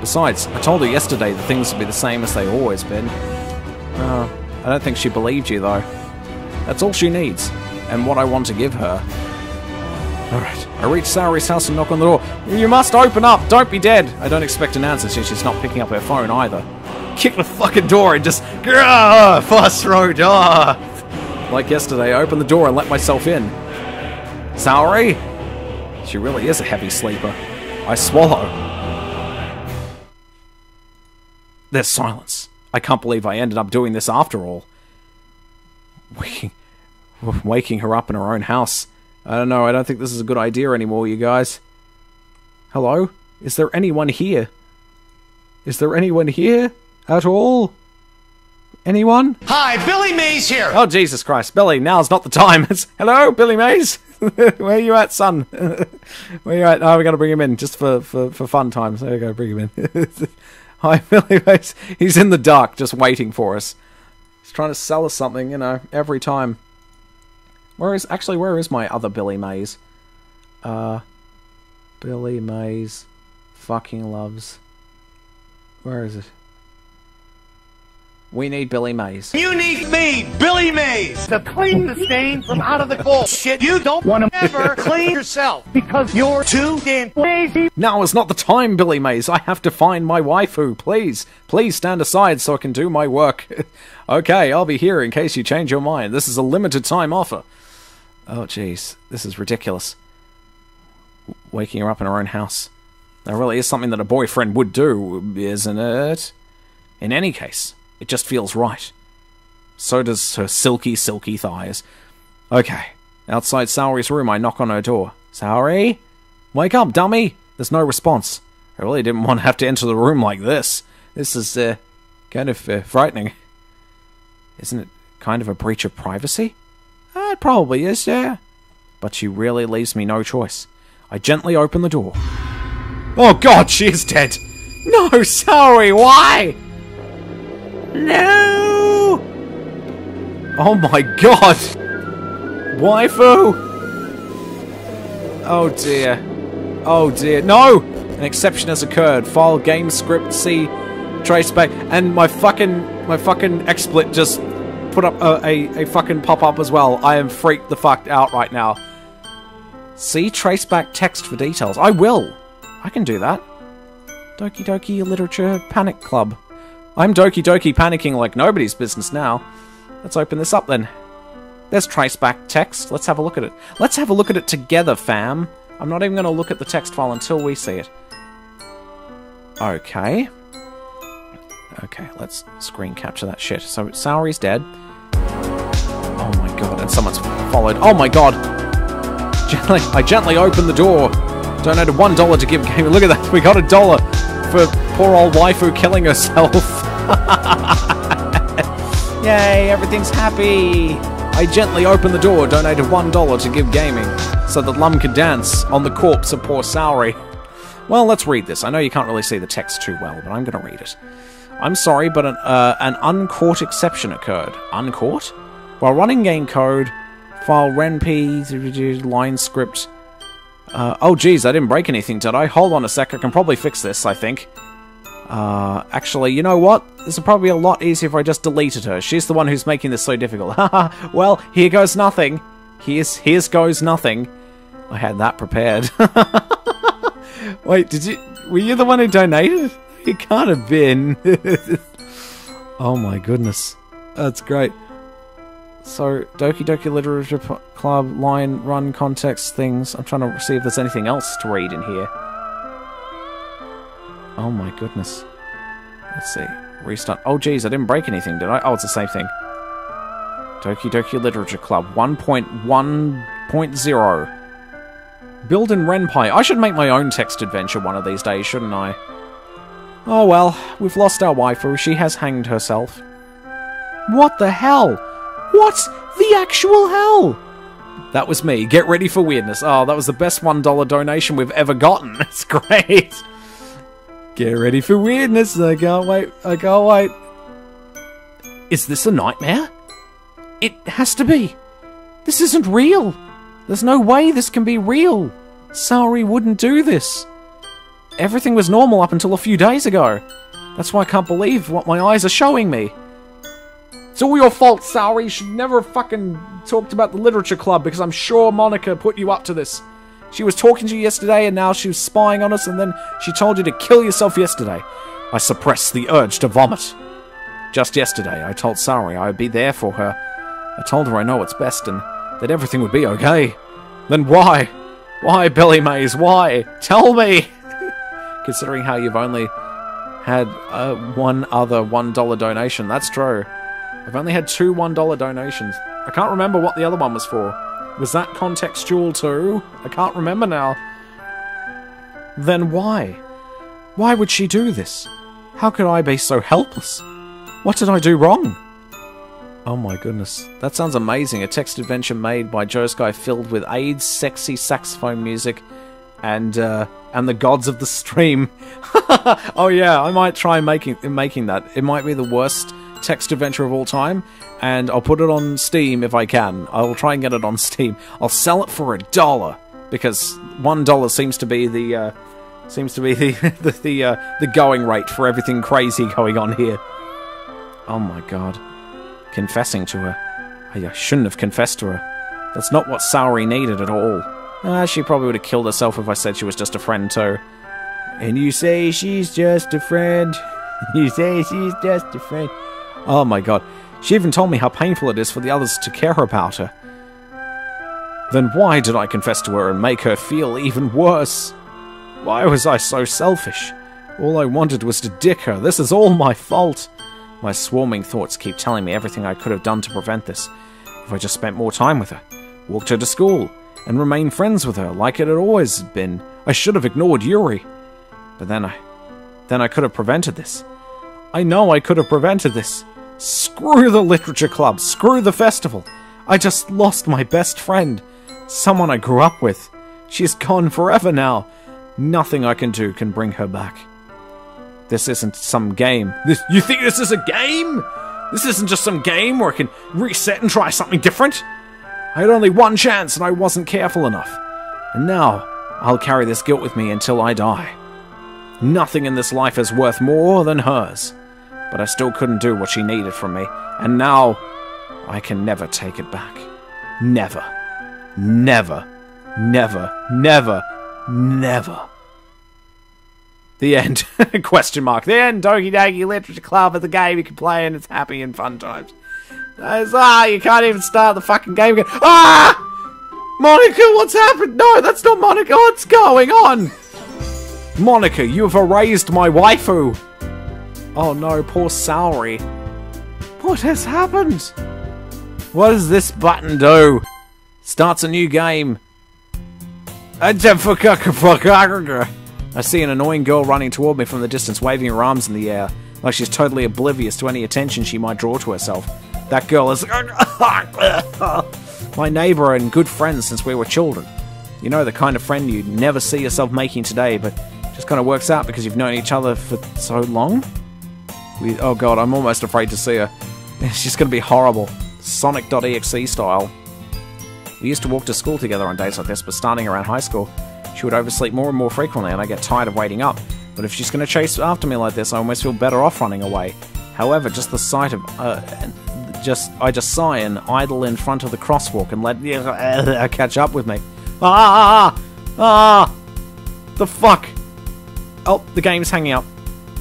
Besides, I told her yesterday that things would be the same as they've always been. I don't think she believed you, though. That's all she needs, and what I want to give her. Alright, I reach Saori's house and knock on the door. You must open up! Don't be dead! I don't expect an answer since she's not picking up her phone either. Kick the fucking door and just... Fast throw door! Like yesterday, I opened the door and let myself in. Saori? She really is a heavy sleeper. I swallow. There's silence. I can't believe I ended up doing this after all. Waking her up in her own house. I don't know, I don't think this is a good idea anymore, you guys. Hello? Is there anyone here? Is there anyone here? At all? Anyone? Hi, Billy Mays here. Oh, Jesus Christ. Billy, now's not the time. Hello, Billy Mays? Where are you at, son? Where are you at? Oh, we gotta bring him in, just for fun times. There we go, bring him in. Hi, Billy Mays. He's in the dark, just waiting for us. He's trying to sell us something, you know, every time. Where is my other Billy Mays? Billy Mays fucking loves. Where is it? We need Billy Mays. You need me, Billy Mays, to clean the stain from out of the bullshit you don't want to ever clean yourself because you're too damn lazy. Now is not the time, Billy Mays. I have to find my waifu. Please stand aside so I can do my work. Okay, I'll be here in case you change your mind. This is a limited time offer. Oh, jeez. This is ridiculous. Waking her up in her own house. That really is something that a boyfriend would do, isn't it? In any case, it just feels right. So does her silky, silky thighs. Okay. Outside Saori's room, I knock on her door. Saori? Wake up, dummy! There's no response. I really didn't want to have to enter the room like this. This is, kind of frightening. Isn't it kind of a breach of privacy? It probably is, yeah. But she really leaves me no choice. I gently open the door. Oh god, she is dead! No, Saori, why? No! Oh my god! Waifu! Oh dear. Oh dear. No! An exception has occurred. File game script C traceback, and my fucking XSplit just put up a fucking pop-up as well. I am freaked the fuck out right now. See traceback text for details. I will. I can do that. Doki Doki Literature Panic Club. I'm Doki Doki panicking like nobody's business now. Let's open this up then. There's traceback text. Let's have a look at it. Let's have a look at it together, fam. I'm not even going to look at the text file until we see it. Okay. Okay, let's screen capture that shit. So, Saori's dead. Oh my god, and someone's followed. Oh my god! I gently opened the door. Donated $1 to give game. Look at that, we got $1 for poor old waifu killing herself. Yay, everything's happy. I gently opened the door, donated $1 to give gaming, so that Lum could dance on the corpse of poor Saori. Well, let's read this. I know you can't really see the text too well, but I'm going to read it. I'm sorry, but an uncaught exception occurred. Uncaught? While running game code, file renp, line script. Oh geez, I didn't break anything, did I? Hold on a sec, I can probably fix this, I think. Actually, you know what? This would probably be a lot easier if I just deleted her. She's the one who's making this so difficult. Haha, well, here goes nothing. Here goes nothing. I had that prepared. Wait, were you the one who donated? You can't have been. Oh my goodness. That's great. So, Doki Doki Literature Club, line, run, context, things. I'm trying to see if there's anything else to read in here. Oh my goodness. Let's see. Restart. Oh geez, I didn't break anything, did I? Oh, it's the same thing. Doki Doki Literature Club 1.1.0. Build in Renpai. I should make my own text adventure one of these days, shouldn't I? Oh well, we've lost our waifu. She has hanged herself. What the hell? What the actual hell? That was me. Get ready for weirdness. Oh, that was the best $1 donation we've ever gotten. It's great. Get ready for weirdness. I can't wait. I can't wait. Is this a nightmare? It has to be. This isn't real. There's no way this can be real. Saori wouldn't do this. everything was normal up until a few days ago. That's why I can't believe what my eyes are showing me. It's all your fault, Saori. You should never have fucking talked about the literature club, because I'm sure Monica put you up to this. She was talking to you yesterday, and now she was spying on us, and then she told you to kill yourself yesterday. I suppressed the urge to vomit. Just yesterday, I told Saori I would be there for her. I told her I know what's best, and that everything would be okay. Then why? Why, Billy Mays? Why? Tell me! Considering how you've only had one other $1 donation. That's true. I've only had 2 $1 donations. I can't remember what the other one was for. Was that contextual too? I can't remember now. Then why? Why would she do this? How could I be so helpless? What did I do wrong? Oh my goodness. That sounds amazing. A text adventure made by Joe Sky filled with AIDS, sexy saxophone music, and the gods of the stream. Oh yeah, I might try making that. It might be the worst text adventure of all time, and I'll put it on Steam if I can. I'll try and get it on Steam. I'll sell it for $1 because $1 seems to be the the going rate for everything crazy going on here. Oh my god. Confessing to her. I shouldn't have confessed to her. That's not what Saori needed at all. She probably would have killed herself if I said she was just a friend too. And you say she's just a friend. You say she's just a friend. Oh my god. She even told me how painful it is for the others to care about her. Then why did I confess to her and make her feel even worse? Why was I so selfish? All I wanted was to dick her. This is all my fault. My swarming thoughts keep telling me everything I could have done to prevent this. If I just spent more time with her, walked her to school, and remained friends with her like it had always been. I should have ignored Yuri. But then I could have prevented this. I know I could have prevented this. Screw the literature club. Screw the festival. I just lost my best friend. Someone I grew up with. She's gone forever now. Nothing I can do can bring her back. This isn't some game. You think this is a game? This isn't just some game where I can reset and try something different? I had only one chance and I wasn't careful enough. And now, I'll carry this guilt with me until I die. Nothing in this life is worth more than hers. But I still couldn't do what she needed from me. And now, I can never take it back. Never. Never. Never. Never. Never. The end. Question mark. The end. Doki Doki Literature Club is a game you can play and it's happy and fun times. You can't even start the fucking game again. Ah! Monica, what's happened? No, that's not Monica. What's going on? Monica, you have erased my waifu. Oh no, poor Saori. What has happened? What does this button do? Starts a new game. I see an annoying girl running toward me from the distance, waving her arms in the air, like she's totally oblivious to any attention she might draw to herself. That girl is my neighbour and good friend since we were children. You know, the kind of friend you'd never see yourself making today, but just kind of works out because you've known each other for so long. Oh god, I'm almost afraid to see her. She's going to be horrible. Sonic.exe style. We used to walk to school together on days like this, but starting around high school, she would oversleep more and more frequently, and I get tired of waiting up. But if she's going to chase after me like this, I almost feel better off running away. However, just the sight of... I just sigh and idle in front of the crosswalk and let her catch up with me. The fuck? Oh, the game's hanging up.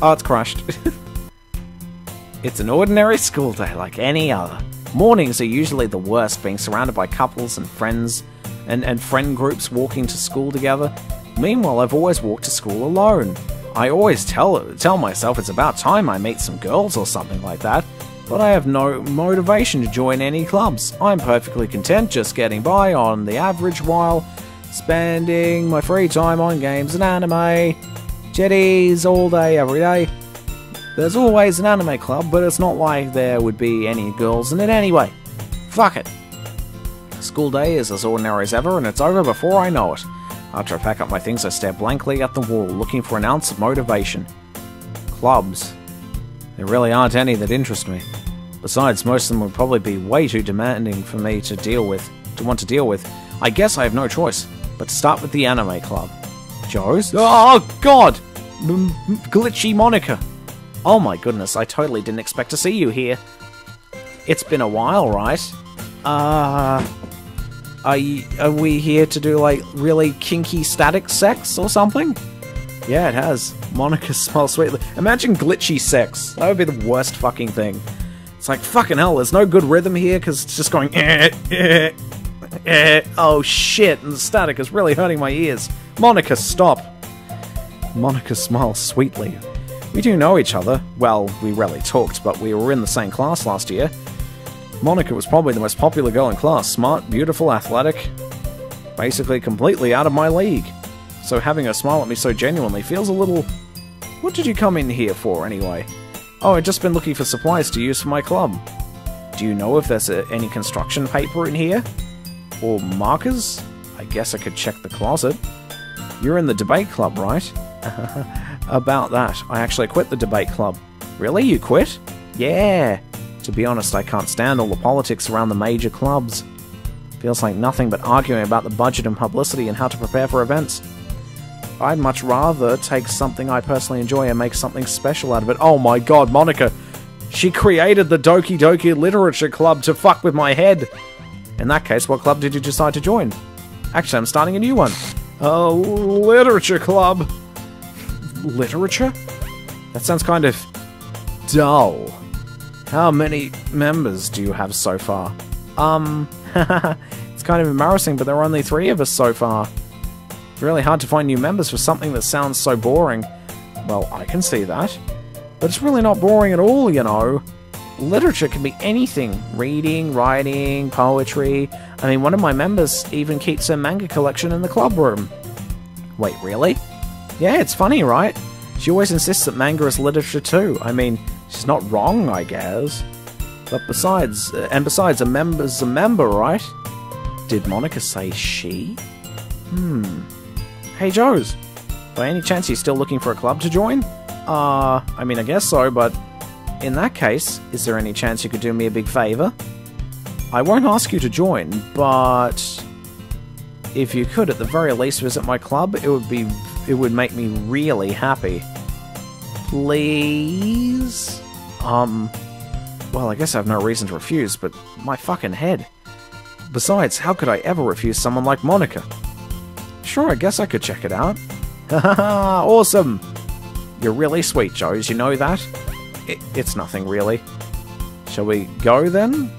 Oh, it's crashed. It's an ordinary school day like any other. Mornings are usually the worst, being surrounded by couples and friends and friend groups walking to school together. Meanwhile, I've always walked to school alone. I always tell myself it's about time I meet some girls or something like that, but I have no motivation to join any clubs. I'm perfectly content just getting by on the average while spending my free time on games and anime. Jetties all day, every day. There's always an anime club, but it's not like there would be any girls in it anyway. Fuck it. School day is as ordinary as ever, and it's over before I know it. After I pack up my things, I stare blankly at the wall, looking for an ounce of motivation. Clubs. There really aren't any that interest me. Besides, most of them would probably be way too demanding for me to want to deal with. I guess I have no choice, but to start with the anime club. Joe's? Oh, God! Glitchy Monica. Oh my goodness, I totally didn't expect to see you here. It's been a while, right? Are we here to do, like, really kinky static sex or something? Yeah, it has. Monica smiles sweetly. Imagine glitchy sex. That would be the worst fucking thing. It's like, fucking hell, there's no good rhythm here because it's just going oh shit, and the static is really hurting my ears. Monica, stop. Monica smiles sweetly. We do know each other. Well, we rarely talked, but we were in the same class last year. Monica was probably the most popular girl in class. Smart, beautiful, athletic. Basically completely out of my league. So having her smile at me so genuinely feels a little... What did you come in here for, anyway? Oh, I've just been looking for supplies to use for my club. Do you know if there's any construction paper in here? Or markers? I guess I could check the closet. You're in the debate club, right? About that, I actually quit the debate club. Really? You quit? Yeah. To be honest, I can't stand all the politics around the major clubs. Feels like nothing but arguing about the budget and publicity and how to prepare for events. I'd much rather take something I personally enjoy and make something special out of it. Oh my god, Monica! She created the Doki Doki Literature Club to fuck with my head! In that case, what club did you decide to join? Actually, I'm starting a new one. A literature club. Literature? That sounds kind of... dull. How many members do you have so far? It's kind of embarrassing, but there are only 3 of us so far. Really hard to find new members for something that sounds so boring. Well, I can see that. But it's really not boring at all, you know. Literature can be anything. Reading, writing, poetry. I mean, one of my members even keeps her manga collection in the club room. Wait, really? Yeah, it's funny, right? She always insists that manga is literature too. I mean, she's not wrong, I guess. But besides, a member's a member, right? Did Monica say she? Hey, Joes. By any chance you still looking for a club to join? I mean, I guess so, but... in that case, is there any chance you could do me a big favor? I won't ask you to join, but... if you could at the very least visit my club, it would make me really happy. Please? Well, I guess I have no reason to refuse, but my fucking head. Besides, how could I ever refuse someone like Monica? Sure, I guess I could check it out. Haha, awesome! You're really sweet, Joes, you know that? It's nothing, really. Shall we go, then?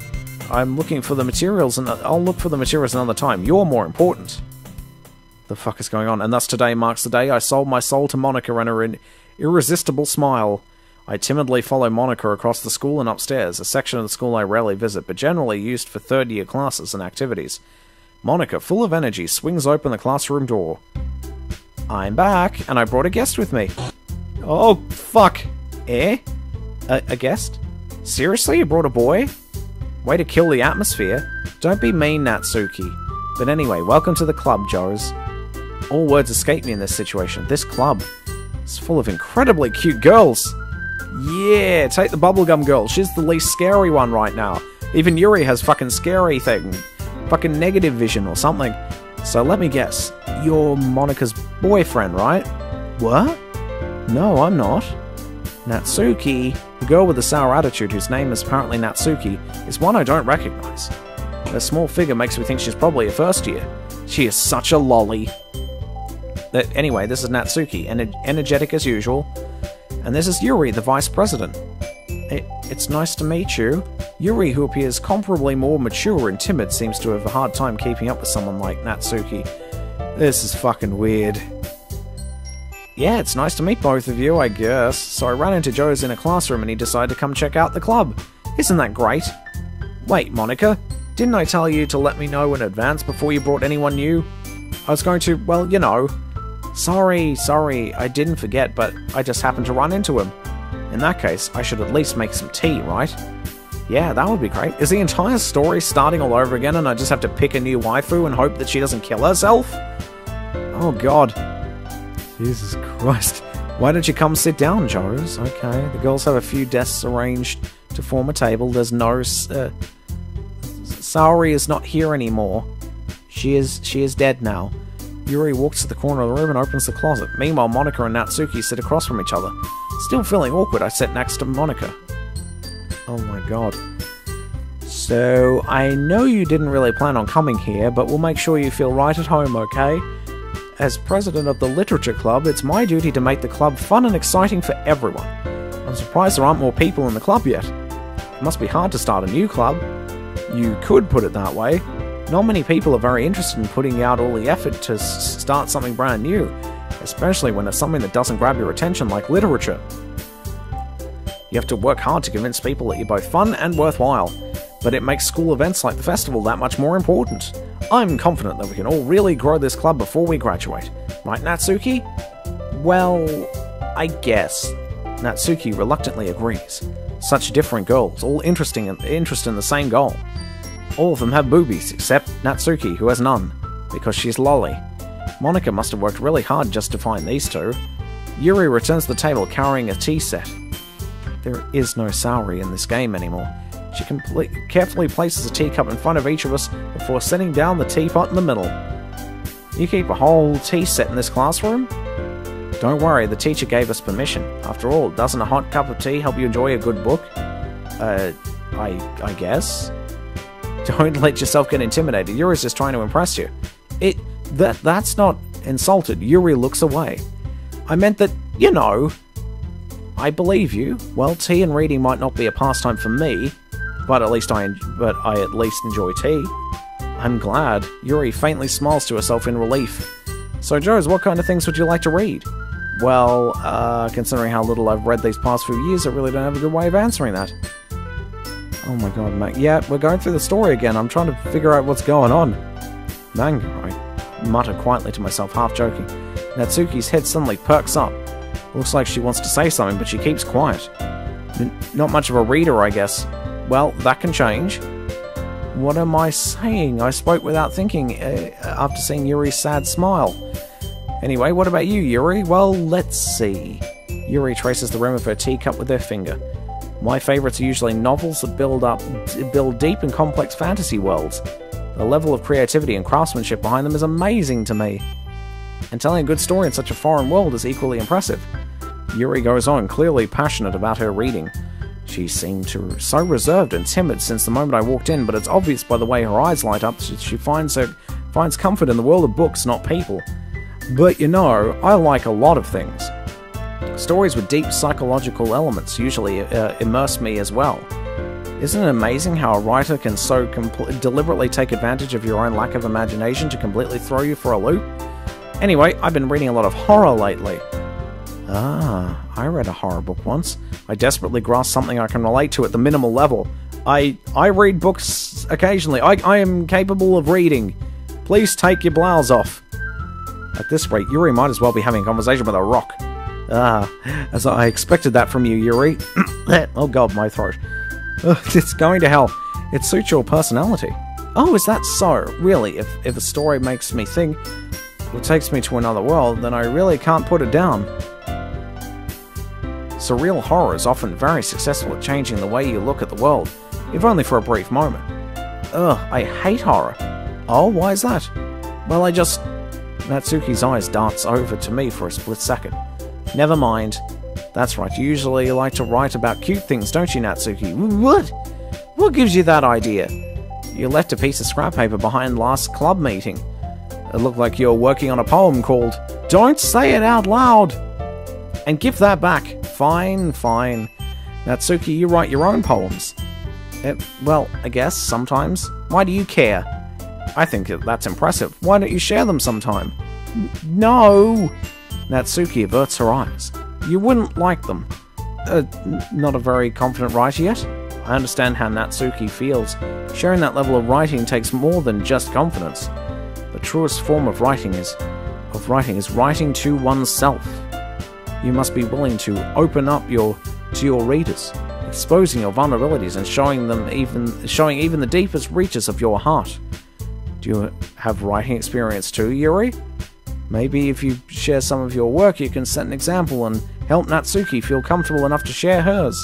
I'm looking for the materials, and I'll look for the materials another time. You're more important. The fuck is going on? And thus today marks the day I sold my soul to Monica and her irresistible smile. I timidly follow Monica across the school and upstairs, a section of the school I rarely visit, but generally used for third-year classes and activities. Monica, full of energy, swings open the classroom door. I'm back, and I brought a guest with me. Oh, fuck. Eh? A guest? Seriously, you brought a boy? Way to kill the atmosphere. Don't be mean, Natsuki. But anyway, welcome to the club, Joes. All words escape me in this situation. This club is full of incredibly cute girls. Yeah, take the bubblegum girl. She's the least scary one right now. Even Yuri has fucking scary thing. Fucking negative vision or something. So let me guess. You're Monica's boyfriend, right? What? No, I'm not. Natsuki, the girl with the sour attitude whose name is apparently Natsuki, is one I don't recognize. Her small figure makes me think she's probably a first year. She is such a lolly. Anyway, this is Natsuki, energetic as usual. And this is Yuri, the vice president. It's nice to meet you. Yuri, who appears comparably more mature and timid, seems to have a hard time keeping up with someone like Natsuki. This is fucking weird. Yeah, it's nice to meet both of you, I guess. So I ran into Joe's in a classroom and he decided to come check out the club. Isn't that great? Wait, Monica, didn't I tell you to let me know in advance before you brought anyone new? I was going to, well, you know. Sorry, I didn't forget, but I just happened to run into him. In that case, I should at least make some tea, right? Yeah, that would be great. Is the entire story starting all over again and I just have to pick a new waifu and hope that she doesn't kill herself? Oh god. Jesus Christ. Why don't you come sit down, Joes? Okay, the girls have a few desks arranged to form a table. There's no... Saori is not here anymore. She is dead now. Yuri walks to the corner of the room and opens the closet. Meanwhile, Monica and Natsuki sit across from each other. Still feeling awkward, I sit next to Monica. Oh my god. So, I know you didn't really plan on coming here, but we'll make sure you feel right at home, okay? As president of the Literature Club, it's my duty to make the club fun and exciting for everyone. I'm surprised there aren't more people in the club yet. It must be hard to start a new club. You could put it that way. Not many people are very interested in putting out all the effort to start something brand new, especially when it's something that doesn't grab your attention like literature. You have to work hard to convince people that you're both fun and worthwhile, but it makes school events like the festival that much more important. I'm confident that we can all really grow this club before we graduate. Right, Natsuki? Well, I guess. Natsuki reluctantly agrees. Such different girls, all interested in the same goal. All of them have boobies, except Natsuki, who has none, because she's lolly. Monica must have worked really hard just to find these two. Yuri returns to the table carrying a tea set. There is no Saori in this game anymore. She carefully places a teacup in front of each of us before setting down the teapot in the middle. You keep a whole tea set in this classroom? Don't worry, the teacher gave us permission. After all, doesn't a hot cup of tea help you enjoy a good book? I guess? Don't let yourself get intimidated. Yuri's just trying to impress you. That's not insulted. Yuri looks away. I meant that, you know... I believe you. Well, tea and reading might not be a pastime for me, but I at least enjoy tea. I'm glad. Yuri faintly smiles to herself in relief. So, Joes, what kind of things would you like to read? Well, considering how little I've read these past few years, I really don't have a good way of answering that. Oh my god, mate. Yeah, we're going through the story again. I'm trying to figure out what's going on. Manga, I mutter quietly to myself, half joking. Natsuki's head suddenly perks up. Looks like she wants to say something, but she keeps quiet. Not much of a reader, I guess. Well, that can change. What am I saying? I spoke without thinking, after seeing Yuri's sad smile. Anyway, what about you, Yuri? Well, let's see. Yuri traces the rim of her teacup with her finger. My favourites are usually novels that build deep and complex fantasy worlds. The level of creativity and craftsmanship behind them is amazing to me. And telling a good story in such a foreign world is equally impressive. Yuri goes on, clearly passionate about her reading. She seemed so reserved and timid since the moment I walked in, but it's obvious by the way her eyes light up that she finds comfort in the world of books, not people. But you know, I like a lot of things. Stories with deep psychological elements usually immerse me as well. Isn't it amazing how a writer can so deliberately take advantage of your own lack of imagination to completely throw you for a loop? Anyway, I've been reading a lot of horror lately. Ah, I read a horror book once. I desperately grasped something I can relate to at the minimal level. I read books occasionally. I am capable of reading. Please take your blouse off. At this rate, Yuri might as well be having a conversation with a rock. Ah, as I expected that from you, Yuri. Oh god, my throat. It's going to hell. It suits your personality. Oh, is that so? Really, if a story makes me think, or takes me to another world, then I really can't put it down. Surreal horror is often very successful at changing the way you look at the world, if only for a brief moment. Ugh, I hate horror. Oh, why is that? Well, Natsuki's eyes darts over to me for a split second. Never mind. That's right, you usually like to write about cute things, don't you, Natsuki? What? What gives you that idea? You left a piece of scrap paper behind last club meeting. It looked like you were working on a poem called Don't Say It Out Loud! And give that back. Fine, fine. Natsuki, you write your own poems. Well, I guess, sometimes. Why do you care? I think that's impressive. Why don't you share them sometime? No! Natsuki averts her eyes. You wouldn't like them. Not a very confident writer yet? I understand how Natsuki feels. Sharing that level of writing takes more than just confidence. The truest form of writing is writing to oneself. You must be willing to open up to your readers, exposing your vulnerabilities and showing even the deepest reaches of your heart. Do you have writing experience too, Yuri? Maybe if you share some of your work, you can set an example and help Natsuki feel comfortable enough to share hers.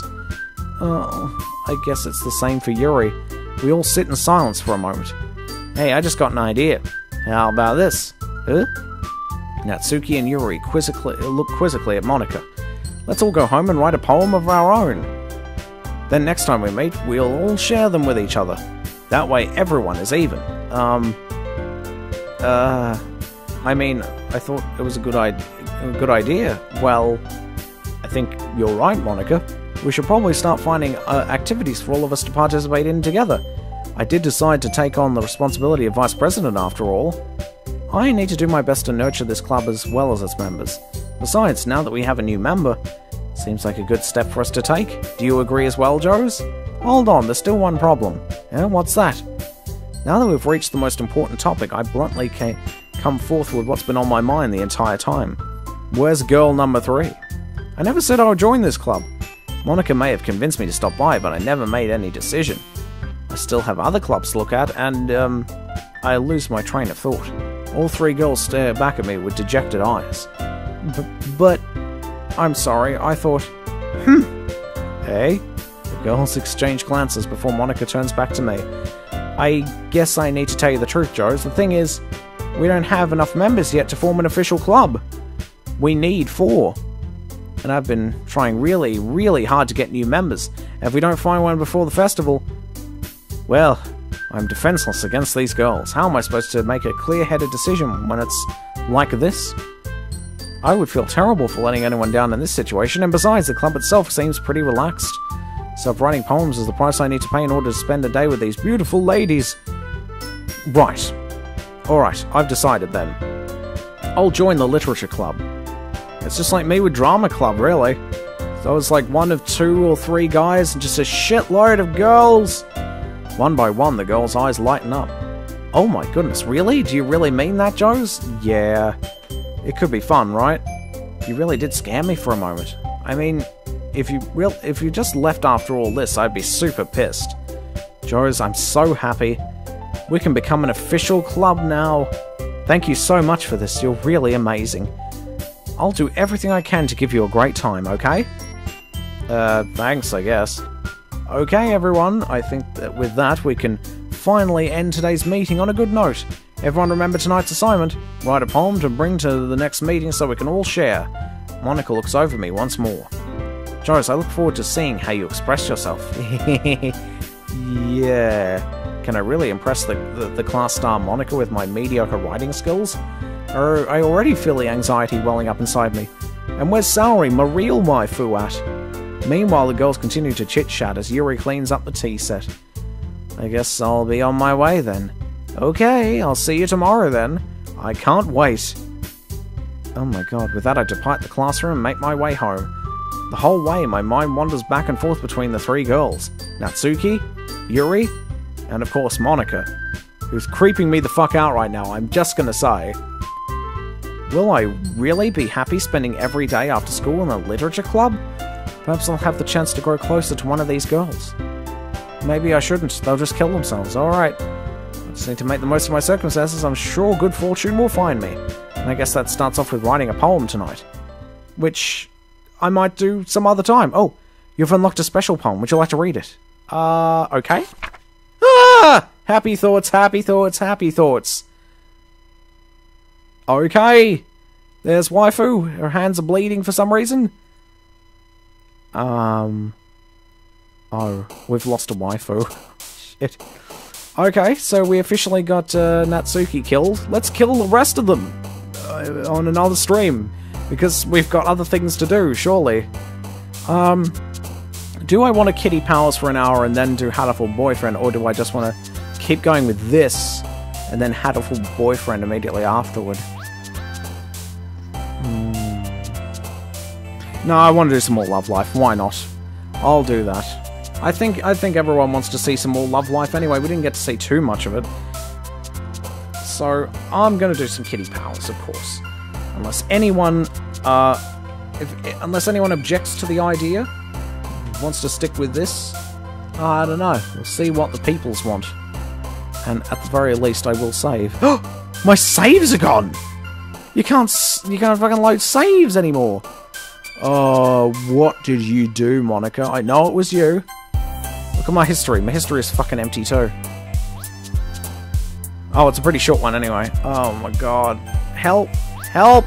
Oh, I guess it's the same for Yuri. We all sit in silence for a moment. Hey, I just got an idea. How about this? Huh? Natsuki and Yuri look quizzically at Monica. Let's all go home and write a poem of our own. Then next time we meet, we'll all share them with each other. That way everyone is even. I mean, I thought it was a good idea. Well, I think you're right, Monica. We should probably start finding activities for all of us to participate in together. I did decide to take on the responsibility of Vice President after all. I need to do my best to nurture this club as well as its members. Besides, now that we have a new member, seems like a good step for us to take. Do you agree as well, Joes? Hold on, there's still one problem. What's that? Now that we've reached the most important topic, I bluntly come forth with what's been on my mind the entire time. Where's girl number 3? I never said I would join this club. Monica may have convinced me to stop by, but I never made any decision. I still have other clubs to look at, and, I lose my train of thought. All 3 girls stare back at me with dejected eyes. But, I'm sorry, I thought, Hey? The girls exchange glances before Monica turns back to me. I guess I need to tell you the truth, Joes. The thing is, we don't have enough members yet to form an official club. We need 4. And I've been trying really, really hard to get new members. And if we don't find one before the festival, well, I'm defenseless against these girls. How am I supposed to make a clear-headed decision when it's like this? I would feel terrible for letting anyone down in this situation, and besides, the club itself seems pretty relaxed. So if writing poems is the price I need to pay in order to spend a day with these beautiful ladies... Right. Alright, I've decided then. I'll join the literature club. It's just like me with drama club, really. So it's like one of 2 or 3 guys and just a shitload of girls. One by one, the girls' eyes lighten up. Oh my goodness, really? Do you really mean that, Joes? Yeah. It could be fun, right? You really did scare me for a moment. I mean, if you just left after all this, I'd be super pissed. Joes, I'm so happy. We can become an official club now. Thank you so much for this, you're really amazing. I'll do everything I can to give you a great time, okay? Thanks, I guess. Okay, everyone, I think that with that we can finally end today's meeting on a good note. Everyone remember tonight's assignment. Write a poem to bring to the next meeting so we can all share. Monica looks over me once more. Joes, I look forward to seeing how you express yourself. Yeah. Can I really impress the class star Monica with my mediocre writing skills? Or I already feel the anxiety welling up inside me. And where's Saori, my real waifu, at? Meanwhile, the girls continue to chit-chat as Yuri cleans up the tea set. I guess I'll be on my way then. Okay, I'll see you tomorrow then. I can't wait. Oh my god, with that I depart the classroom and make my way home. The whole way, my mind wanders back and forth between the 3 girls. Natsuki, Yuri, and of course Monica, who's creeping me the fuck out right now, I'm just gonna say. Will I really be happy spending every day after school in a literature club? Perhaps I'll have the chance to grow closer to one of these girls. Maybe I shouldn't, they'll just kill themselves, alright. I just need to make the most of my circumstances, I'm sure good fortune will find me. And I guess that starts off with writing a poem tonight. Which I might do some other time. Oh, you've unlocked a special poem, would you like to read it? Okay. Ah! Happy thoughts, happy thoughts, happy thoughts. Okay. There's waifu. Her hands are bleeding for some reason. Oh, we've lost a waifu. Shit. Okay, so we officially got Natsuki killed. Let's kill the rest of them on another stream, because we've got other things to do, surely. Do I want a kitty powers for an hour and then do Hatterful Boyfriend, or do I just want to keep going with this and then Hatterful Boyfriend immediately afterward? No, I want to do some more Love Life. Why not? I'll do that. I think everyone wants to see some more Love Life anyway. We didn't get to see too much of it. So, I'm going to do some kitty powers, of course. Unless anyone, unless anyone objects to the idea, wants to stick with this, I don't know. We'll see what the peoples want. And at the very least, I will save. My saves are gone! You can't fucking load saves anymore! Oh, what did you do, Monica? I know it was you. Look at my history. My history is fucking empty too. Oh, it's a pretty short one anyway. Oh my god. Help. Help!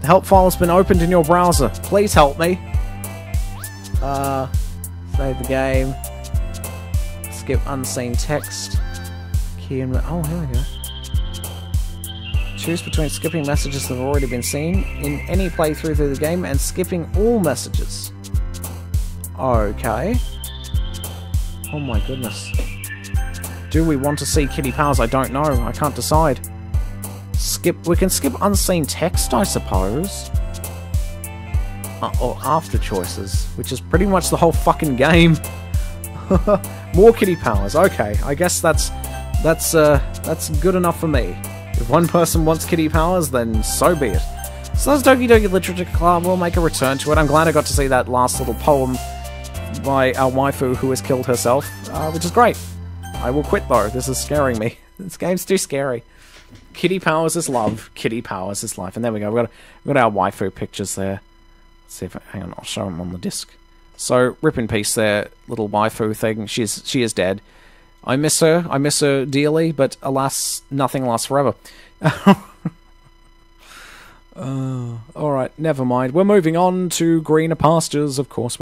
The help file has been opened in your browser. Please help me. Save the game. Skip unseen text. Key and... Oh, here we go. Choose between skipping messages that have already been seen in any playthrough through the game and skipping all messages. Okay. Oh my goodness. Do we want to see Kitty Powers? I don't know. I can't decide. Skip. We can skip unseen text, I suppose. Or after choices, which is pretty much the whole fucking game. More Kitty Powers. Okay, I guess that's good enough for me. If one person wants Kitty Powers, then so be it. So that's Doki Doki Literature Club. We'll make a return to it. I'm glad I got to see that last little poem by our waifu who has killed herself, which is great. I will quit though. This is scaring me. This game's too scary. Kitty Powers is love. Kitty Powers is life. And there we go. We've got our waifu pictures there. Let's see if hang on. I'll show them on the disc. So rip in peace there, little waifu thing. She is dead. I miss her. I miss her dearly, but alas, nothing lasts forever. Alright, never mind. We're moving on to greener pastures, of course.